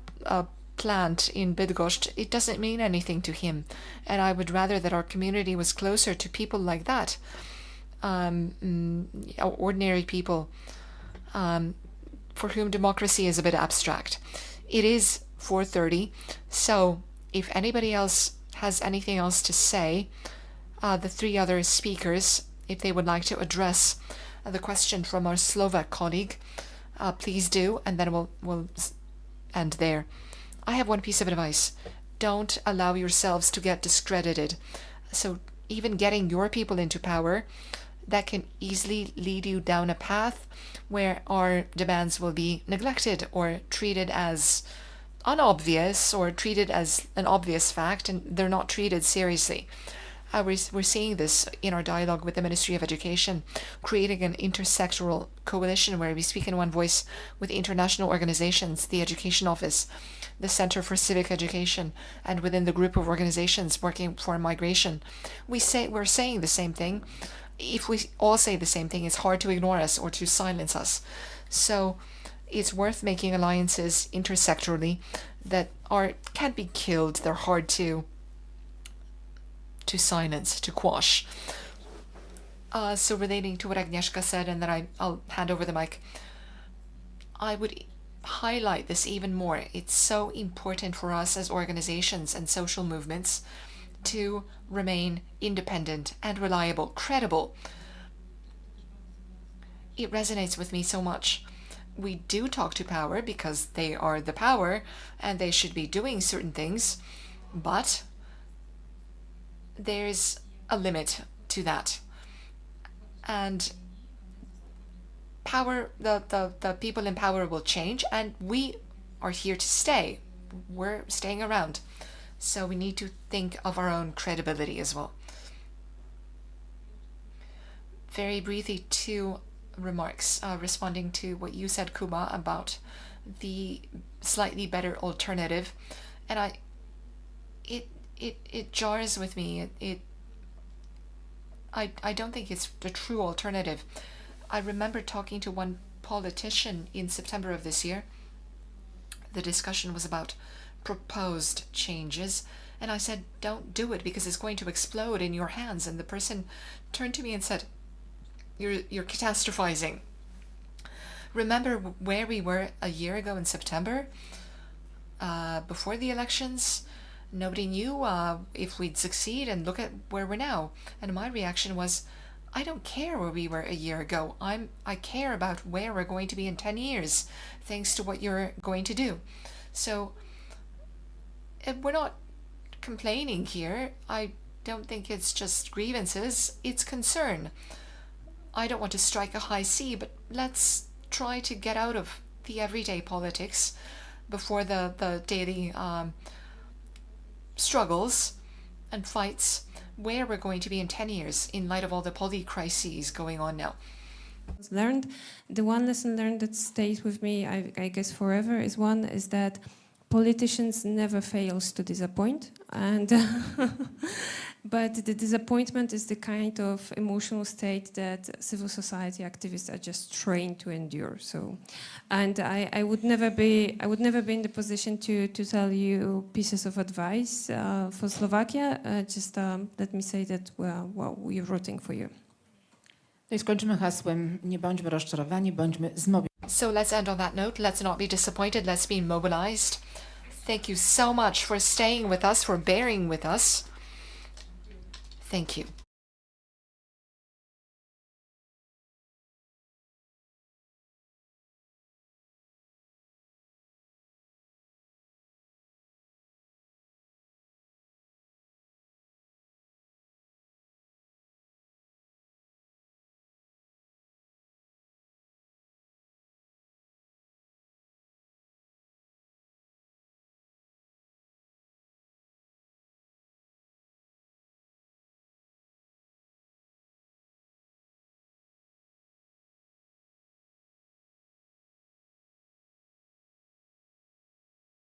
plant in Bydgoszcz. It doesn't mean anything to him. And I would rather that our community was closer to people like that, ordinary people, for whom democracy is a bit abstract. It is 4:30, so if anybody else has anything else to say, the three other speakers, if they would like to address the question from our Slovak colleague, please do, and then we'll end there. I have one piece of advice. Don't allow yourselves to get discredited. So even getting your people into power, that can easily lead you down a path where our demands will be neglected or treated as unobvious or treated as an obvious fact, and they're not treated seriously. We're seeing this in our dialogue with the Ministry of Education, creating an intersectoral coalition where we speak in one voice with international organizations, the Education Office, the Center for Civic Education, and within the group of organizations working for migration. We're saying the same thing. If we all say the same thing, it's hard to ignore us or to silence us. So it's worth making alliances intersectorally that can't be killed. They're hard to silence, to quash. So relating to what Agnieszka said, and then I'll hand over the mic, I would highlight this even more. It's so important for us as organizations and social movements to remain independent and reliable, credible. It resonates with me so much. We do talk to power because they are the power and they should be doing certain things, but there's a limit to that. And power, the people in power will change, and we are here to stay. We're staying around. So we need to think of our own credibility as well. Very briefly, two remarks responding to what you said, Kuba, about the slightly better alternative. And it jars with me. I don't think it's the true alternative. I remember talking to one politician in September of this year. The discussion was about proposed changes, and I said, don't do it because it's going to explode in your hands. And the person turned to me and said, you're catastrophizing. Remember where we were a year ago in September, before the elections? Nobody knew if we'd succeed, and look at where we're now. And my reaction was, I don't care where we were a year ago. I care about where we're going to be in 10 years, thanks to what you're going to do. So we're not complaining here. I don't think it's just grievances, it's concern. I don't want to strike a high sea, but let's try to get out of the everyday politics before the daily struggles and fights where we're going to be in 10 years in light of all the poly crises going on now. Learned. The one lesson learned that stays with me, I guess forever, is that politicians never fails to disappoint, and but the disappointment is the kind of emotional state that civil society activists are just trained to endure. So, and I would never be in the position to tell you pieces of advice for Slovakia. Just let me say that we're rooting for you. No i skończymy hasłem: nie bądźmy rozczarowani, bądźmy zmobilizowani. So let's end on that note. Let's not be disappointed. Let's be mobilized. Thank you so much for staying with us, for bearing with us. Thank you.